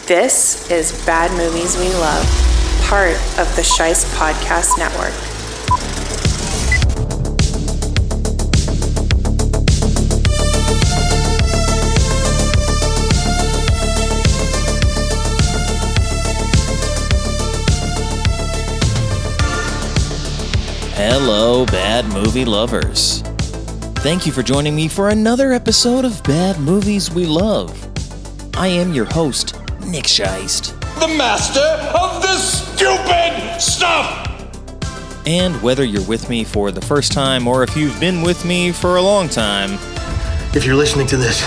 This is Bad Movies We Love, part of the Shice Podcast Network. Hello, Bad Movie Lovers. Thank you for joining me for another episode of Bad Movies We Love. I am your host, Nick Scheist. The master of this stupid stuff! And whether you're with me for the first time or if you've been with me for a long time... If you're listening to this,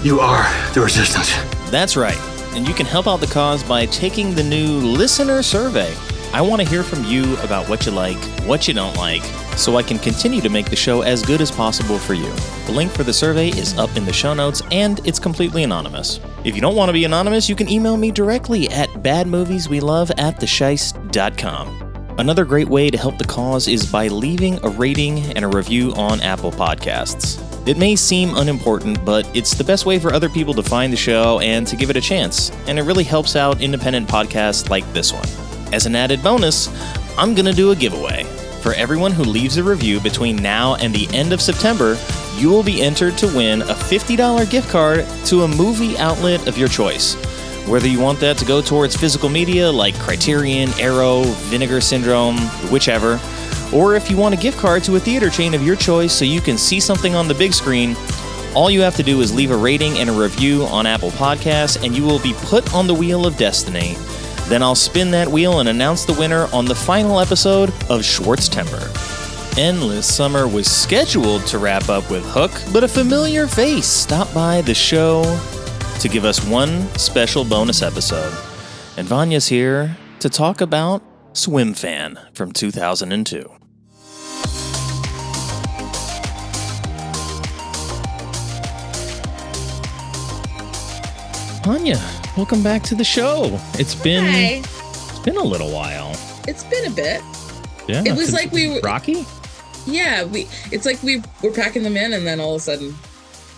you are the resistance. That's right. And you can help out the cause by taking the new listener survey. I want to hear from you about what you like, what you don't like, so I can continue to make the show as good as possible for you. The link for the survey is up in the show notes, and it's completely anonymous. If you don't want to be anonymous, you can email me directly at badmovieswelove@theshice.com. Another great way to help the cause is by leaving a rating and a review on Apple Podcasts. It may seem unimportant, but it's the best way for other people to find the show and to give it a chance, and it really helps out independent podcasts like this one. As an added bonus, I'm going to do a giveaway. For everyone who leaves a review between now and the end of September, you will be entered to win a $50 gift card to a movie outlet of your choice. Whether you want that to go towards physical media like Criterion, Arrow, Vinegar Syndrome, whichever, or if you want a gift card to a theater chain of your choice so you can see something on the big screen, all you have to do is leave a rating and a review on Apple Podcasts and you will be put on the Wheel of Destiny. Then I'll spin that wheel and announce the winner on the final episode of Schwartztember. Endless Summer was scheduled to wrap up with Hook, but a familiar face stopped by the show to give us one special bonus episode. And Vanya's here to talk about Swimfan from 2002. Vanya, welcome back to the show. It's been a little while. It's been a bit. Yeah. It was like we were Rocky? Yeah, it's like we were packing them in and then all of a sudden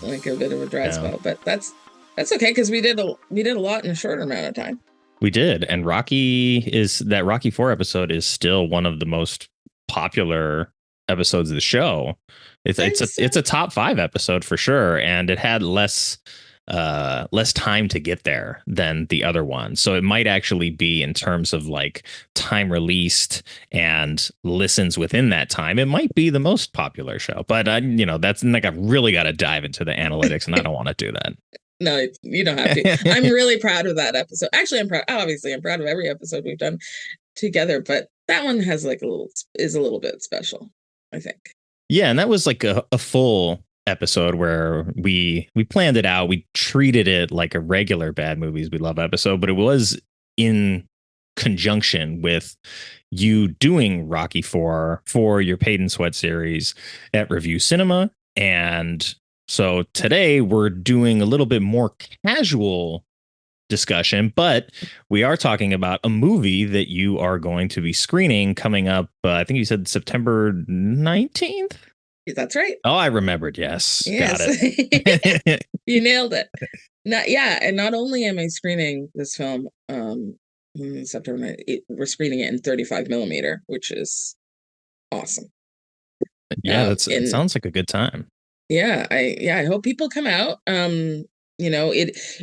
like a bit of a dry spell. But that's okay because we did a lot in a shorter amount of time. We did. And Rocky 4 episode is still one of the most popular episodes of the show. It's a top 5 episode for sure, and it had less time to get there than the other one. So it might actually be, in terms of like time released and listens within that time, it might be the most popular show. But that's like, I've really got to dive into the analytics and I don't want to do that. No, you don't have to. I'm really proud of that episode. Actually, I'm proud of every episode we've done together, but that one is a little bit special, I think. Yeah. And that was like a full episode where we planned it out. We treated it like a regular Bad Movies We Love episode, but it was in conjunction with you doing Rocky 4 for your Paid in Sweat series at Revue Cinema. And so today we're doing a little bit more casual discussion, but we are talking about a movie that you are going to be screening coming up. I think you said September 19th. That's right. Oh, I remembered. Yes. Got it. You nailed it. And not only am I screening this film September 9th, we're screening it in 35 millimeter, which is awesome. Yeah, it sounds like a good time. Yeah, I hope people come out. It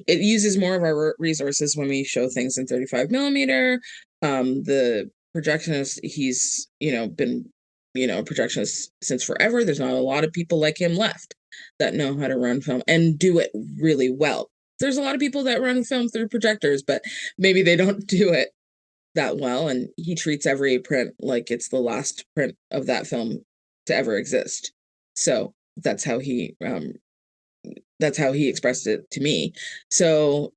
uses more of our resources when we show things in 35 millimeter. The projectionist, he's been projectionist since forever. There's not a lot of people like him left that know how to run film and do it really well. There's a lot of people that run film through projectors, but maybe they don't do it that well. And he treats every print like it's the last print of that film to ever exist. So that's how he expressed it to me. So,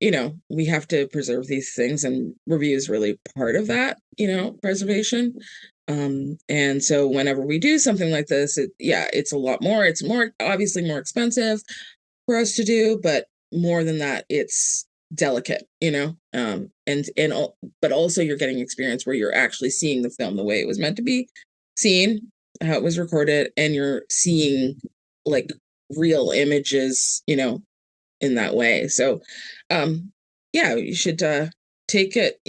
we have to preserve these things, and Revue is really part of that, preservation. And so whenever we do something like this, it's a lot more. It's obviously more expensive for us to do, but more than that, it's delicate, but also you're getting experience where you're actually seeing the film the way it was meant to be seen, how it was recorded, and you're seeing like real images, in that way. So yeah, you should take it,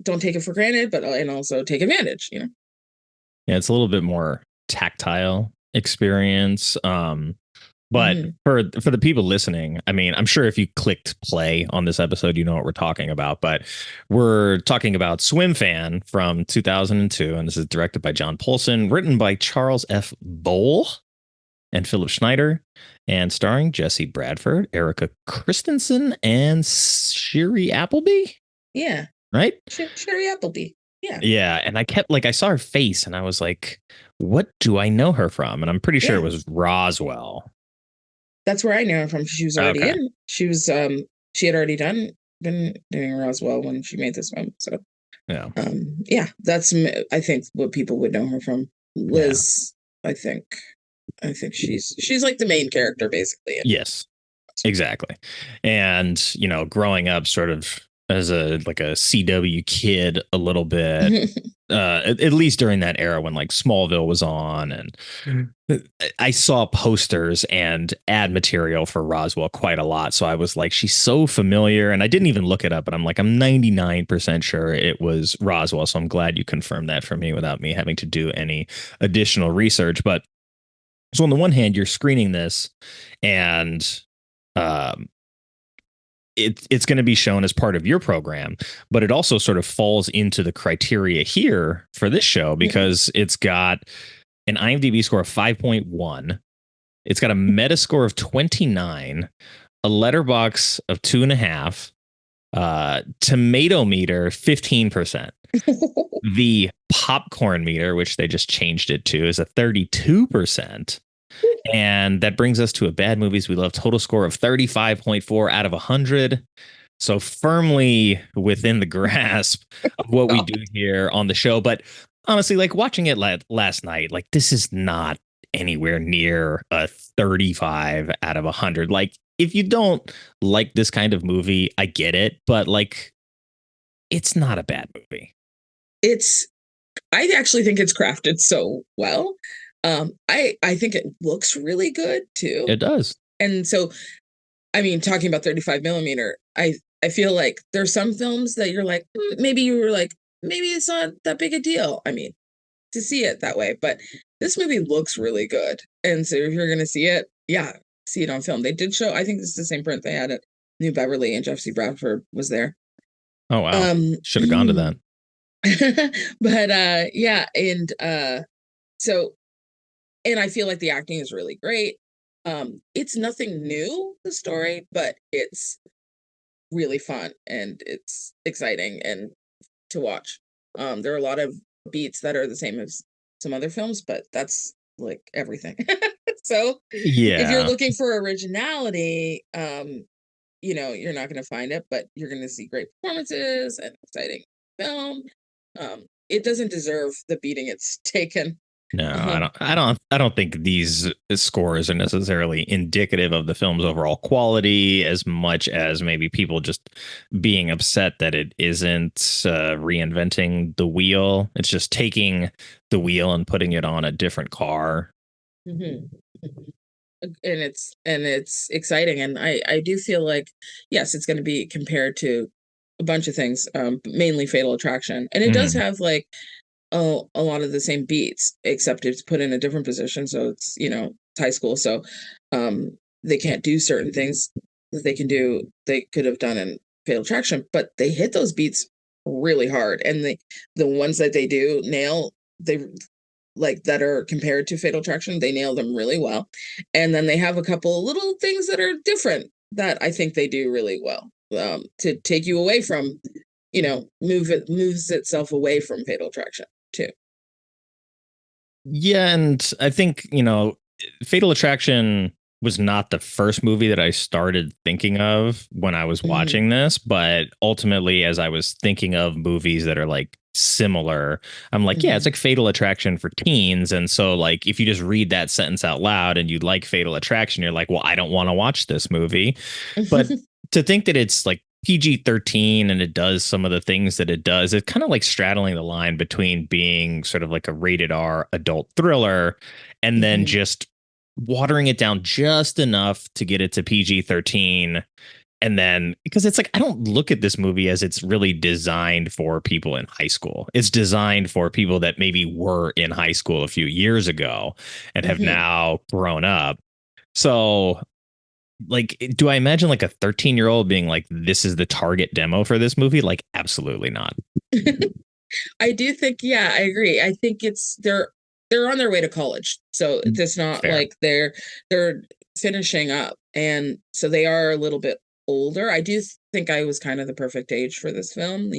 don't take it for granted, but and also take advantage, Yeah, it's a little bit more tactile experience. But Mhm. for the people listening, I mean, I'm sure if you clicked play on this episode, you know what we're talking about. But we're talking about Swimfan from 2002, and this is directed by John Polson, written by Charles F. Bohl and Philip Schneider, and starring Jesse Bradford, Erika Christensen, and Shiri Appleby. Yeah. Right? Shiri Appleby. Yeah. Yeah, and I saw her face, and I was like, "What do I know her from?" And I'm pretty sure it Yeah. was Roswell. That's where I knew her from. She was already Okay. in. She had already been doing Roswell when she made this film. So Yeah. yeah, that's I think what people would know her from. Yeah. Liz, I think she's like the main character basically. Yes. Exactly. And, growing up sort of as a CW kid a little bit, at least during that era when like Smallville was on, and I saw posters and ad material for Roswell quite a lot. So I was like, she's so familiar, and I didn't even look it up, but I'm 99% sure it was Roswell. So I'm glad you confirmed that for me without me having to do any additional research. But so on the one hand, you're screening this, and um, it's going to be shown as part of your program, but it also sort of falls into the criteria here for this show because it's got an IMDb score of 5.1. It's got a Metascore of 29, a letterbox of 2.5, tomato meter 15%. The popcorn meter, which they just changed it to, is a 32%. And that brings us to a Bad Movies We Love total score of 35.4 out of 100. So firmly within the grasp of what we do here on the show. But honestly, like watching it last night, like this is not anywhere near a 35 out of 100. Like if you don't like this kind of movie, I get it. But like, it's not a bad movie. I actually think it's crafted so well. I think it looks really good too. It does. And so, I mean, talking about 35 millimeter, I feel like there's some films that you're like, maybe you were like, maybe it's not that big a deal. I mean, to see it that way, but this movie looks really good. And so if you're going to see it, yeah, see it on film. They did show, I think this is the same print they had at New Beverly, and Jesse Bradford was there. Oh, wow. Should have gone to that. But yeah, and so, and I feel like the acting is really great. It's nothing new, the story, but it's really fun and it's exciting and to watch. There are a lot of beats that are the same as some other films, but that's like everything. So if you're Yeah. looking for originality, you're not going to find it, but you're going to see great performances and exciting film. It doesn't deserve the beating it's taken. No, I don't think these scores are necessarily indicative of the film's overall quality as much as maybe people just being upset that it isn't reinventing the wheel. It's just taking the wheel and putting it on a different car. Mm-hmm. And it's exciting, and I do feel like yes, it's going to be compared to a bunch of things, mainly Fatal Attraction, and it does have like a lot of the same beats, except it's put in a different position. So it's, it's high school. So they can't do certain things that they could have done in Fatal Attraction, but they hit those beats really hard. And the ones that they do nail, they like that are compared to Fatal Attraction, they nail them really well. And then they have a couple of little things that are different that I think they do really well, to take you away from, moves itself away from Fatal Attraction too. Yeah, and I think, Fatal Attraction was not the first movie that I started thinking of when I was watching this, but ultimately as I was thinking of movies that are like similar, I'm like, yeah, it's like Fatal Attraction for teens. And so like if you just read that sentence out loud and you like Fatal Attraction, you're like, well, I don't want to watch this movie. But to think that it's like PG-13 and it does some of the things that it does, it's kind of like straddling the line between being sort of like a rated R adult thriller and then just watering it down just enough to get it to PG-13 And then because it's like I don't look at this movie as it's really designed for people in high school. It's designed for people that maybe were in high school a few years ago and have now grown up. So like, do I imagine like a 13-year-old being like, this is the target demo for this movie? Like, absolutely not. I do think, yeah, I agree. I think they're on their way to college. So it's not Fair. like they're finishing up. And so they are a little bit older. I do think I was kind of the perfect age for this film,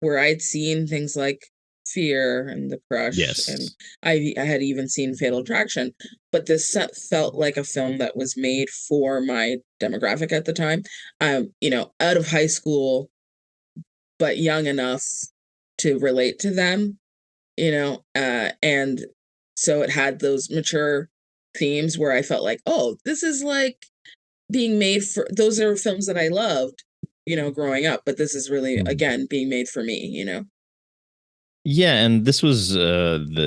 where I'd seen things like Fear and The Crush, and Yes. I had even seen Fatal Attraction, but this felt like a film that was made for my demographic at the time. Out of high school, but young enough to relate to them, and so it had those mature themes where I felt like, oh, this is like being made for, those are films that I loved, growing up, but this is really, again, being made for me. Yeah, and this was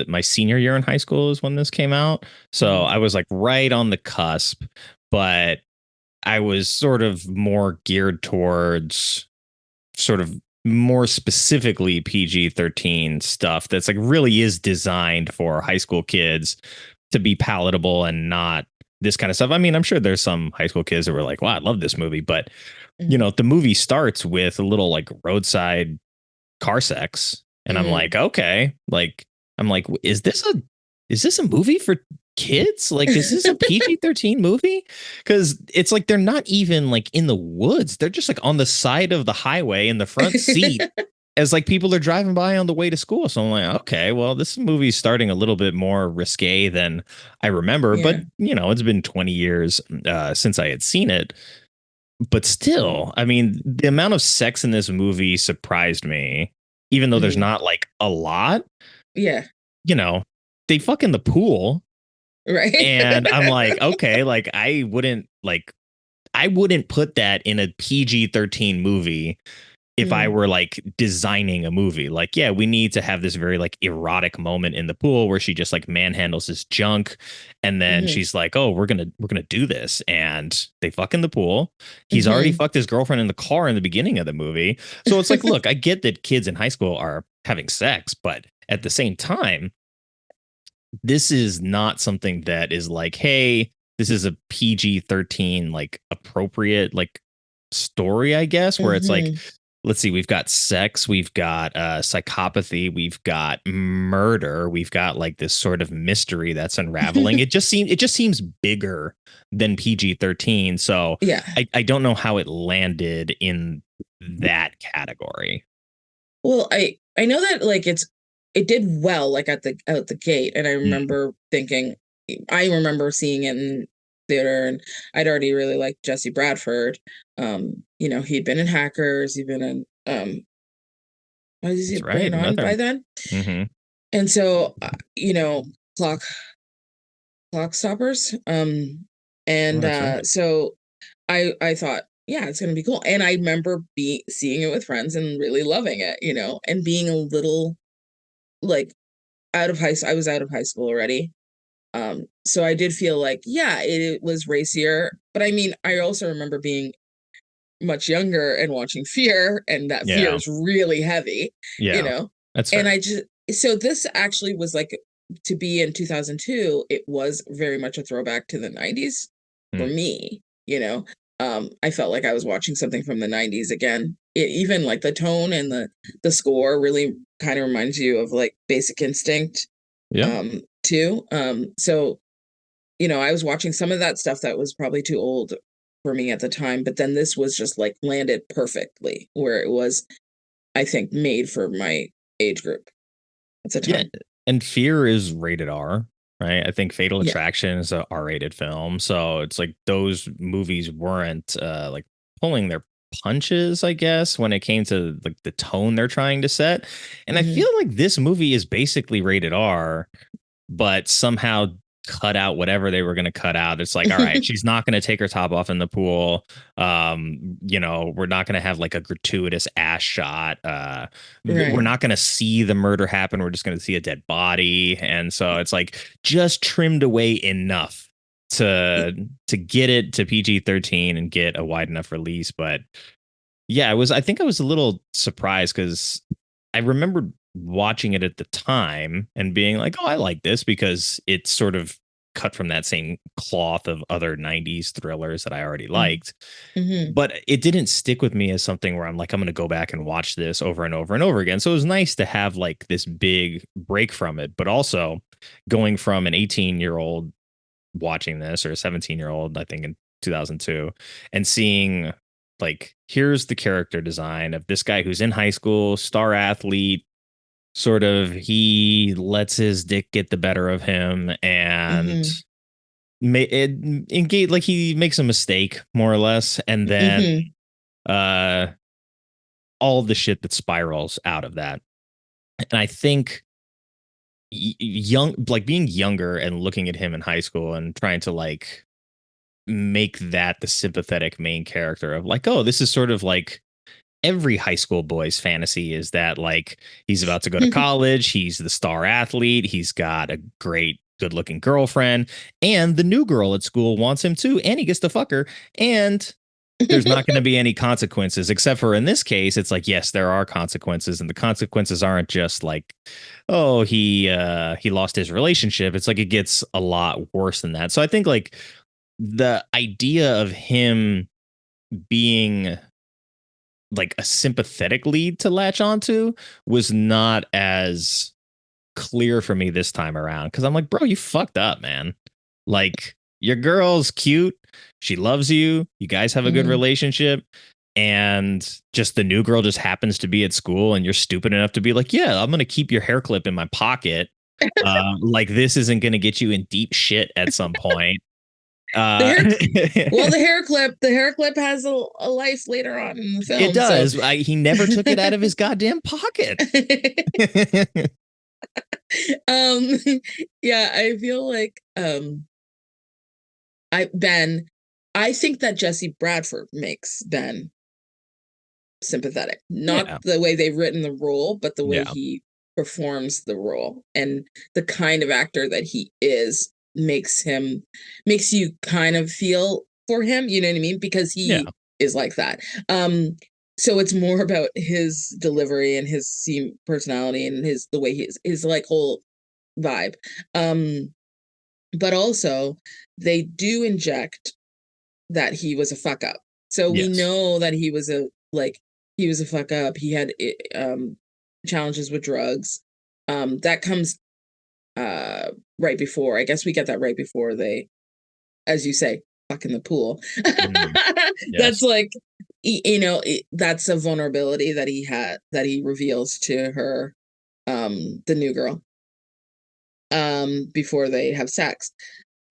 my senior year in high school is when this came out. So I was like right on the cusp, but I was sort of more geared towards sort of more specifically PG-13 stuff that's like really is designed for high school kids to be palatable and not this kind of stuff. I mean, I'm sure there's some high school kids that were like, wow, I love this movie. But, the movie starts with a little like roadside car sex. And I'm like, okay, like, I'm like, is this a movie for kids? Like, is this a PG-13 movie? Because it's like they're not even like in the woods. They're just like on the side of the highway in the front seat as like people are driving by on the way to school. So I'm like, okay, well, this movie's starting a little bit more risque than I remember. But, it's been 20 years since I had seen it. But still, I mean, the amount of sex in this movie surprised me, even though there's not like a lot. Yeah. They fuck in the pool. Right. And I'm like, okay, like I wouldn't put that in a PG-13 movie if I were like designing a movie. Like, yeah, we need to have this very like erotic moment in the pool where she just like manhandles his junk. And then she's like, oh, we're going to do this. And they fuck in the pool. He's already fucked his girlfriend in the car in the beginning of the movie. So it's like, look, I get that kids in high school are having sex, but at the same time, this is not something that is like, hey, this is a PG-13 like appropriate like story, I guess, where it's like, let's see, we've got sex, we've got psychopathy, we've got murder, we've got like this sort of mystery that's unraveling. It just seems bigger than PG-13. So yeah, I don't know how it landed in that category. Well, I know that like it did well like out the gate, and I remember seeing it in theater, and I'd already really liked Jesse Bradford. He'd been in Hackers, he'd been in what is he been on by then? And so clock stoppers. So I thought, yeah, it's gonna be cool. And I remember seeing it with friends and really loving it, and being a little like I was out of high school already. So I did feel like, yeah, it was racier. But I mean, I also remember being much younger and watching Fear, and that Fear is really heavy, That's fair. And so this actually was like, to be in 2002, it was very much a throwback to the 90s for me, I felt like I was watching something from the 90s again. Even like the tone and the score really kind of reminds you of like Basic Instinct, too. So, I was watching some of that stuff that was probably too old for me at the time, but then this was just like landed perfectly where it was, I think, made for my age group at the time. Yeah, and Fear is rated R, right? I think Fatal Attraction is a R-rated film, so it's like those movies weren't like pulling their punches, I guess, when it came to like the tone they're trying to set. And I feel like this movie is basically rated R, but somehow cut out whatever they were going to cut out. It's like, all right, she's not going to take her top off in the pool. We're not going to have like a gratuitous ass shot. We're not going to see the murder happen. We're just going to see a dead body. And so it's like just trimmed away enough to get it to PG-13 and get a wide enough release. But yeah, I think I was a little surprised because I remembered watching it at the time and being like, oh, I like this because it's sort of cut from that same cloth of other 90s thrillers that I already liked. Mm-hmm. But it didn't stick with me as something where I'm like, I'm going to go back and watch this over and over and over again. So it was nice to have like this big break from it, but also going from an 18-year-old watching this, or a 17-year-old, I think in 2002, and seeing like, here's the character design of this guy who's in high school, star athlete, sort of, he lets his dick get the better of him and engage, like he makes a mistake more or less, and then all the shit that spirals out of that. And I think young, like being younger and looking at him in high school and trying to like make that the sympathetic main character of like, oh, this is sort of like every high school boy's fantasy, is that like he's about to go to college, he's the star athlete, he's got a great good looking girlfriend, and the new girl at school wants him too, and he gets to fuck her, and there's not going to be any consequences, except for in this case, it's like, yes, there are consequences, and the consequences aren't just like, oh, he lost his relationship. It's like it gets a lot worse than that. So I think like the idea of him being like a sympathetic lead to latch onto was not as clear for me this time around, because I'm like, bro, you fucked up, man. Like, your girl's cute, she loves you, you guys have a good relationship, and just the new girl just happens to be at school, and you're stupid enough to be like, yeah, I'm gonna keep your hair clip in my pocket. Like, this isn't gonna get you in deep shit at some point. The hair clip has a life later on in the film. It does. So. He never took it out of his goddamn pocket. Yeah, I feel like I think that Jesse Bradford makes Ben sympathetic. Not the way they've written the role, but the way he performs the role, and the kind of actor that he is makes you kind of feel for him, you know what I mean? Because he is like that. So it's more about his delivery and his personality and the way his like whole vibe. But also they do inject that he was a fuck up. So we know that he was a fuck up. He had challenges with drugs. That comes right before. I guess we get that right before they, as you say, fuck in the pool. That's like, you know, that's a vulnerability that he reveals to her, the new girl, before they have sex.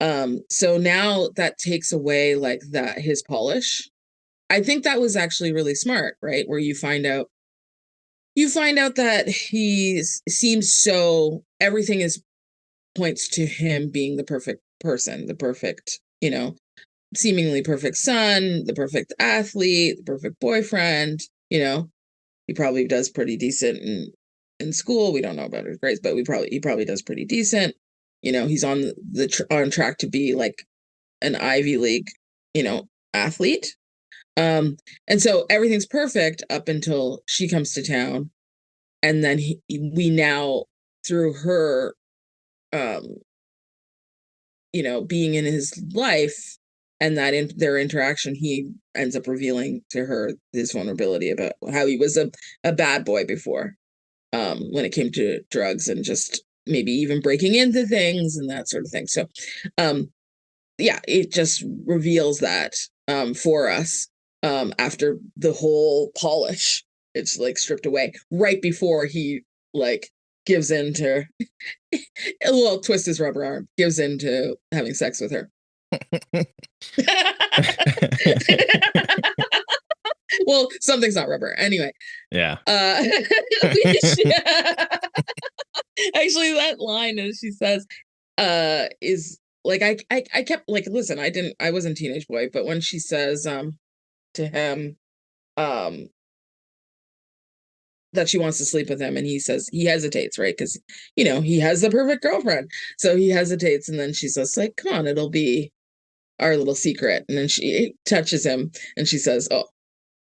So now that takes away like that, his polish. I think that was actually really smart, right? Where you find out that he seems so, everything points to him being the perfect person, the perfect, you know, seemingly perfect son, the perfect athlete, the perfect boyfriend. You know, he probably does pretty decent in school. We don't know about his grades, but he probably does pretty decent. You know, he's on on track to be like an Ivy League, you know, athlete. And so everything's perfect up until she comes to town, and then we now, through her, you know, being in his life and that in their interaction, he ends up revealing to her his vulnerability about how he was a bad boy before, when it came to drugs and just maybe even breaking into things and that sort of thing. So, yeah, it just reveals that for us, after the whole polish, it's like stripped away right before he like gives in to a little twist his rubber arm, gives in to having sex with her. Well, something's not rubber anyway. Yeah. Actually, that line, as she says, is like, I kept like, listen, I wasn't a teenage boy, but when she says to him that she wants to sleep with him, and he says, he hesitates, right? Because, you know, he has the perfect girlfriend, so he hesitates, and then she says like, come on, it'll be our little secret. And then she touches him and she says, oh,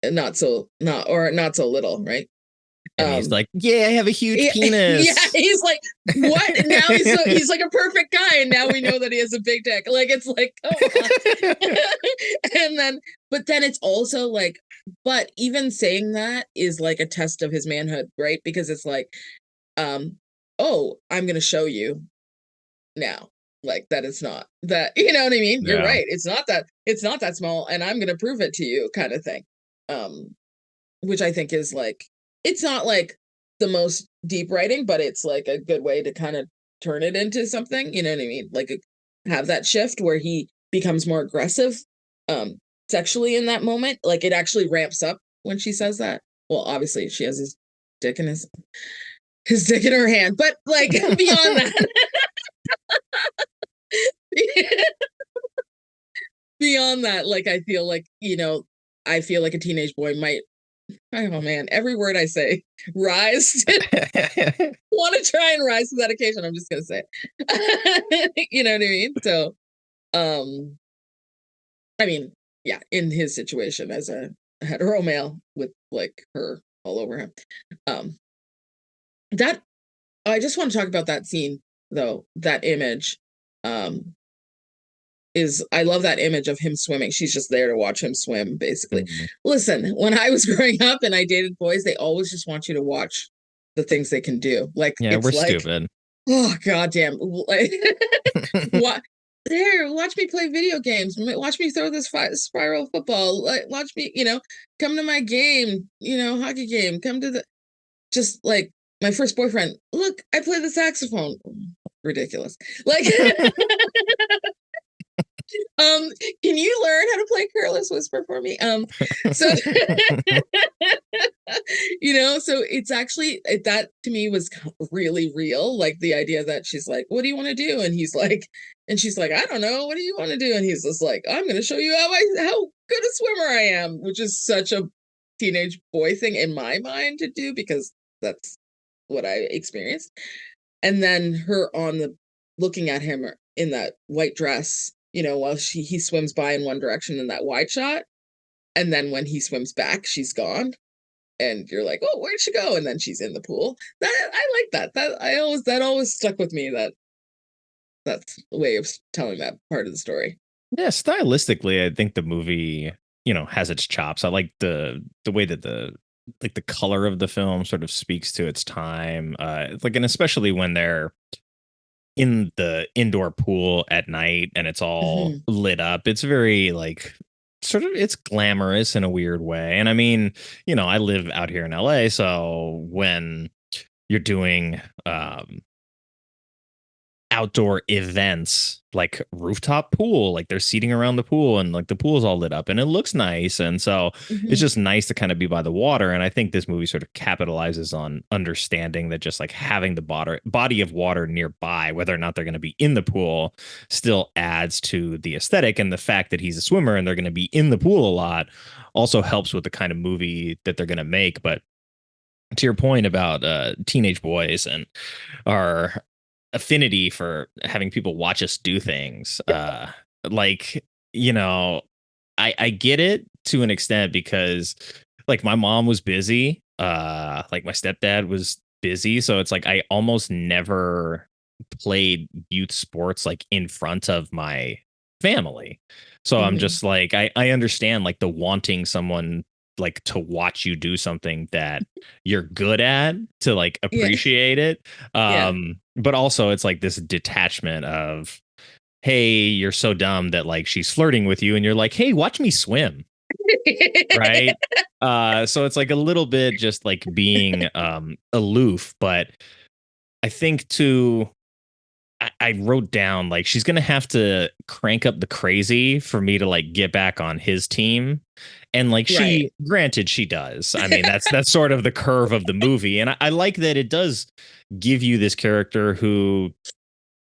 not so little, right? And he's like, yeah, I have a huge penis. Yeah, he's like, what? And now he's like a perfect guy, and now we know that he has a big dick. Like, it's like, oh. But then it's also like, but even saying that is like a test of his manhood, right? Because it's like, oh, I'm gonna show you now, like, that it's not that, you know what I mean? You're right. It's not that small, and I'm gonna prove it to you, kind of thing. Which I think is like, it's not like the most deep writing, but it's like a good way to kind of turn it into something, you know what I mean? Like have that shift where he becomes more aggressive sexually in that moment. Like it actually ramps up when she says that. Well, obviously she has his dick in her hand, but like beyond that. Beyond that, like I feel like a teenage boy might, oh man, every word I say, rise. Want to try and rise to that occasion. I'm just gonna say it. You know what I mean? So, I mean, yeah, in his situation as a hetero male with like her all over him, that I just want to talk about that scene though. That image, I love that image of him swimming. She's just there to watch him swim, basically. Mm-hmm. Listen, when I was growing up and I dated boys, they always just want you to watch the things they can do. Like, yeah, we're like, stupid. Oh, goddamn. Like, watch me play video games. Watch me throw this spiral football. Like, watch me, come to my game, hockey game. Come to just like my first boyfriend. Look, I play the saxophone. Ridiculous. Like, can you learn how to play Careless Whisper for me? So so it's actually, that to me was really real. Like the idea that she's like, what do you want to do? And she's like, I don't know. What do you want to do? And he's just like, I'm going to show you how good a swimmer I am, which is such a teenage boy thing in my mind to do, because that's what I experienced. And then her looking at him in that white dress, while he swims by in one direction in that wide shot. And then when he swims back, she's gone. And you're like, oh, where'd she go? And then she's in the pool. I like that. That always stuck with me. That's a way of telling that part of the story. Yeah, stylistically, I think the movie, has its chops. I like the way that the color of the film sort of speaks to its time. And especially when they're in the indoor pool at night and it's all lit up. It's very it's glamorous in a weird way. And I mean, I live out here in LA, so when you're doing outdoor events like rooftop pool, like they're seating around the pool and like the pool is all lit up and it looks nice, and so it's just nice to kind of be by the water. And I think this movie sort of capitalizes on understanding that just like having the body of water nearby, whether or not they're going to be in the pool, still adds to the aesthetic. And the fact that he's a swimmer and they're going to be in the pool a lot also helps with the kind of movie that they're going to make. But to your point about teenage boys and our affinity for having people watch us do things, I get it to an extent, because like my mom was busy, like my stepdad was busy, so it's like I almost never played youth sports like in front of my family. So I'm just like, I understand like the wanting someone like to watch you do something that you're good at, to like appreciate it. But also it's like this detachment of, hey, you're so dumb that like she's flirting with you and you're like, hey, watch me swim. Right. So it's like a little bit just like being aloof. But I think I wrote down like she's gonna have to crank up the crazy for me to like get back on his team. And like granted, she does. I mean, that's sort of the curve of the movie. And I like that it does give you this character who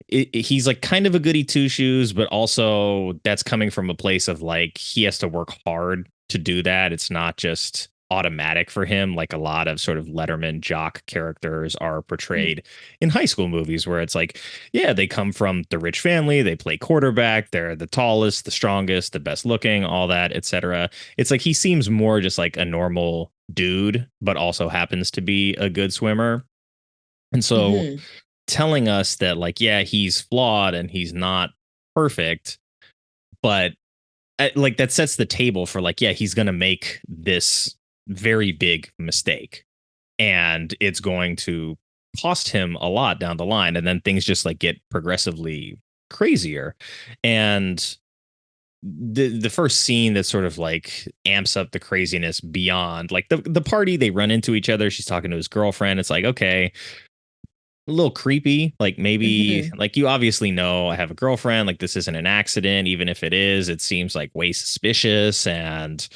he's like kind of a goody two shoes, but also that's coming from a place of like he has to work hard to do that. It's not just automatic for him, like a lot of sort of Letterman jock characters are portrayed in high school movies, where it's like, yeah, they come from the rich family, they play quarterback, they're the tallest, the strongest, the best looking, all that, etc. It's like he seems more just like a normal dude, but also happens to be a good swimmer. And so Mhm. telling us that, like, yeah, he's flawed and he's not perfect, but like that sets the table for like, yeah, he's going to make this very big mistake and it's going to cost him a lot down the line. And then things just like get progressively crazier. And the first scene that sort of like amps up the craziness beyond like the party, they run into each other. She's talking to his girlfriend. It's like, okay, a little creepy. Like maybe Mhm. like you obviously know I have a girlfriend. Like this isn't an accident. Even if it is, it seems like way suspicious. And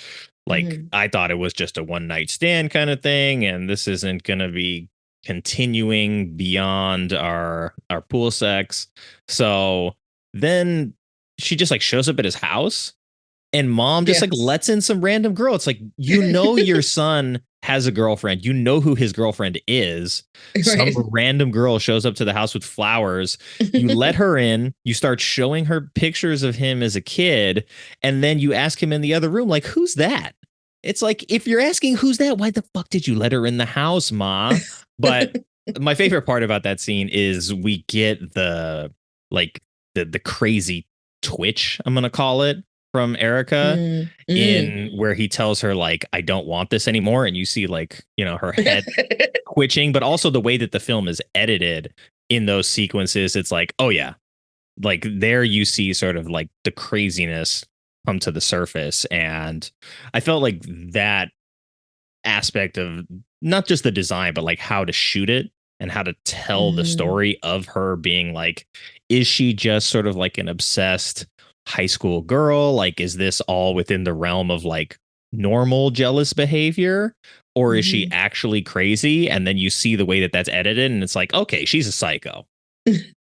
like Mhm. I thought it was just a one night stand kind of thing. And this isn't gonna be continuing beyond our pool sex. So then she just like shows up at his house and mom just like Yes. lets in some random girl. It's like, you know, your son has a girlfriend. You know who his girlfriend is. Some Right. random girl shows up to the house with flowers. You let her in. You start showing her pictures of him as a kid. And then you ask him in the other room, like, who's that? It's like, if you're asking who's that, why the fuck did you let her in the house, ma? But my favorite part about that scene is we get the like the crazy twitch, I'm gonna call it, from Erika, Mm. Mm. in where he tells her like, I don't want this anymore, and you see like, you know, her head twitching, but also the way that the film is edited in those sequences, it's like, oh yeah, like there you see sort of like the craziness come to the surface. And I felt like that aspect of not just the design, but like how to shoot it and how to tell the Mhm. story of her being like, is she just sort of like an obsessed high school girl? Like, is this all within the realm of like normal jealous behavior? Or is she Mhm. actually crazy? And then you see the way that that's edited, and it's like, okay, she's a psycho.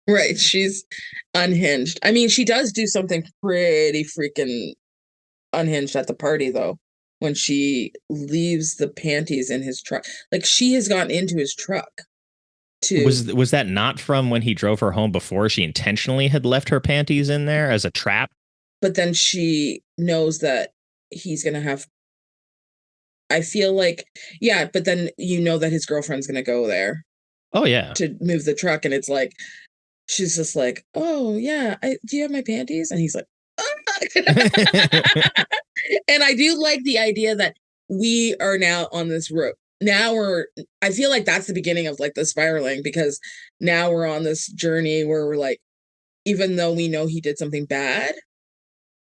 Right. She's unhinged. I mean, she does do something pretty freaking unhinged at the party, though, when she leaves the panties in his truck. Like, she has gotten into his truck to, Was that not from when he drove her home before? She intentionally had left her panties in there as a trap. but then she knows that he's going to have, I feel like, yeah, but then you know that his girlfriend's going to go there Oh yeah. to move the truck. And it's like, she's just like, oh, yeah, do you have my panties? And he's like, "Ah." And I do like the idea that we are now on this road. Now I feel like that's the beginning of like the spiraling, because now we're on this journey where we're like, even though we know he did something bad,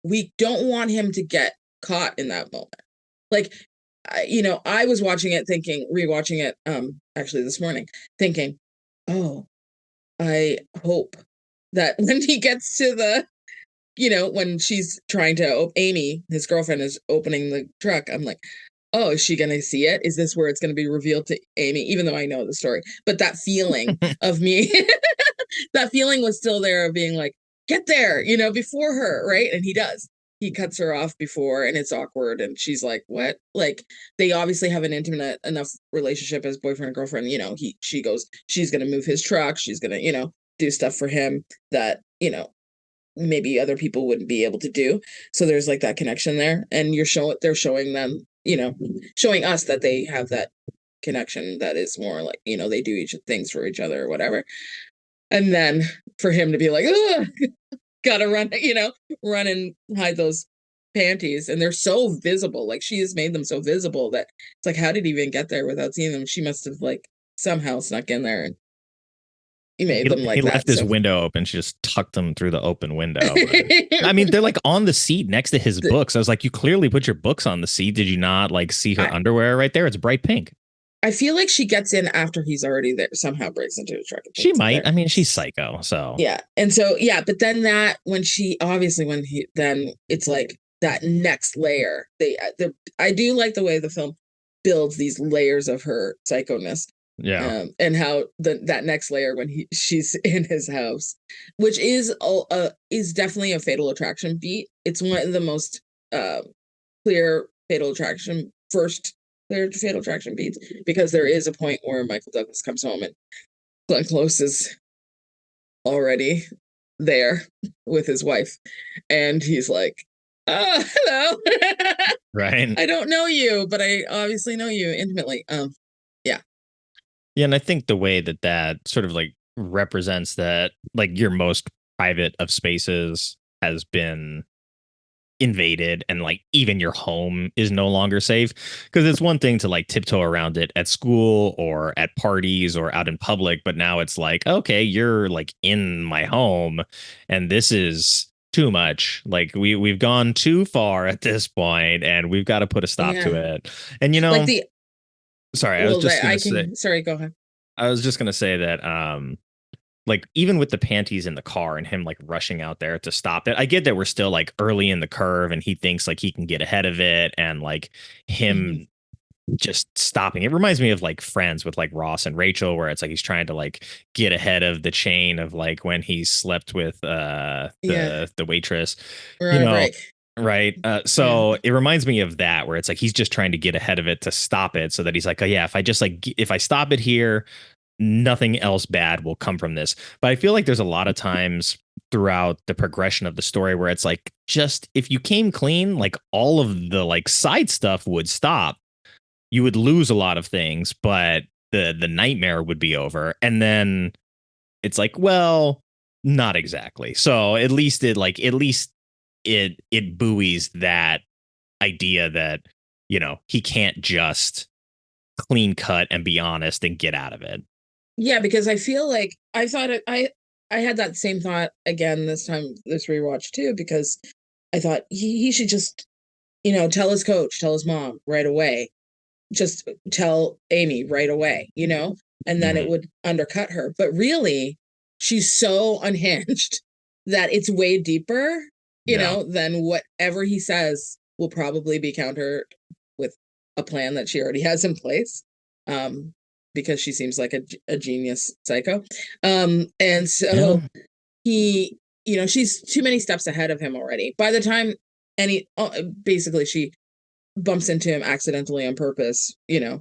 we don't want him to get caught in that moment. Like, I was watching it thinking, rewatching it, actually this morning, thinking, oh, I hope that when he gets to when she's trying to, Amy, his girlfriend, is opening the truck, I'm like, oh, is she going to see it? Is this where it's going to be revealed to Amy? Even though I know the story, but that feeling of me, that feeling was still there of being like, get there, before her. Right. And he does. He cuts her off before, and it's awkward. And she's like, what? Like, they obviously have an intimate enough relationship as boyfriend and girlfriend. She goes, she's going to move his truck. She's going to, do stuff for him that, maybe other people wouldn't be able to do. So there's like that connection there. And they're showing them, showing us that they have that connection that is more like, they do each things for each other or whatever. And then for him to be like, ugh, gotta run, run and hide those panties. And they're so visible. Like, she has made them so visible that it's like, how did he even get there without seeing them? She must have like somehow snuck in there and he made them He like left that. his So window open. She just tucked them through the open window. But I mean, they're like on the seat next to his the, books. I was like, you clearly put your books on the seat. Did you not like see her I, underwear right there? It's bright pink. I feel like she gets in after he's already there, somehow breaks into the truck and She takes it might. there. I mean, she's psycho. So Yeah. And so, yeah, but then then it's like that next layer. I do like the way the film builds these layers of her psychoness. yeah. And how that next layer when she's in his house, which is definitely a Fatal Attraction beat. It's one of the most clear Fatal Attraction first their Fatal Attraction beats, because there is a point where Michael Douglas comes home and Glenn Close is already there with his wife, and he's like, "Oh, hello." Right. I don't know you, but I obviously know you intimately. Yeah. Yeah, and I think the way that that sort of like represents that, like your most private of spaces has been invaded, and like even your home is no longer safe, because it's one thing to like tiptoe around it at school or at parties or out in public, but now it's like, okay, you're like in my home, and this is too much. Like we've gone too far at this point, and we've got to put a stop to Yeah. it. And Like the sorry, well, I can sorry, go ahead. I was just gonna say that like even with the panties in the car and him like rushing out there to stop it, I get that we're still like early in the curve and he thinks like he can get ahead of it, and like Mhm. him just stopping. It reminds me of like Friends with like Ross and Rachel, where it's like he's trying to like get ahead of the chain of like when he slept with Yeah, the waitress, we're you on a know. break. Right. Yeah. So it reminds me of that, where it's like he's just trying to get ahead of it to stop it, so that he's like, oh yeah, if I just like if I stop it here, nothing else bad will come from this. But I feel like there's a lot of times throughout the progression of the story where it's like, just if you came clean, like all of the like side stuff would stop. You would lose a lot of things, but the nightmare would be over. And then it's like, well, not exactly. So at least it buoys that idea that, he can't just clean cut and be honest and get out of it. Yeah, because I feel like I thought I had that same thought again this time, this rewatch too, because I thought he should just, tell his coach, tell his mom right away. Just tell Amy right away, and then it Mhm. would undercut her. But really, she's so unhinged that it's way deeper, Yeah. than whatever he says will probably be countered with a plan that she already has in place. Um, because she seems like a genius psycho. And Yeah. so she's too many steps ahead of him already. By the time basically she bumps into him accidentally on purpose, Yeah.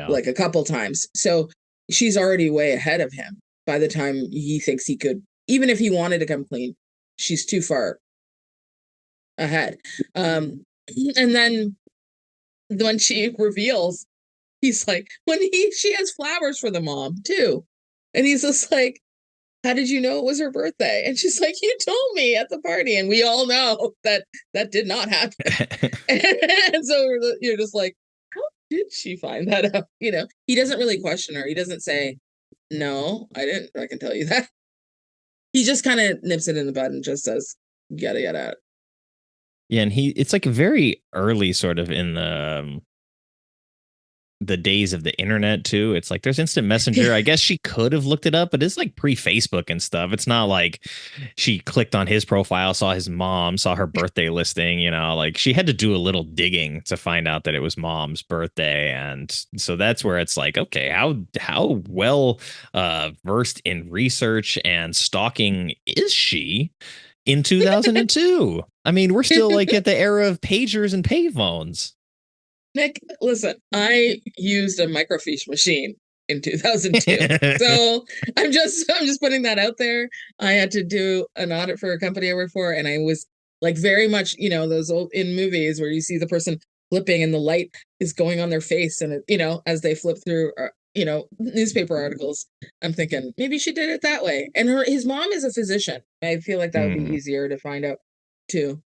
like a couple times. So she's already way ahead of him by the time he thinks he could, even if he wanted to come clean, she's too far ahead. And then when she reveals, he's like, she has flowers for the mom too. And he's just like, how did you know it was her birthday? And she's like, you told me at the party. And we all know that that did not happen. And so you're just like, how did she find that out? He doesn't really question her. He doesn't say, no, I didn't. I can tell you that. He just kind of nips it in the bud and just says, yada, yada. Yeah, and it's like very early sort of in the days of the internet too. It's like there's instant Yeah. messenger. I guess she could have looked it up, but it's like pre-Facebook and stuff. It's not like she clicked on his profile, saw his mom, saw her birthday listing, like she had to do a little digging to find out that it was mom's birthday. And so that's where it's like, okay, how well versed in research and stalking is she in 2002? I mean, we're still like at the era of pagers and payphones. Nick, listen, I used a microfiche machine in 2002. So I'm just putting that out there. I had to do an audit for a company I work for, and I was like very much, those old in movies where you see the person flipping and the light is going on their face, and as they flip through newspaper articles. I'm thinking maybe she did it that way. And his mom is a physician. I feel like that would be Hmm. easier to find out too.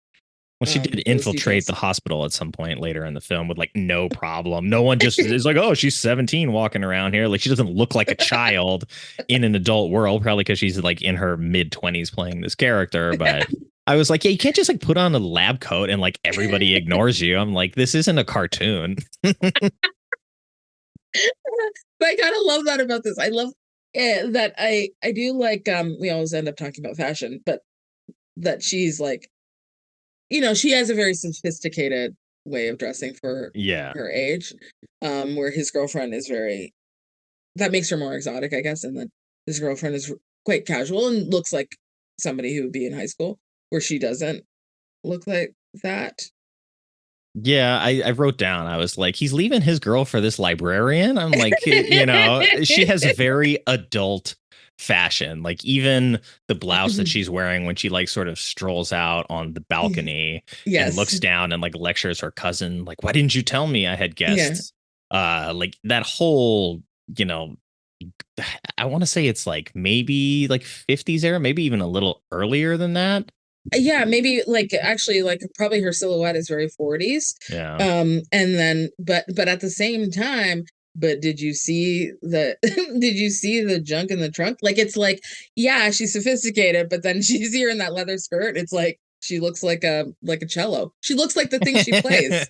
Well, she did Those infiltrate details. the hospital at some point later in the film with like no problem. No one just is like, oh, she's 17 walking around here. Like she doesn't look like a child in an adult world, probably because she's like in her mid 20s playing this character. But I was like, yeah, you can't just like put on a lab coat and like everybody ignores you. I'm like, this isn't a cartoon. But I kind of love that about this. I love that I do like we always end up talking about fashion, but that she's like, she has a very sophisticated way of dressing for Yeah. her age, where his girlfriend is very, that makes her more exotic, I guess, and then his girlfriend is quite casual and looks like somebody who would be in high school, where she doesn't look like that. Yeah, I wrote down, I was like, he's leaving his girl for this librarian. I'm like, she has very adult fashion. Like even the blouse that she's wearing when she like sort of strolls out on the balcony and looks Yes. down and like lectures her cousin, like, why didn't you tell me I had Yeah. guests? Like that whole, you know, I want to say it's like maybe like 50s era, maybe even a little earlier than that. Yeah, maybe like actually like probably her silhouette is very 40s. Yeah. And then but at the same time, but did you see the did you see the junk in the trunk? Like it's like, yeah, she's sophisticated, but then she's here in that leather skirt. It's like she looks like a cello. She looks like the thing she plays.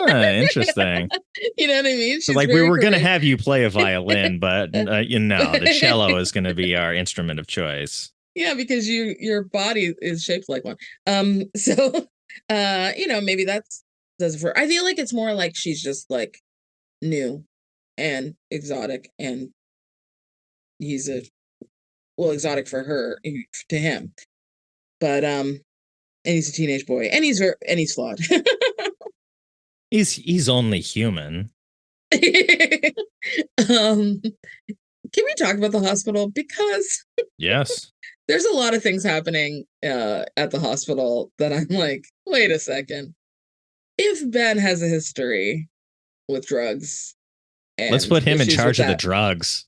Interesting. You know what I mean? She's Like we very were going to courageous. have you play a violin, but the cello is going to be our instrument of choice. Yeah, because your body is shaped like one. So maybe that's does it for. I feel like it's more like she's just like new and exotic, and he's exotic for her to him, but and he's a teenage boy, and he's flawed. He's only human. Can we talk about the hospital because Yes. there's a lot of things happening at the hospital that I'm like, wait a second. If Ben has a history with drugs Let's and put him in issues with charge of the that, drugs.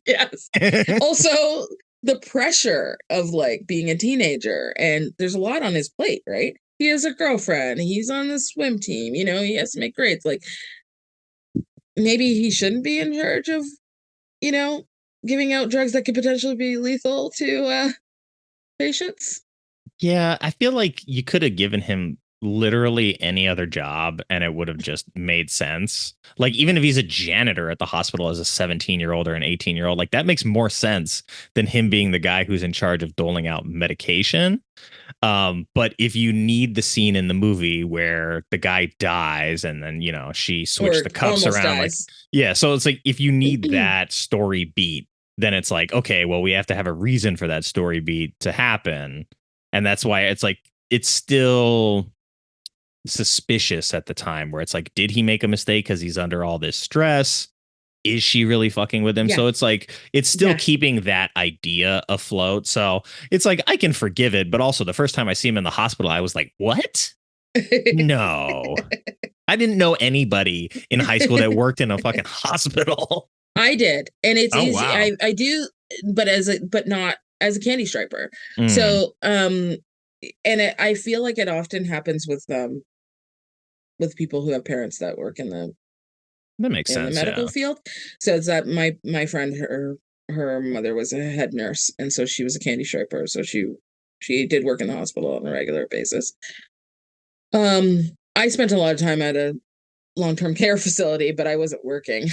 yes. Also, the pressure of like being a teenager, and there's a lot on his plate, right? He has a girlfriend, he's on the swim team, he has to make grades. Like maybe he shouldn't be in charge of, you know, giving out drugs that could potentially be lethal to patients. Yeah, I feel like you could have given him literally any other job and it would have just made sense. Like even if he's a janitor at the hospital as a 17-year-old or an 18-year-old, like that makes more sense than him being the guy who's in charge of doling out medication. But if you need the scene in the movie where the guy dies and then, she switched Or the cups almost around, like, dies. yeah. So it's like, if you need that story beat, then it's like, okay, well, we have to have a reason for that story beat to happen. And that's why it's like, it's still suspicious at the time where it's like, did he make a mistake because he's under all this stress? Is she really fucking with him? Yeah. So it's like, it's still Yeah. keeping that idea afloat. So it's like, I can forgive it. But also the first time I see him in the hospital, I was like, what? No, I didn't know anybody in high school that worked in a fucking hospital. I did, and it's Oh, easy. wow. I do, but not as a candy striper. Mm. So, I feel like it often happens with people who have parents that work in the That makes in the sense. medical Yeah. field. So it's that my friend, her mother was a head nurse, and so she was a candy striper. So she did work in the hospital on a regular basis. I spent a lot of time at a long-term care facility, but I wasn't working.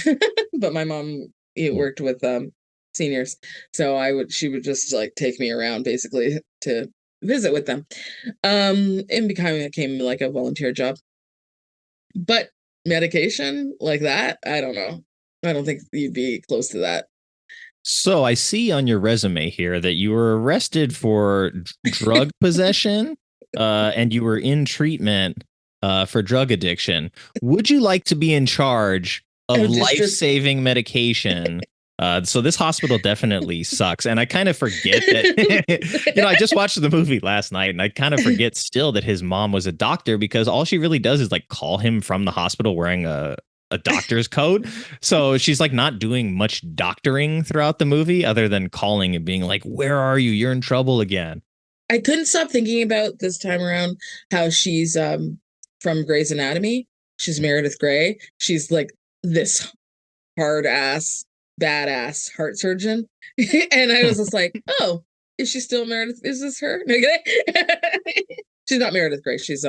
But my mom worked with seniors, so she would just like take me around basically to visit with them. And became like a volunteer job. But medication like that, I don't know. I don't think you'd be close to that. So I see on your resume here that you were arrested for drug possession, and you were in treatment for drug addiction. Would you like to be in charge of life-saving medication? So this hospital definitely sucks. And I kind of forget that, I just watched the movie last night and I kind of forget still that his mom was a doctor because all she really does is like call him from the hospital wearing a doctor's coat. So she's like not doing much doctoring throughout the movie other than calling and being like, where are you? You're in trouble again. I couldn't stop thinking about this time around how she's from Grey's Anatomy. She's Meredith Grey. She's like this hard ass, badass heart surgeon. And I was just like, oh, is she still Meredith? Is this her? She's not Meredith Grey. She's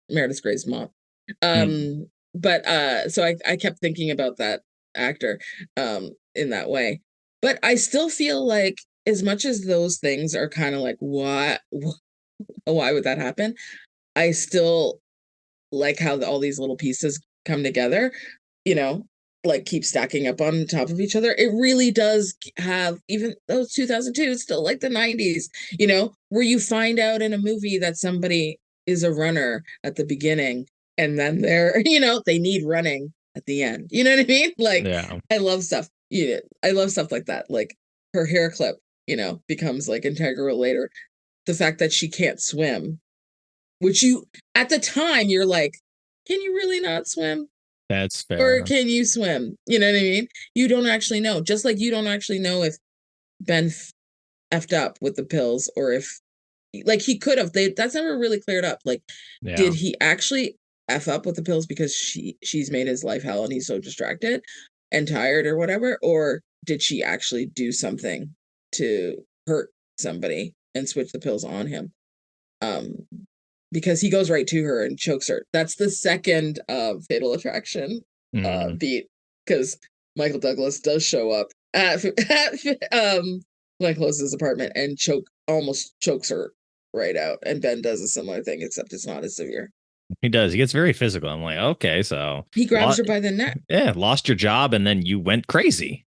Meredith Grey's mom. But so I kept thinking about that actor in that way. But I still feel like as much as those things are kind of like, why would that happen? I still like how all these little pieces come together, like keep stacking up on top of each other. It really does have, even though it's 2002, it's still like the 90s, where you find out in a movie that somebody is a runner at the beginning and then they're, they need running at the end. You know what I mean? Like, Yeah. I love stuff. Yeah, I love stuff like that. Like her hair clip, becomes like integral later. The fact that she can't swim, which at the time, you're like, can you really not swim? That's Or fair. can you swim? You know what I mean? You don't actually know. Just like you don't actually know if Ben effed up with the pills, or if, like, he could have. That's never really cleared up. Like, Yeah. did he actually F up with the pills because she's made his life hell and he's so distracted and tired or whatever? Or did she actually do something to hurt somebody and switch the pills on him? Because he goes right to her and chokes her. That's the second Fatal Attraction beat, because Michael Douglas does show up at Glenn Close's apartment and almost chokes her right out. And Ben does a similar thing, except it's not as severe. He does. He gets very physical. I'm like, okay, so He grabs her by the neck. Yeah, lost your job and then you went crazy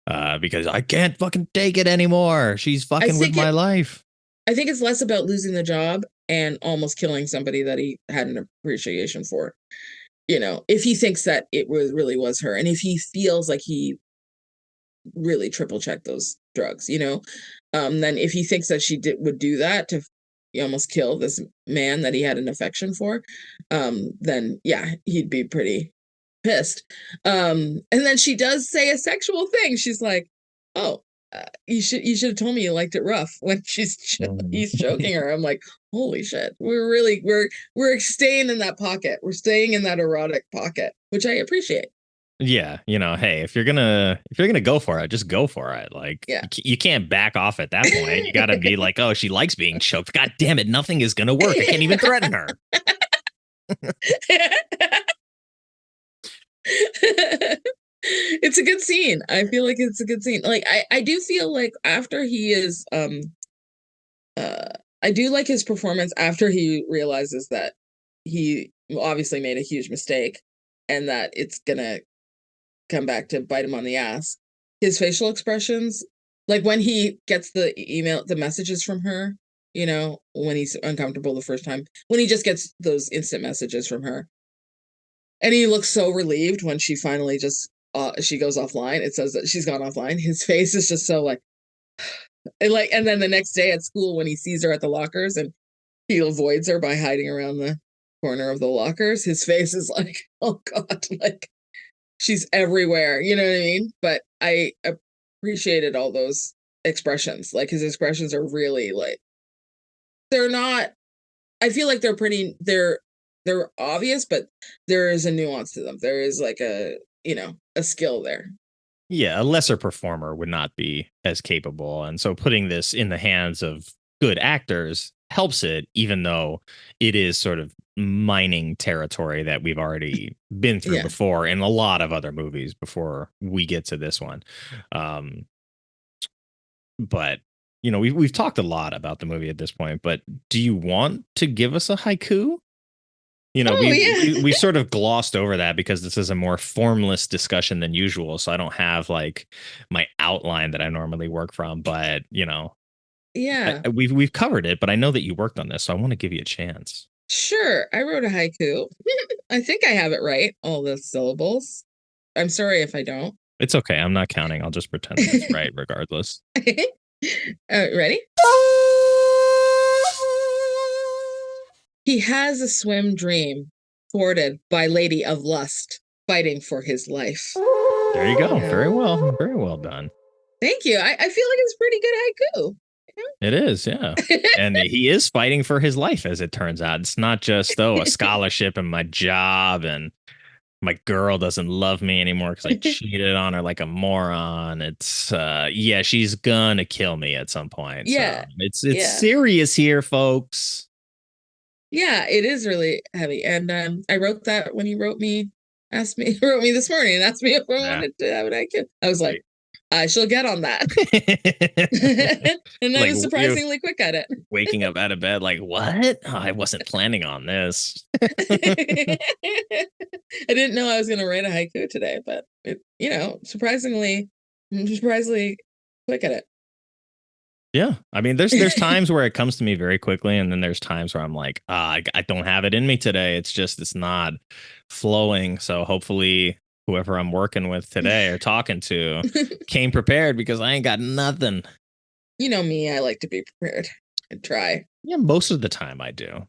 because I can't fucking take it anymore. She's fucking with my life. I think it's less about losing the job and almost killing somebody that he had an appreciation for. If he thinks that it really was her, and if he feels like he really triple checked those drugs, then if he thinks that she would do that to almost kill this man that he had an affection for, then yeah, he'd be pretty pissed. And then she does say a sexual thing. She's like, "Oh, you should have told me you liked it rough," when he's choking her. I'm like, holy shit, we're staying in that pocket. We're staying in that erotic pocket, which I appreciate. Yeah, hey, if you're gonna go for it, just go for it. Like, yeah, you can't back off at that point. You got to be like, oh, she likes being choked. God damn it, nothing is gonna work. I can't even threaten her. It's a good scene. I feel like it's a good scene. Like, I do feel like after he is I do like his performance after he realizes that he obviously made a huge mistake and that it's gonna come back to bite him on the ass. His facial expressions, like when he gets the messages from her, when he's uncomfortable the first time, when he just gets those instant messages from her, and he looks so relieved when she finally just she goes offline. It says that she's gone offline. His face is just so like, and then the next day at school when he sees her at the lockers and he avoids her by hiding around the corner of the lockers, his face is like, oh God, like she's everywhere. You know what I mean? But I appreciated all those expressions. Like his expressions are really like, they're not, I feel like they're obvious, but there is a nuance to them. There is like a skill there. Yeah, a lesser performer would not be as capable. And so putting this in the hands of good actors helps it, even though it is sort of mining territory that we've already been through before in a lot of other movies before we get to this one. But we've talked a lot about the movie at this point, but do you want to give us a haiku? We sort of glossed over that because this is a more formless discussion than usual. So I don't have like my outline that I normally work from, but we've covered it, but I know that you worked on this, so I want to give you a chance. Sure. I wrote a haiku. I think I have it right. All the syllables. I'm sorry if I don't. It's okay. I'm not counting. I'll just pretend that it's right regardless. Ready? He has a swim dream, thwarted by lady of lust, fighting for his life. There you go. Very well. Very well done. Thank you. I feel like it's pretty good haiku. It is, yeah. And he is fighting for his life, as it turns out. It's not just, a scholarship and my job and my girl doesn't love me anymore because I cheated on her like a moron. It's she's gonna kill me at some point. Yeah. So it's serious here, folks. Yeah, it is really heavy. And I wrote that when he wrote me this morning and asked me if I wanted to have an haiku. I was like, I shall get on that. And I was surprisingly quick at it. Waking up out of bed like, what? Oh, I wasn't planning on this. I didn't know I was going to write a haiku today, but surprisingly quick at it. Yeah. I mean, there's times where it comes to me very quickly, and then there's times where I'm like, I don't have it in me today. It's not flowing. So hopefully whoever I'm working with today or talking to came prepared, because I ain't got nothing. You know me, I like to be prepared and try. Yeah, most of the time I do.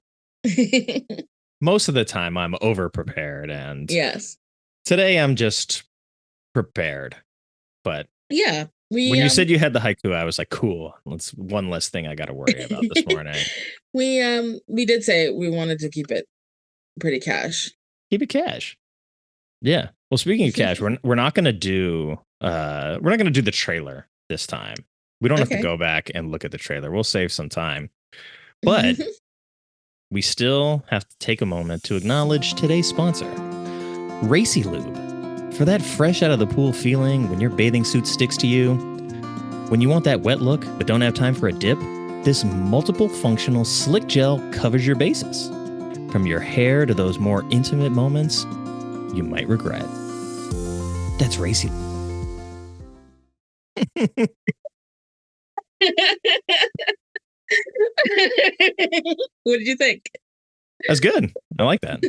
Most of the time I'm over prepared, and Yes. today I'm just prepared. But Yeah. when you said you had the haiku, I was like, cool. That's one less thing I got to worry about this morning. We did say we wanted to keep it pretty cash. Keep it cash. Yeah. Well, speaking of cash, we're not going to do the trailer this time. We don't have to go back and look at the trailer. We'll save some time. But we still have to take a moment to acknowledge today's sponsor, Racy Lube. For that fresh out of the pool feeling when your bathing suit sticks to you, when you want that wet look but don't have time for a dip, this multiple functional slick gel covers your bases. From your hair to those more intimate moments you might regret. That's Racy. What did you think? That's good. I like that.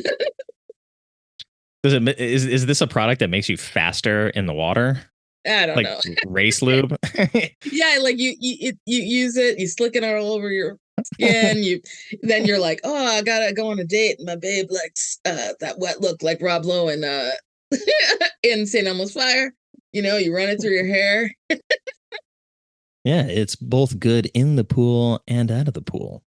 Is this a product that makes you faster in the water? I don't know. Like race lube? Yeah, like you use it, you slick it all over your skin. Then you're like, oh, I gotta go on a date. My babe likes that wet look like Rob Lowe in in St. Elmo's Fire. You know, you run it through your hair. Yeah, it's both good in the pool and out of the pool.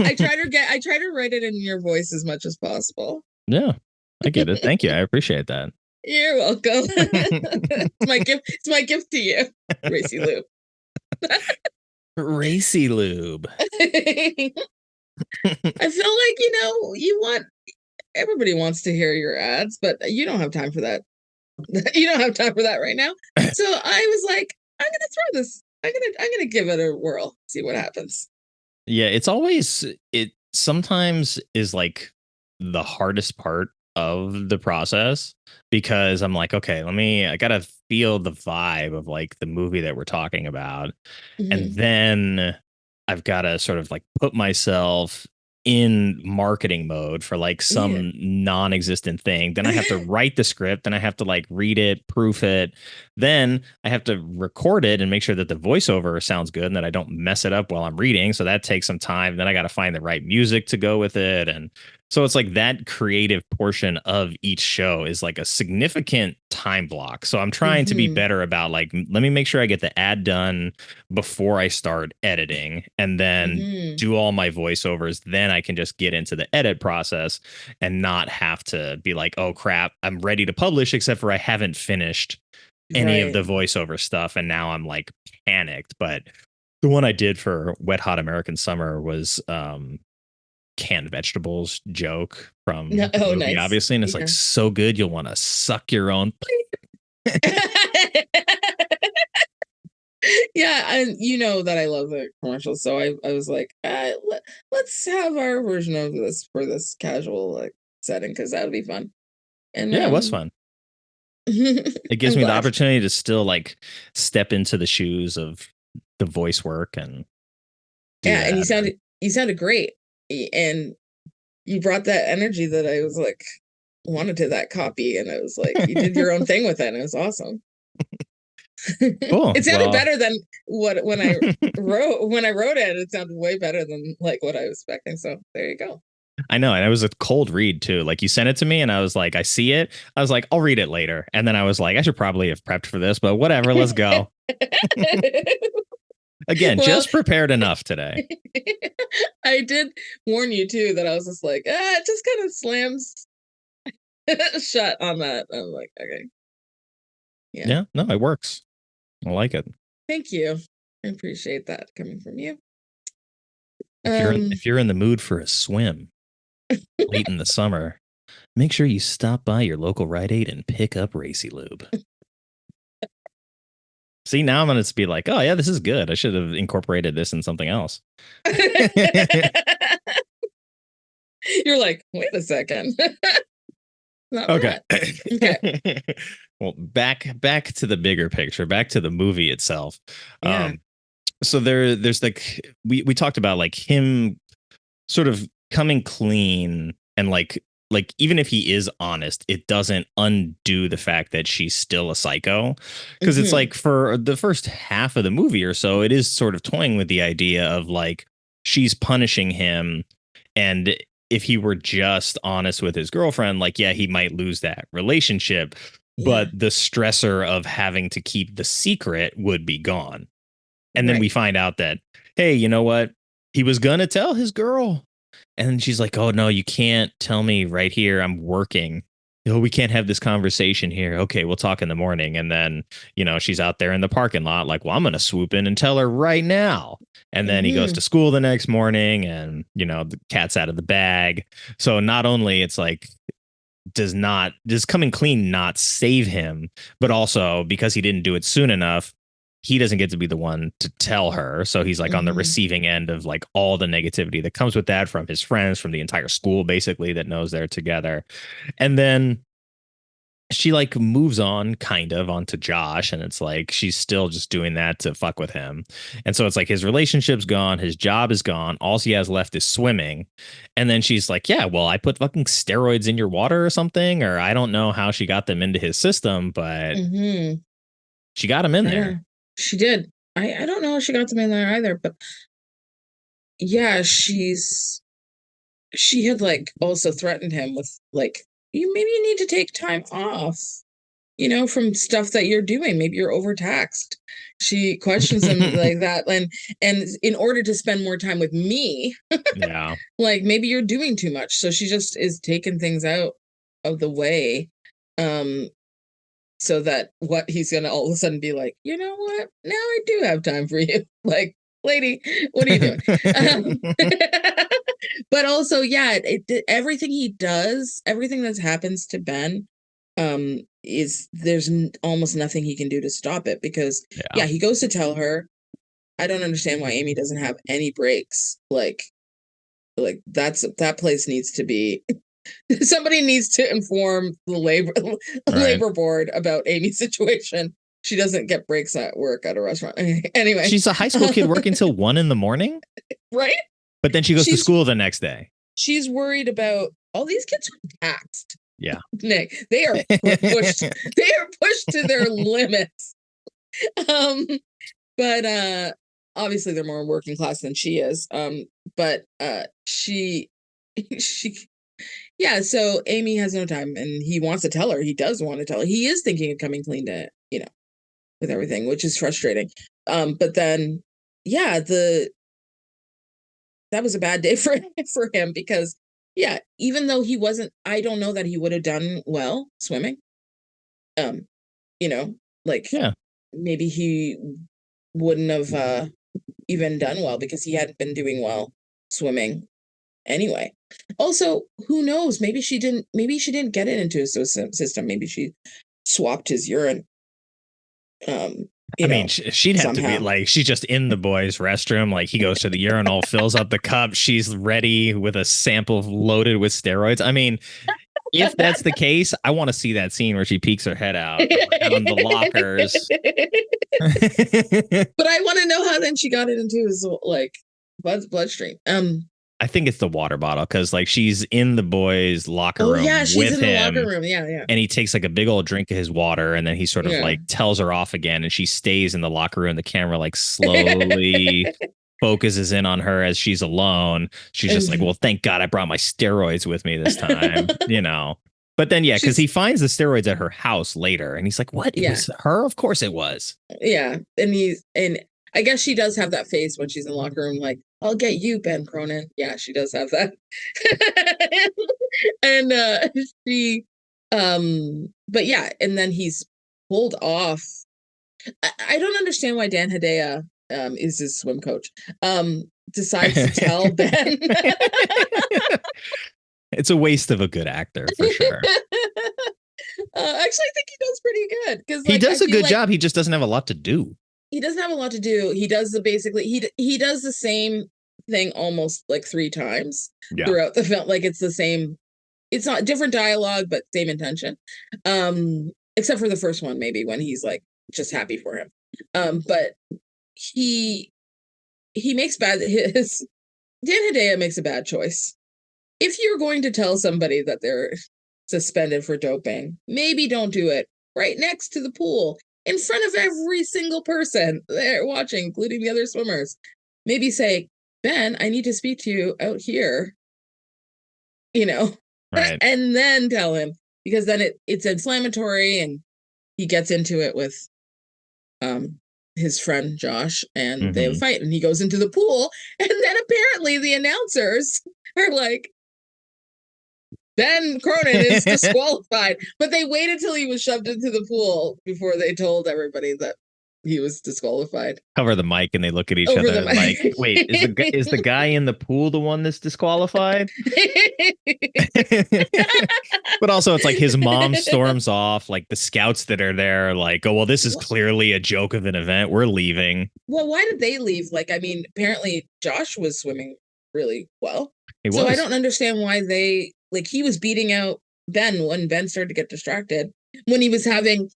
I try to write it in your voice as much as possible. Yeah, I get it. Thank you. I appreciate that. You're welcome. It's my gift to you, Racy Lube. Racy Lube. I feel like, everybody wants to hear your ads, but you don't have time for that. You don't have time for that right now. So I was like, I'm gonna throw this. I'm gonna give it a whirl, see what happens. Yeah, it sometimes is like the hardest part of the process, because I'm like, okay, I gotta feel the vibe of like the movie that we're talking about. And then I've got to sort of like put myself in marketing mode for like some non-existent thing. Then I have to write the script, then I have to like read it, proof it. Then I have to record it and make sure that the voiceover sounds good and that I don't mess it up while I'm reading. So that takes some time. Then I got to find the right music to go with it. And so it's like that creative portion of each show is like a significant time block. So I'm trying to be better about like, let me make sure I get the ad done before I start editing, and then do all my voiceovers. Then I can just get into the edit process and not have to be like, oh crap, I'm ready to publish, except for I haven't finished any of the voiceover stuff. And now I'm like panicked. But the one I did for Wet Hot American Summer was canned vegetables joke from the movie, nice. Obviously, and it's like so good you'll want to suck your own. Yeah, and you know that I love the commercials, so I was like, let's have our version of this for this casual like setting, because that would be fun. And yeah, it was fun. It gives me the opportunity to still like step into the shoes of the voice work and and you sounded great, and you brought that energy that I was like wanted to that copy, and I was like, you did your own thing with it, and it was awesome. Cool. It sounded better than when I wrote it. It sounded way better than like what I was expecting. So there you go. I know, and it was a cold read too. Like you sent it to me, and I was like, I see it. I was like, I'll read it later, and then I was like, I should probably have prepped for this, but whatever. Let's go. Again, just prepared enough today. I did warn you too that I was just like, it just kind of slams shut on that. I'm like, okay. Yeah, no, it works. I like it. Thank you. I appreciate that coming from you. If you're in the mood for a swim late in the summer, make sure you stop by your local Rite Aid and pick up Racy Lube. See, now I'm going to be like, oh, yeah, this is good. I should have incorporated this in something else. You're like, wait a second. Not Okay. that. Okay. Well, back to the bigger picture, back to the movie itself. Yeah. So there's like we talked about like him sort of coming clean and like even if he is honest, it doesn't undo the fact that she's still a psycho, because it's Mhm. like for the first half of the movie or so, it is sort of toying with the idea of like she's punishing him, and if he were just honest with his girlfriend, like yeah, he might lose that relationship, Yeah. but the stressor of having to keep the secret would be gone. And then we Right. find out that, hey, you know what? He was going to tell his girl. And she's like, oh, no, you can't tell me right here. I'm working. No, we can't have this conversation here. Okay, we'll talk in the morning. And then, she's out there in the parking lot like, well, I'm going to swoop in and tell her right now. And then he goes Mhm. to school the next morning and, the cat's out of the bag. So not only it's like, does coming clean not save him, but also because he didn't do it soon enough, he doesn't get to be the one to tell her. So he's like on the Mhm. receiving end of like all the negativity that comes with that from his friends, from the entire school, basically, that knows they're together. And then she like moves on kind of onto Josh, and it's like she's still just doing that to fuck with him. And so it's like his relationship's gone, his job is gone, all he has left is swimming. And then she's like, yeah, well, I put fucking steroids in your water or something, or I don't know how she got them into his system, but Mhm. she got him in I know. there. She did. I don't know how she got them in there either, but yeah, she had like also threatened him with like you need to take time off, from stuff that you're doing. Maybe you're overtaxed. She questions him like that, and in order to spend more time with me, Yeah. like maybe you're doing too much. So she just is taking things out of the way. Um so that what he's gonna all of a sudden be like, you know what? Now I do have time for you. Like, lady, what are you doing? Um, but also, yeah, everything he does, everything that happens to Ben, is there's almost nothing he can do to stop it because, Yeah. yeah, he goes to tell her. I don't understand why Amy doesn't have any breaks. Like that place needs to be somebody needs to inform the Right. labor board about Amy's situation. She doesn't get breaks at work at a restaurant. Anyway, She's a high school kid working till 1 a.m, right? but then she goes to She's school the next day. she's worried about all these kids are taxed. Yeah. Nick, they are pushed. They are pushed to their limits. Um, but obviously they're more working class than she is. But she she yeah, so Amy has no time and he wants to tell her. He does want to tell her. He is thinking of coming clean to, with everything, which is frustrating. But then yeah, the that was a bad day for for him because yeah, even though he wasn't I don't know that he would have done well swimming. Um, you know, like Yeah. maybe he wouldn't have even done well because he hadn't been doing well swimming anyway. Also, who knows? Maybe she didn't get it into his system. Maybe she swapped his urine. Um, I mean, she'd have to be somehow. like, she's just in the boys' restroom. Like, he goes to the urinal, fills up the cup. She's ready with a sample loaded with steroids. I mean, if that's the case, I want to see that scene where she peeks her head out around the lockers. But I want to know how then she got it into his like bloodstream. I think it's the water bottle because, like, she's in the boys' locker Oh room yeah, she's with in the locker him. room. Yeah, yeah, And he takes like a big old drink of his water, and then he sort of yeah. like tells her off again, and she stays in the locker room. The camera like slowly focuses in on her as she's alone. She's just like, well, thank God I brought my steroids with me this time. But then, yeah, because he finds the steroids at her house later, and he's like, what? It Yeah. was her? Of course it was. Yeah, and I guess she does have that face when she's in the locker room, like, I'll get you, Ben Cronin. Yeah, she does have that. And she but yeah, and then he's pulled off. I don't understand why Dan Hedaya is his swim coach. Decides to tell Ben. It's a waste of a good actor for sure. Actually, I think he does pretty good because He like, does I a feel good like job. He just doesn't have a lot to do. he doesn't have a lot to do. He does he does the same thing almost like 3 times Yeah. throughout the film. Like it's the same it's not different dialogue, but same intention. Except for the first one, maybe when he's like just happy for him. But he makes Dan Hedaya makes a bad choice. If you're going to tell somebody that they're suspended for doping, maybe don't do it right next to the pool in front of every single person there watching, including the other swimmers. Maybe say, Ben, I need to speak to you out here, Right. And then tell him, because then it's inflammatory, and he gets into it with his friend Josh, and they have a fight, and he goes into the pool, and then apparently the announcers are like, Ben Cronin is disqualified, but they waited till he was shoved into the pool before they told everybody that he was disqualified. Cover the mic, and they look at each Over other the mic. like, wait, is the guy in the pool the one that's disqualified? But also it's like his mom storms off, like the scouts that are there are like, oh, well, this is clearly a joke of an event. We're leaving. Well, why did they leave? Like, I mean, apparently Josh was swimming really well. He so was. I don't understand why he was beating out Ben when Ben started to get distracted, when he was having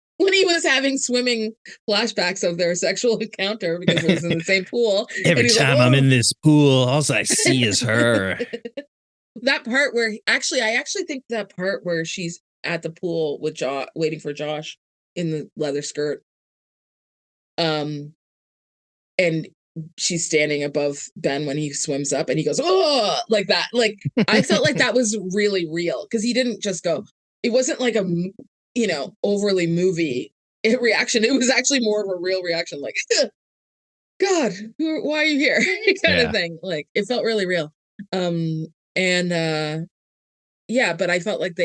swimming flashbacks of their sexual encounter because it was in the same pool. Every time I'm in this pool, all I see is her. That part where I actually think that part where she's at the pool with waiting for Josh in the leather skirt, and she's standing above Ben when he swims up, and he goes, oh, like that. Like, I felt like that was really real, because he didn't just go. It wasn't like a overly movie reaction. It was actually more of a real reaction, like, God, why are you here? kind of thing. Like, it felt really real. But I felt like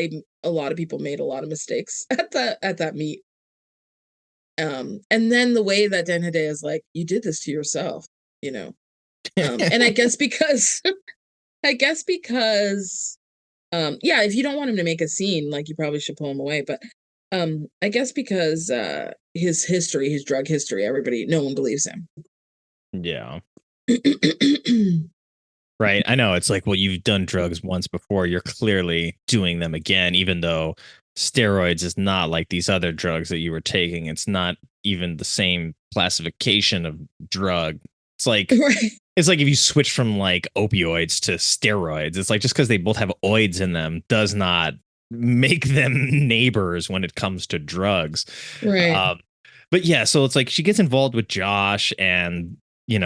a lot of people made a lot of mistakes at that meet. And then the way that Dan Hedaya is like, you did this to yourself, and I guess because if you don't want him to make a scene, like, you probably should pull him away. But I guess because his drug history, no one believes him. Yeah. Right. I know. It's like, well, you've done drugs once before. You're clearly doing them again, even though steroids is not like these other drugs that you were taking. It's not even the same classification of drug. It's like, It's like if you switch from like opioids to steroids, it's like just because they both have oids in them does not make them neighbors when it comes to drugs. Right. But yeah, so it's like she gets involved with Josh, and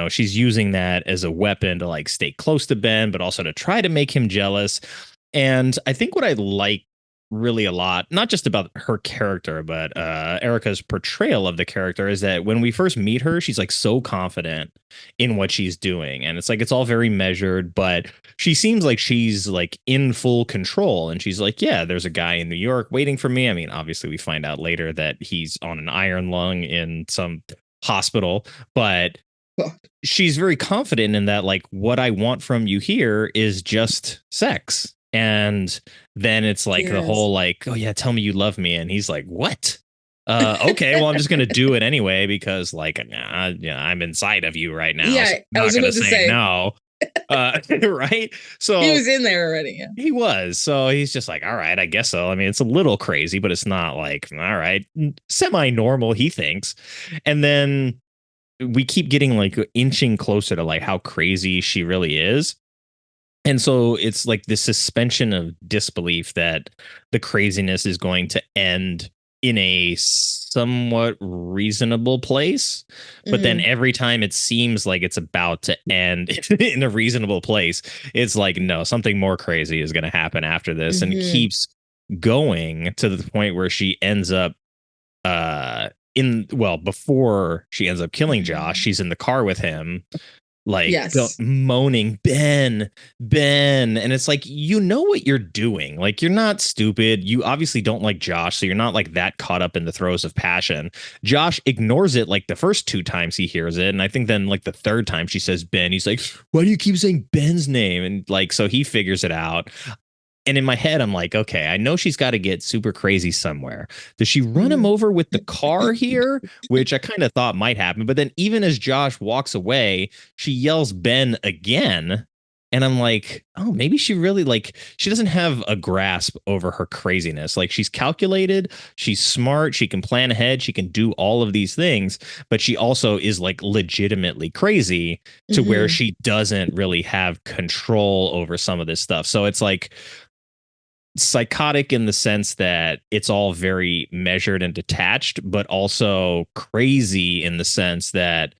she's using that as a weapon to like stay close to Ben, but also to try to make him jealous. And I think what I like really a lot, not just about her character, but Erika's portrayal of the character, is that when we first meet her, she's like so confident in what she's doing. And it's like, it's all very measured, but she seems like she's like in full control. And she's like, yeah, there's a guy in New York waiting for me. I mean, obviously we find out later that he's on an iron lung in some hospital, but she's very confident in that, like, what I want from you here is just sex. And then it's like the whole like, oh yeah, tell me you love me. And he's like, what? Okay, well, I'm just gonna do it anyway because like, I'm inside of you right now. Yeah, so I'm not gonna say no. Right? So he was in there already. Yeah. He was. So he's just like, all right, I guess so. I mean, it's a little crazy, but it's not like, all right, semi-normal, he thinks. And then we keep getting like inching closer to like how crazy she really is. And so it's like this suspension of disbelief that the craziness is going to end in a somewhat reasonable place. But then every time it seems like it's about to end in a reasonable place, it's like, no, something more crazy is going to happen after this. And it keeps going to the point where she ends up before she ends up killing Josh, she's in the car with him, like moaning, Ben. And it's like, what you're doing. Like, you're not stupid. You obviously don't like Josh, so you're not like that caught up in the throes of passion. Josh ignores it like the first 2 times he hears it. And I think then like the 3rd time she says Ben, he's like, why do you keep saying Ben's name? And like, so he figures it out. And in my head, I'm like, okay, I know she's got to get super crazy somewhere. Does she run him over with the car here? Which I kind of thought might happen. But then even as Josh walks away, she yells Ben again. And I'm like, oh, maybe she really like, she doesn't have a grasp over her craziness. Like, she's calculated, she's smart, she can plan ahead, she can do all of these things, but she also is like legitimately crazy to where she doesn't really have control over some of this stuff. So it's like psychotic in the sense that it's all very measured and detached, but also crazy in the sense that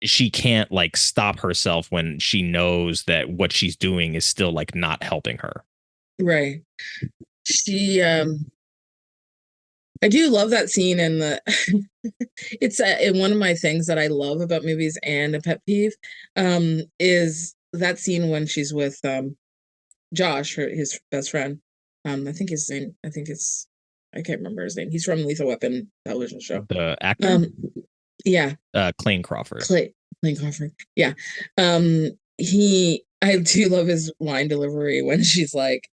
she can't like stop herself when she knows that what she's doing is still like not helping her. Right. She I do love that scene, and the it's one of my things that I love about movies and a pet peeve is that scene when she's with Josh, his best friend. I think his name, I can't remember his name. He's from Lethal Weapon television show. The actor? Yeah. Clayne Crawford. Clayne Crawford. Yeah. I do love his line delivery when she's like,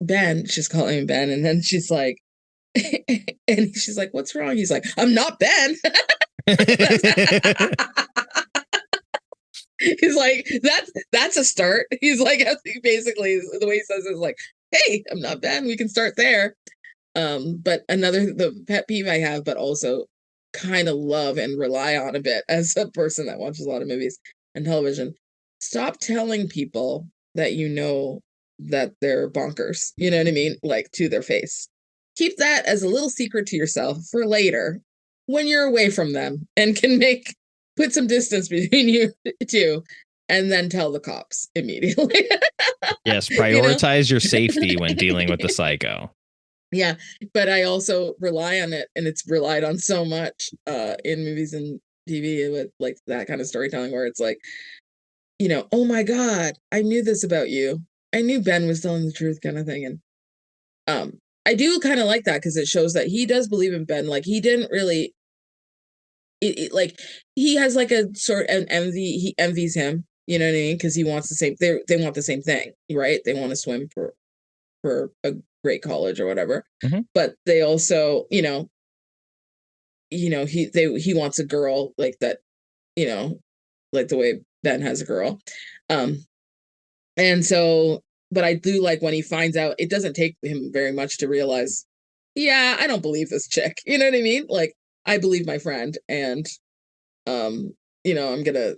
Ben, she's calling him Ben, and then she's like, and she's like, what's wrong? He's like, I'm not Ben. He's like, that's a start. He's like, basically the way he says it is like, hey, I'm not Ben. We can start there. But the pet peeve I have, but also kind of love and rely on a bit as a person that watches a lot of movies and television. Stop telling people that you know that they're bonkers. You know what I mean? Like, to their face. Keep that as a little secret to yourself for later when you're away from them and can put some distance between you two, and then tell the cops immediately. Yes, prioritize your safety when dealing with the psycho. Yeah, but I also rely on it, and it's relied on so much in movies and TV with like that kind of storytelling where it's like, oh my God, I knew this about you. I knew Ben was telling the truth, kind of thing. And I do kind of like that because it shows that he does believe in Ben. Like, he didn't really, like, he has like a sort of an envy. He envies him, you know what I mean? Because he wants the same. They want the same thing, right? They want to swim for a great college or whatever. But they also, he wants a girl like that, like the way Ben has a girl. And so, but I do like when he finds out, it doesn't take him very much to realize, yeah, I don't believe this chick. You know what I mean? Like, I believe my friend, and I'm gonna,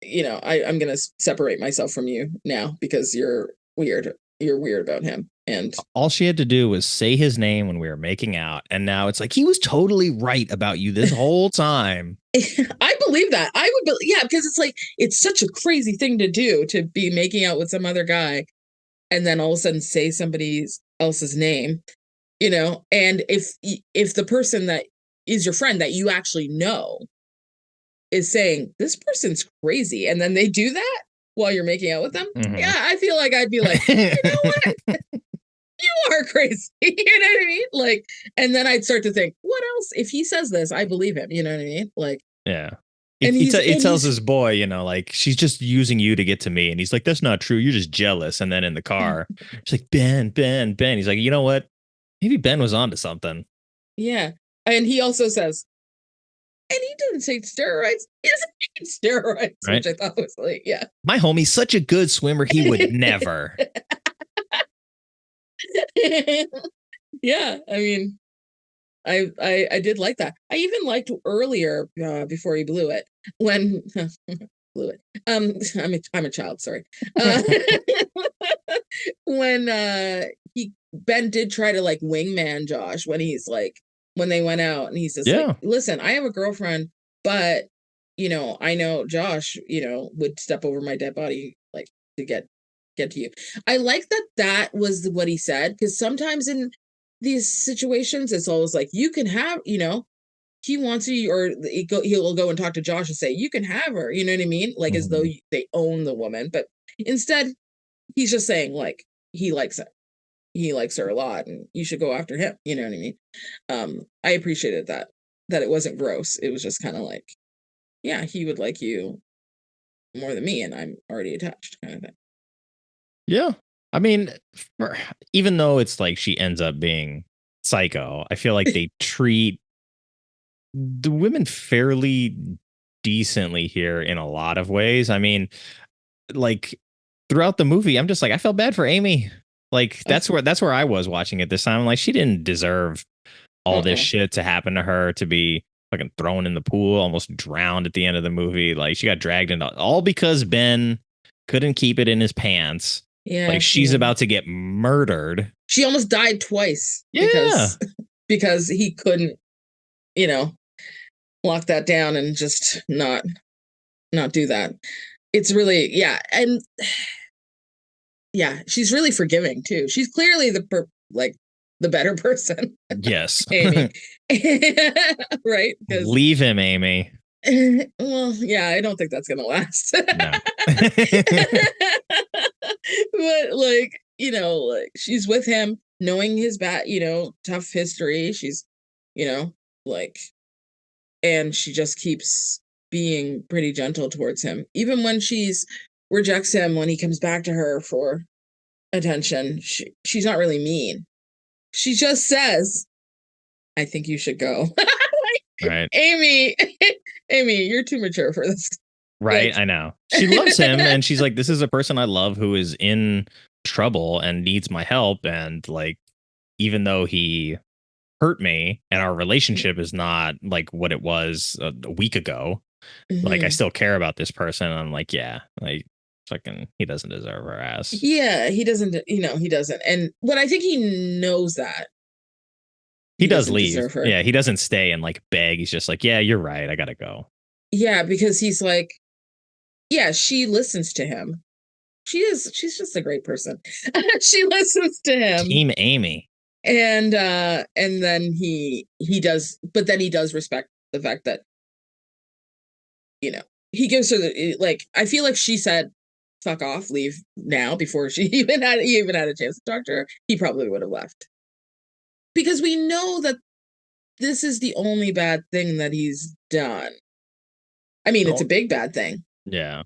I'm gonna separate myself from you now because you're weird. You're weird about him. And all she had to do was say his name when we were making out, and now it's like he was totally right about you this whole time. I believe that. I would, yeah, because it's like, it's such a crazy thing to do, to be making out with some other guy and then all of a sudden say somebody else's name, and if the person that is your friend that you actually know is saying this person's crazy, and then they do that while you're making out with them, yeah, I feel like I'd be like, you know what? You are crazy. You know what I mean? Like, and then I'd start to think, what else? If he says this, I believe him. You know what I mean? Like, yeah. And he tells his boy, like, she's just using you to get to me. And he's like, that's not true. You're just jealous. And then in the car, she's like, Ben. He's like, you know what? Maybe Ben was onto something. Yeah. And he also says, and he didn't take steroids. He doesn't take steroids, right? Which I thought was like, yeah. My homie's such a good swimmer. He would never. Yeah. I mean, I did like that. I even liked earlier, before he blew it, when blew it. I'm a child, sorry. When Ben did try to like wingman Josh when they went out, and he says, like, listen, I have a girlfriend, but I know Josh, would step over my dead body like to get to you. I like that was what he said, because sometimes in these situations it's always like, you can have, he wants you, or he'll go and talk to Josh and say, you can have her, you know what I mean? Like, as though they own the woman, but instead he's just saying, like, he likes her a lot and you should go after him, you know what I mean? I appreciated that it wasn't gross. It was just kind of like, yeah, he would like you more than me, and I'm already attached, kind of thing. Yeah. I mean, even though it's like she ends up being psycho, I feel like they treat the women fairly decently here in a lot of ways. I mean, like throughout the movie, I'm just like, I felt bad for Amy. Like that's where I was watching it this time. Like she didn't deserve all this shit to happen to her, to be fucking thrown in the pool, almost drowned at the end of the movie. Like she got dragged into, all because Ben couldn't keep it in his pants. Yeah. Like she's about to get murdered. She almost died twice. Yeah. Because he couldn't, lock that down and just not do that. It's really, yeah. And yeah, she's really forgiving too. She's clearly the better person. Yes. Amy. Right? Leave him, Amy. Well, yeah, I don't think that's gonna last. No. But like she's with him, knowing his bad, tough history. She's, like, and she just keeps being pretty gentle towards him, even when rejects him when he comes back to her for attention. She's not really mean. She just says, I think you should go. Right. Amy, you're too mature for this. Right. I know. She loves him and she's like, this is a person I love who is in trouble and needs my help. And like, even though he hurt me and our relationship is not like what it was a week ago, like I still care about this person. And I'm like, yeah, like fucking, he doesn't deserve her ass. Yeah, he doesn't, he doesn't. And I think he knows that. He does leave. Yeah, he doesn't stay and like beg. He's just like, yeah, you're right. I gotta go. Yeah, because he's like, yeah, she listens to him. She's just a great person. She listens to him. Team Amy. And then he does, but then he does respect the fact that, he gives her like, I feel like she said, fuck off, leave now, before he even had a chance to talk to her. He probably would have left. Because we know that this is the only bad thing that he's done. I mean, it's a big bad thing. Yeah.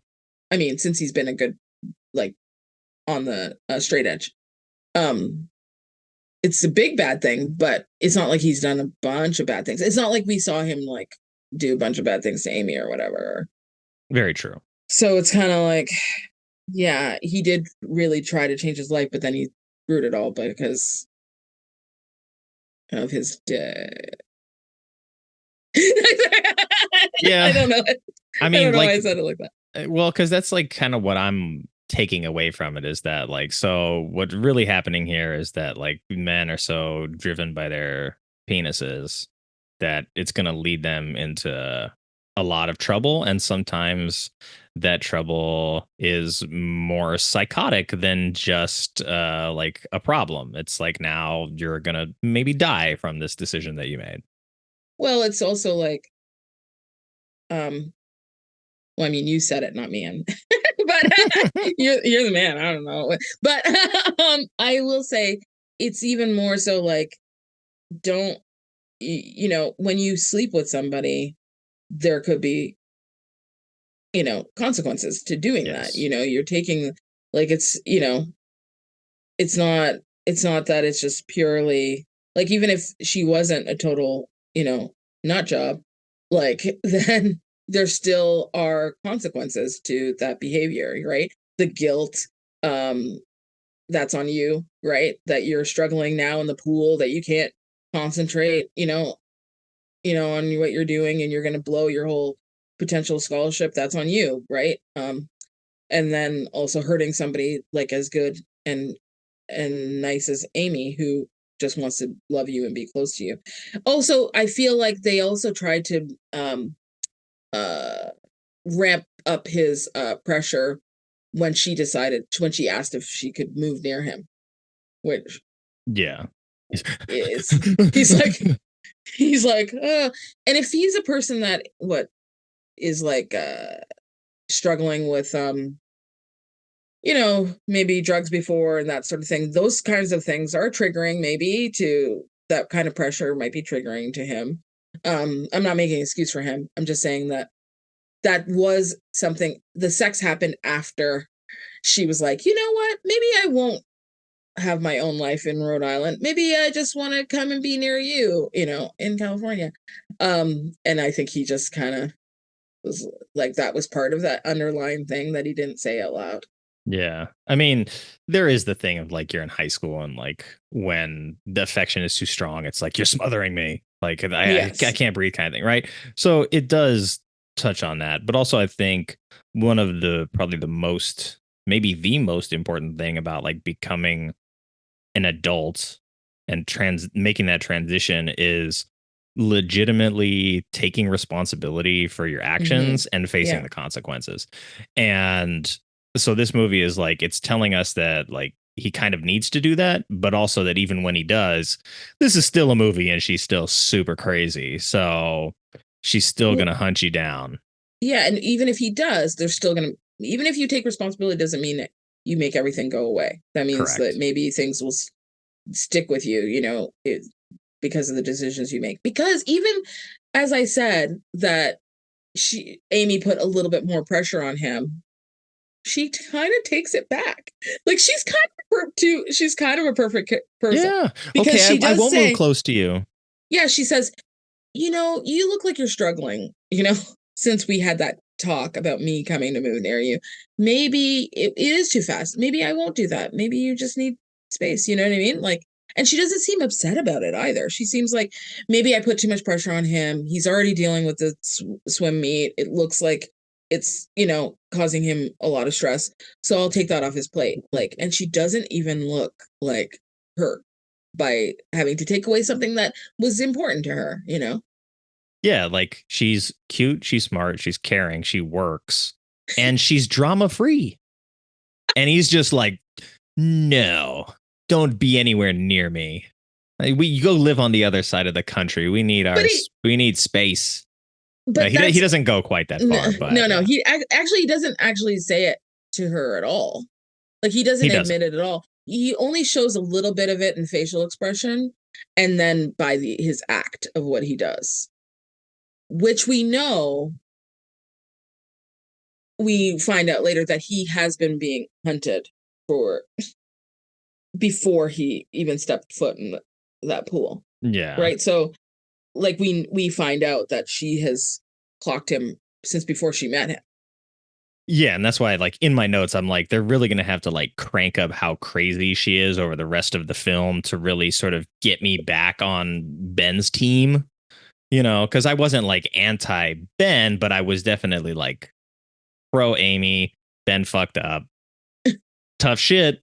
I mean, since he's been a good, like, on the straight edge. It's a big bad thing, but it's not like he's done a bunch of bad things. It's not like we saw him, like, do a bunch of bad things to Amy or whatever. Very true. So it's kind of like, yeah, he did really try to change his life, but then he screwed it all because of his dad. Yeah. I don't know. I mean, I don't know like, why I said it like that. Well, because that's like kind of what I'm taking away from it, is that like, so what's really happening here is that like men are so driven by their penises that it's going to lead them into a lot of trouble. And sometimes that trouble is more psychotic than just like a problem. It's like, now you're going to maybe die from this decision that you made. Well, it's also like, well, I mean, you said it, not me, but you're the man. I don't know, but I will say it's even more so like, don't, when you sleep with somebody, there could be, consequences to doing that. You're taking, like, it's, it's not that it's just purely like, even if she wasn't a total, nut job, like, then there still are consequences to that behavior, right? The guilt, that's on you, right? That you're struggling now in the pool, that you can't concentrate, on what you're doing, and you're going to blow your whole potential scholarship. That's on you, right? And then also hurting somebody like as good and nice as Amy, who just wants to love you and be close to you. Also, I feel like they also tried to ramp up his pressure when she asked if she could move near him, which is he's like and if he's a person that is like struggling with maybe drugs before and that sort of thing, those kinds of things are triggering, maybe, to that kind of pressure might be triggering to him. I'm not making an excuse for him. I'm just saying that was something. The sex happened after she was like, you know what, maybe I won't have my own life in Rhode Island. Maybe I just want to come and be near you, in California. And I think he just kind of was like that was part of that underlying thing that he didn't say out loud. Yeah. I mean, there is the thing of like you're in high school and like when the affection is too strong, it's like you're smothering me. Like I Yes. can't breathe kind of thing. Right. So it does touch on that. But also, I think one of the probably the most, maybe the most important thing about like becoming an adult and making that transition is legitimately taking responsibility for your actions and facing Yeah. the consequences. And so this movie is like it's telling us that like he kind of needs to do that, but also that even when he does, this is still a movie and she's still super crazy. So she's still Well, gonna hunt you down. yeah, and even if he does, they're still gonna. Even if you take responsibility, doesn't mean that you make everything go away. That means that Correct. maybe things will stick with you. Because of the decisions you make. Because even as I said that Amy put a little bit more pressure on him, she kind of takes it back. Like she's kind of a perfect person Yeah. because Okay. she I does won't move say, close to you. yeah, she says, you look like you're struggling, since we had that talk about me coming to move near you. Maybe it is too fast. Maybe I won't do that. Maybe you just need space. You know what I mean? Like, and she doesn't seem upset about it either. She seems like maybe I put too much pressure on him. He's already dealing with the swim meet. It looks like it's, causing him a lot of stress. So I'll take that off his plate. Like, and she doesn't even look like hurt by having to take away something that was important to her. Yeah, like she's cute, she's smart, she's caring, she works, and she's drama free. And he's just like, no, don't be anywhere near me. Like, you go live on the other side of the country. We need But he, we need space. No, but he that's doesn't go quite that far, but no. yeah, He doesn't actually say it to her at all. Like he he doesn't doesn't. admit it at all. He only shows a little bit of it in facial expression, and then by his act of what he does, which we find out later that he has been being hunted for before he even stepped foot in that pool, Yeah. right? So, like we find out that she has clocked him since before she met him. Yeah, and that's why, like, in my notes, I'm like, they're really gonna have to like crank up how crazy she is over the rest of the film to really sort of get me back on Ben's team. Because I wasn't like anti Ben, but I was definitely like pro Amy. Ben fucked up. Tough shit.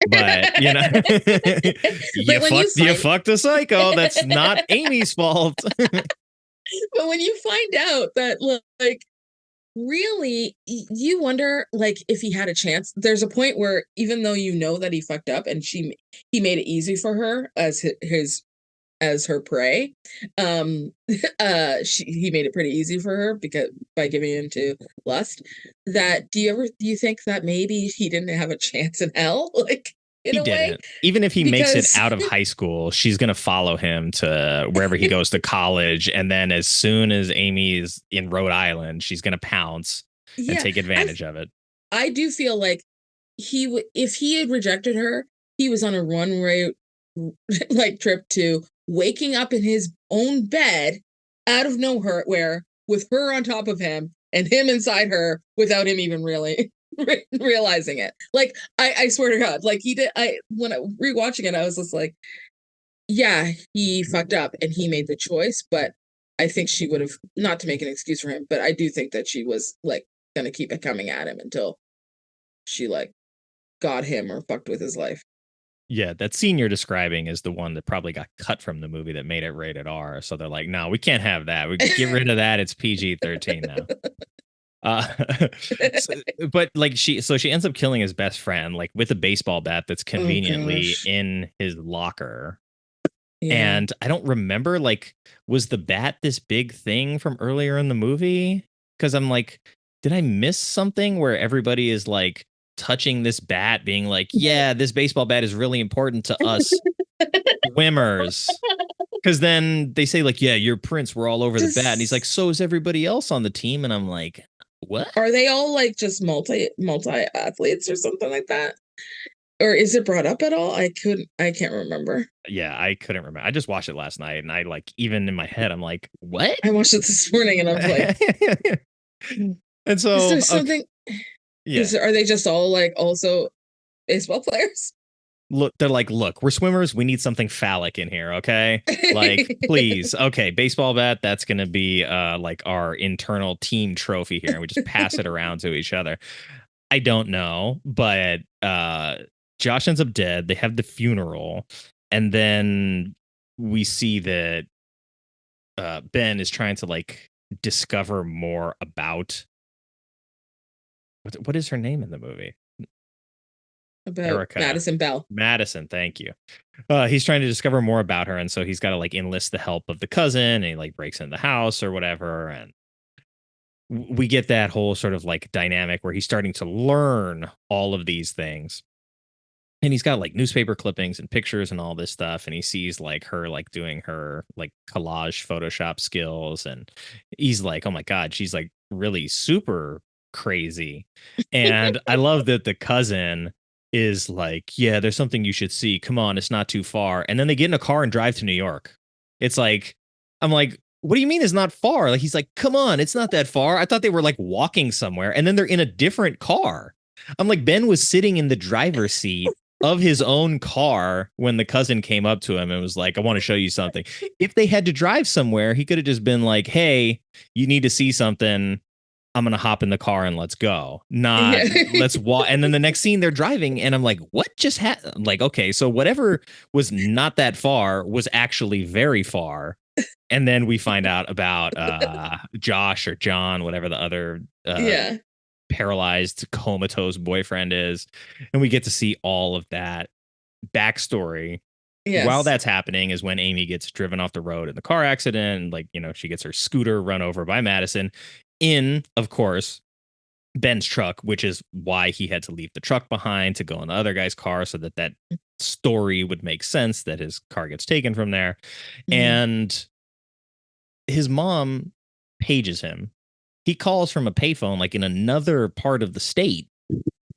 But But when you fucked a psycho. That's not Amy's fault. but when you find out that like really you wonder like if he had a chance. There's a point where even though that he fucked up and he made it easy for her as his as her prey. He made it pretty easy for her because by giving in to lust. That do you think that maybe he didn't have a chance in hell, like in He a way? didn't. Even if he makes it Because out of high school, she's going to follow him to wherever he goes to college. And then as soon as Amy is in Rhode Island, she's going to pounce and yeah, take advantage of it. I do feel like if he had rejected her, he was on a runway like trip to waking up in his own bed out of nowhere with her on top of him and him inside her without him even really realizing it. Like I swear to God, like he did. When I rewatching it, I was just like, yeah, he fucked up and he made the choice, but I think she would have, not to make an excuse for him, but I do think that she was like gonna keep it coming at him until she like got him or fucked with his life. Yeah, that scene you're describing is the one that probably got cut from the movie that made it rated R. So they're like, no, we can't have that. We get rid of that. It's PG-13 now. So- but like she ends up killing his best friend like with a baseball bat that's conveniently gosh. in his locker. Yeah. And I don't remember, like, was the bat this big thing from earlier in the movie? Because I'm like, did I miss something where everybody is like touching this bat, being like, yeah, this baseball bat is really important to us swimmers. Because then they say, like, yeah, your prints were all over the bat. And he's like, so is everybody else on the team. And I'm like, what? Are they all like just multi athletes or something like that? Or is it brought up at all? I can't remember. Yeah, I couldn't remember. I just watched it last night and I like, even in my head, I'm like, what? I watched it this morning and I was like, And Is so, there something? yeah. Are they just all like also baseball players? Look, they're like, look, we're swimmers. We need something phallic in here. Okay. Like, please. Okay. Baseball bat. That's going to be like our internal team trophy here. And we just pass it around to each other. I don't know. But Josh ends up dead. They have the funeral. And then we see that Ben is trying to like discover more about what is her name in the movie? About Erika. Madison Bell. Madison, thank you. He's trying to discover more about her, and so he's got to like enlist the help of the cousin, and he like breaks in the house or whatever, and we get that whole sort of like dynamic where he's starting to learn all of these things. And he's got like newspaper clippings and pictures and all this stuff, and he sees like her like doing her like collage Photoshop skills, and he's like, oh my god, she's like really super crazy. And I love that the cousin is like, yeah, there's something you should see, come on, it's not too far. And then they get in a car and drive to New York. It's like, I'm like, what do you mean it's not far? Like, he's like, come on, it's not that far. I thought they were like walking somewhere, and then they're in a different car. I'm like, Ben was sitting in the driver's seat of his own car when the cousin came up to him and was like, I want to show you something. If they had to drive somewhere, he could have just been like, hey, you need to see something. I'm going to hop in the car and let's go. Not let's walk. And then the next scene they're driving and I'm like, what just happened? Like, okay, so whatever was not that far was actually very far. And then we find out about Josh or John, whatever the other paralyzed comatose boyfriend is, and we get to see all of that backstory. While that's happening is when Amy gets driven off the road in the car accident, and like, you know, she gets her scooter run over by Madison in, of course, Ben's truck, which is why he had to leave the truck behind to go in the other guy's car, so that that story would make sense that his car gets taken from there. And his mom pages him. He calls from a payphone like in another part of the state,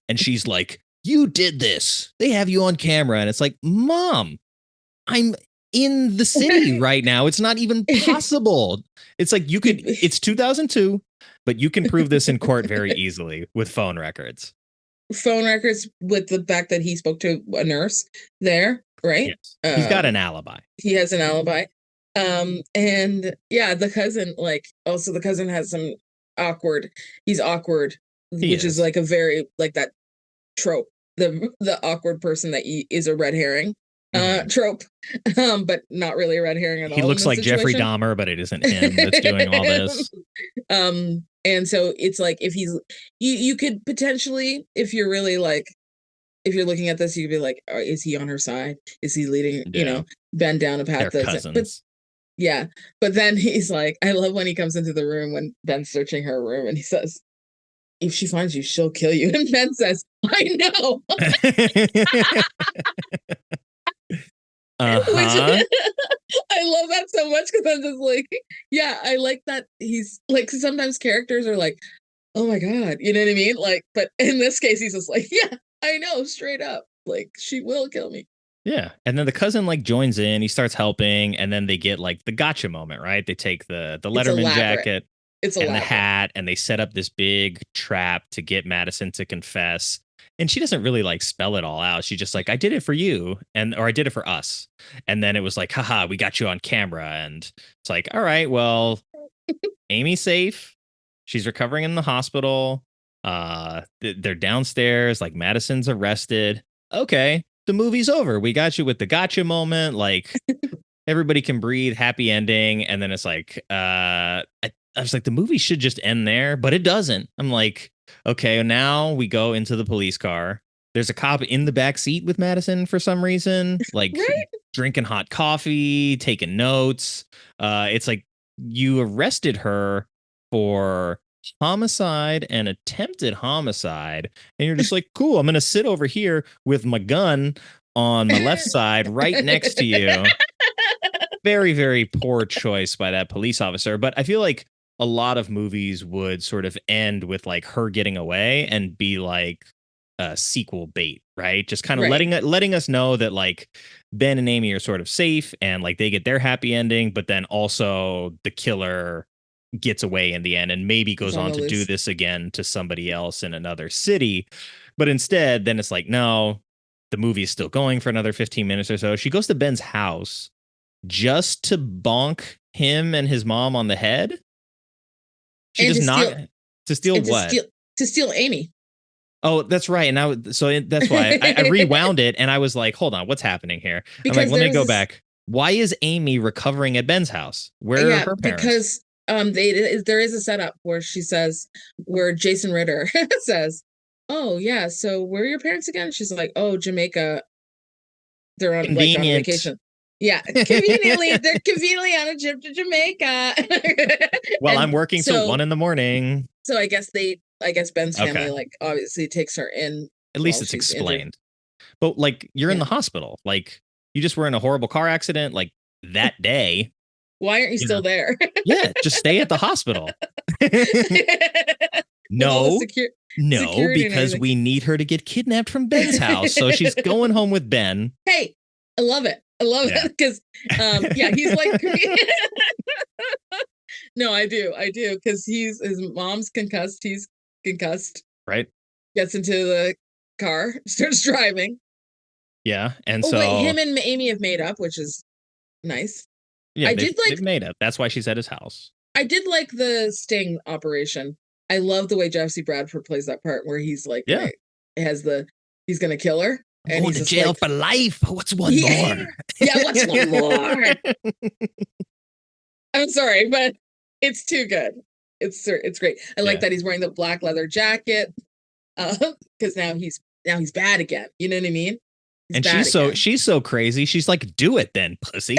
and she's like, you did this, they have you on camera. And it's like, Mom, I'm in the city right now, it's not even possible. It's like, you could, it's 2002, but you can prove this in court very easily with phone records With the fact that he spoke to a nurse there, right? Yes. He's got an alibi. He has an alibi. And yeah, the cousin, like, also the cousin has some he's awkward, which is like a very like that trope, the awkward person that is a red herring trope, but not really a red herring at all. He looks like Jeffrey Dahmer, but it isn't him that's doing all this. And so it's like, if he's you could potentially, if you're really like, if you're looking at this, you'd be like, is he on her side? Is he leading, you know, Ben down a path? They're cousins. Yeah. But then he's like, I love when he comes into the room when Ben's searching her room and he says, if she finds you, she'll kill you. And Ben says, I know. Which, I love that so much, because I'm just like, yeah, I like that he's like, sometimes characters are like, oh my God, you know what I mean? Like, but in this case, he's just like, yeah, I know, straight up. Like, she will kill me. Yeah. And then the cousin like joins in, he starts helping, and then they get like the gotcha moment, right? They take the Letterman jacket and the hat, and they set up this big trap to get Madison to confess. And she doesn't really like spell it all out. She's just like, I did it for you, or I did it for us. And then it was like, haha, we got you on camera. And it's like, all right, well, Amy's safe. She's recovering in the hospital. They're downstairs, like Madison's arrested. Okay, the movie's over. We got you with the gotcha moment. Like, everybody can breathe, happy ending. And then it's like, I was like, the movie should just end there, but it doesn't. I'm like, okay, now we go into the police car. There's a cop in the back seat with Madison for some reason, like drinking hot coffee, taking notes. It's like, you arrested her for homicide and attempted homicide, and you're just like, cool, I'm gonna sit over here with my gun on my left side right next to you. Very, very poor choice by that police officer. But I feel like a lot of movies would sort of end with like her getting away and be like a sequel bait, right? Just kind of letting us know that like Ben and Amy are sort of safe and like they get their happy ending, but then also the killer gets away in the end and maybe goes on to do this again to somebody else in another city. But instead, then it's like, no, the movie is still going for another 15 minutes or so. She goes to Ben's house just to bonk him and his mom on the head. She does not to steal what? To steal Amy. Oh, that's right. And that's why I rewound it and I was like, hold on, what's happening here? Because I'm like, let me go back. Why is Amy recovering at Ben's house? Where are her parents? Because there is a setup where Jason Ritter says, "Oh yeah, so where are your parents again?" She's like, "Oh, Jamaica. They're on vacation." Yeah, they're conveniently on a trip to Jamaica. Well, I'm working till 1 a.m. So I guess Ben's family like obviously takes her in. At least it's explained. Injured. But like you're in the hospital. Like you just were in a horrible car accident like that day. Why aren't you still there? Yeah, just stay at the hospital. No, because we need her to get kidnapped from Ben's house. So she's going home with Ben. Hey, I love it. It because, he's like, no, I do. Because his mom's concussed. He's concussed. Right. Gets into the car, starts driving. Yeah. And him and Amy have made up, which is nice. Yeah, they've made up. That's why she's at his house. I did like the sting operation. I love the way Jesse Bradford plays that part where he's like, he's gonna kill her. And going to jail for life. What's one more? Yeah, what's one more? I'm sorry, but it's too good. It's great. I like that he's wearing the black leather jacket because now he's bad again. You know what I mean? And she's so crazy. She's like, do it then, pussy.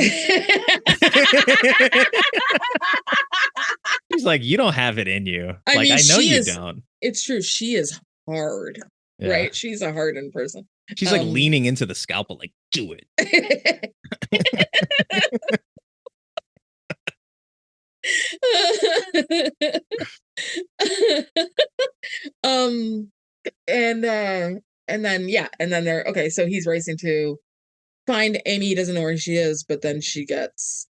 She's like, you don't have it in you. I know you don't. It's true. She is hard, right? She's a hardened person. She's like leaning into the scalpel, like, do it. And then they're okay. So he's racing to find Amy. He doesn't know where she is, but then she gets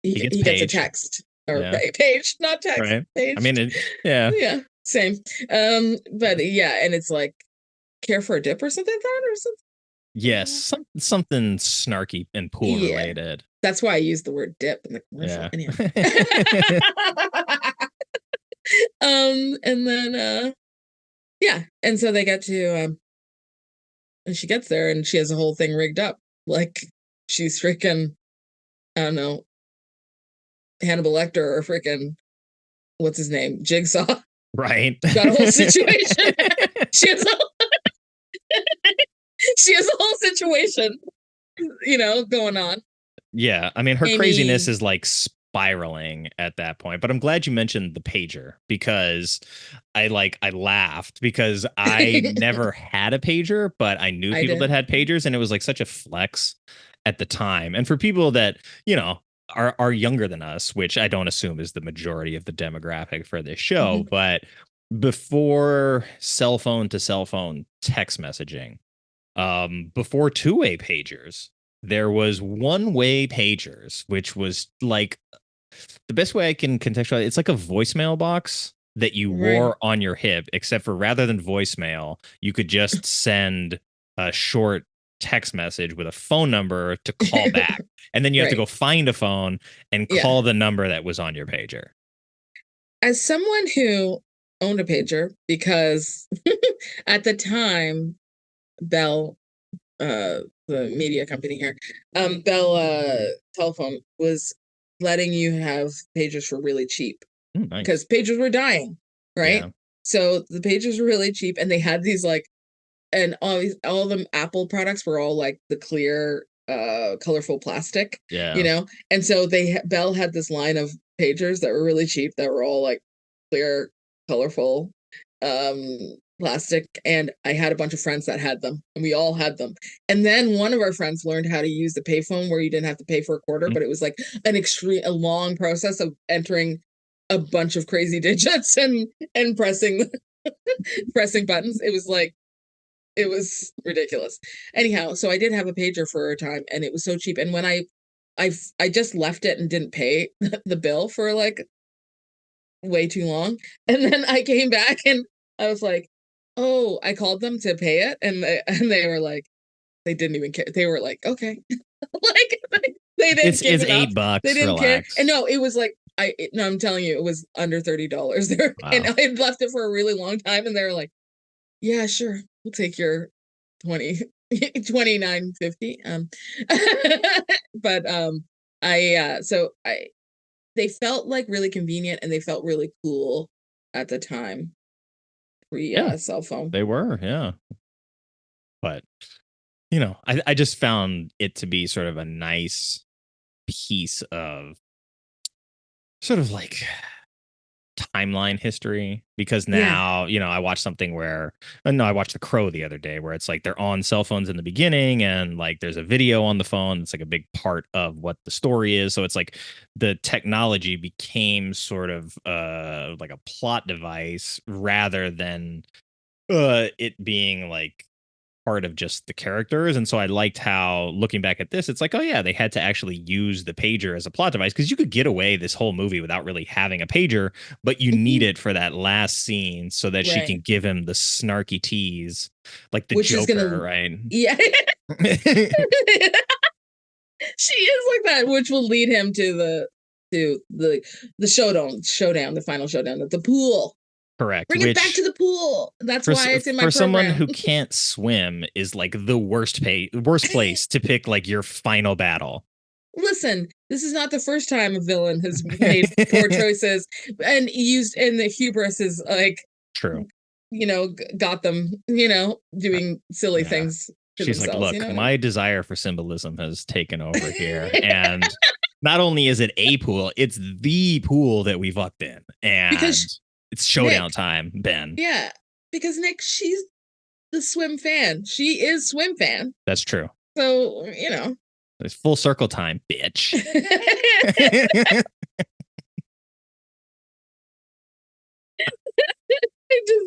he gets a text or page, not text. Right. Page. I mean, yeah, same. But yeah, and it's like care for a dip or something like that or something. Yes, something snarky and pool related. That's why I use the word dip in the commercial. Anyway. And then and so they get to and she gets there and she has a whole thing rigged up like she's freaking, I don't know, Hannibal Lecter or freaking what's his name, Jigsaw. Right. Got a whole situation. She has a whole situation, going on. Yeah, I mean, her craziness is like spiraling at that point. But I'm glad you mentioned the pager because I laughed because I never had a pager, but I knew people that had pagers, and it was like such a flex at the time. And for people that are younger than us, which I don't assume is the majority of the demographic for this show, but before cell phone to cell phone text messaging, before two-way pagers, there was one-way pagers, which was like the best way I can contextualize. It's like a voicemail box that you wore on your hip, except for rather than voicemail, you could just send a short text message with a phone number to call back. And then you have to go find a phone and call the number that was on your pager. As someone who owned a pager, because at the time, Bell, the media company here, Bell Telephone was letting you have pagers for really cheap because pagers were dying, right? Yeah. So the pagers were really cheap, and they had these like, and all the Apple products were all like the clear, colorful plastic, and so Bell had this line of pagers that were really cheap that were all like clear, colorful, plastic, and I had a bunch of friends that had them, and we all had them. And then one of our friends learned how to use the payphone where you didn't have to pay for a quarter, but it was like a long process of entering a bunch of crazy digits and pressing buttons. It was ridiculous. Anyhow, so I did have a pager for a time, and it was so cheap. And when I just left it and didn't pay the bill for like way too long. And then I came back and I was like, oh, I called them to pay it. And they were like, they didn't even care. They were like, okay. Like they didn't give It's it up. They $8. didn't care. Relax. And no, it was like, no, I'm telling you, it was under $30 there. Wow. And I had left it for a really long time. And they were like, yeah, sure. We'll take your 29.50. But they felt like really convenient and they felt really cool at the time. Cell phone. They were, yeah. But you know, I just found it to be sort of a nice piece of sort of like timeline history, because now, you know, I watched something where I watched The Crow the other day, where it's like they're on cell phones in the beginning and like there's a video on the phone. It's like a big part of what the story is. So it's like the technology became sort of like a plot device rather than it being like part of just the characters. And so I liked how, looking back at this, it's like, oh yeah, they had to actually use the pager as a plot device, because you could get away this whole movie without really having a pager, but you need it for that last scene so that she can give him the snarky tease, like the Joker, right? Yeah. She is like that, which will lead him to the showdown, the final showdown at the pool. Correct. Bring it back to the pool. That's why it's in my program. For someone who can't swim is like the worst place to pick like your final battle. Listen, this is not the first time a villain has made poor choices and the hubris is like, true, you know, got them, you know, doing silly things. She's like, look, you know, my desire for symbolism has taken over here. And not only is it a pool, it's the pool that we've lucked in. And it's showdown time, Ben. Yeah, because Nick, she's the Swimfan. She is Swimfan. That's true. So, you know. It's full circle time, bitch.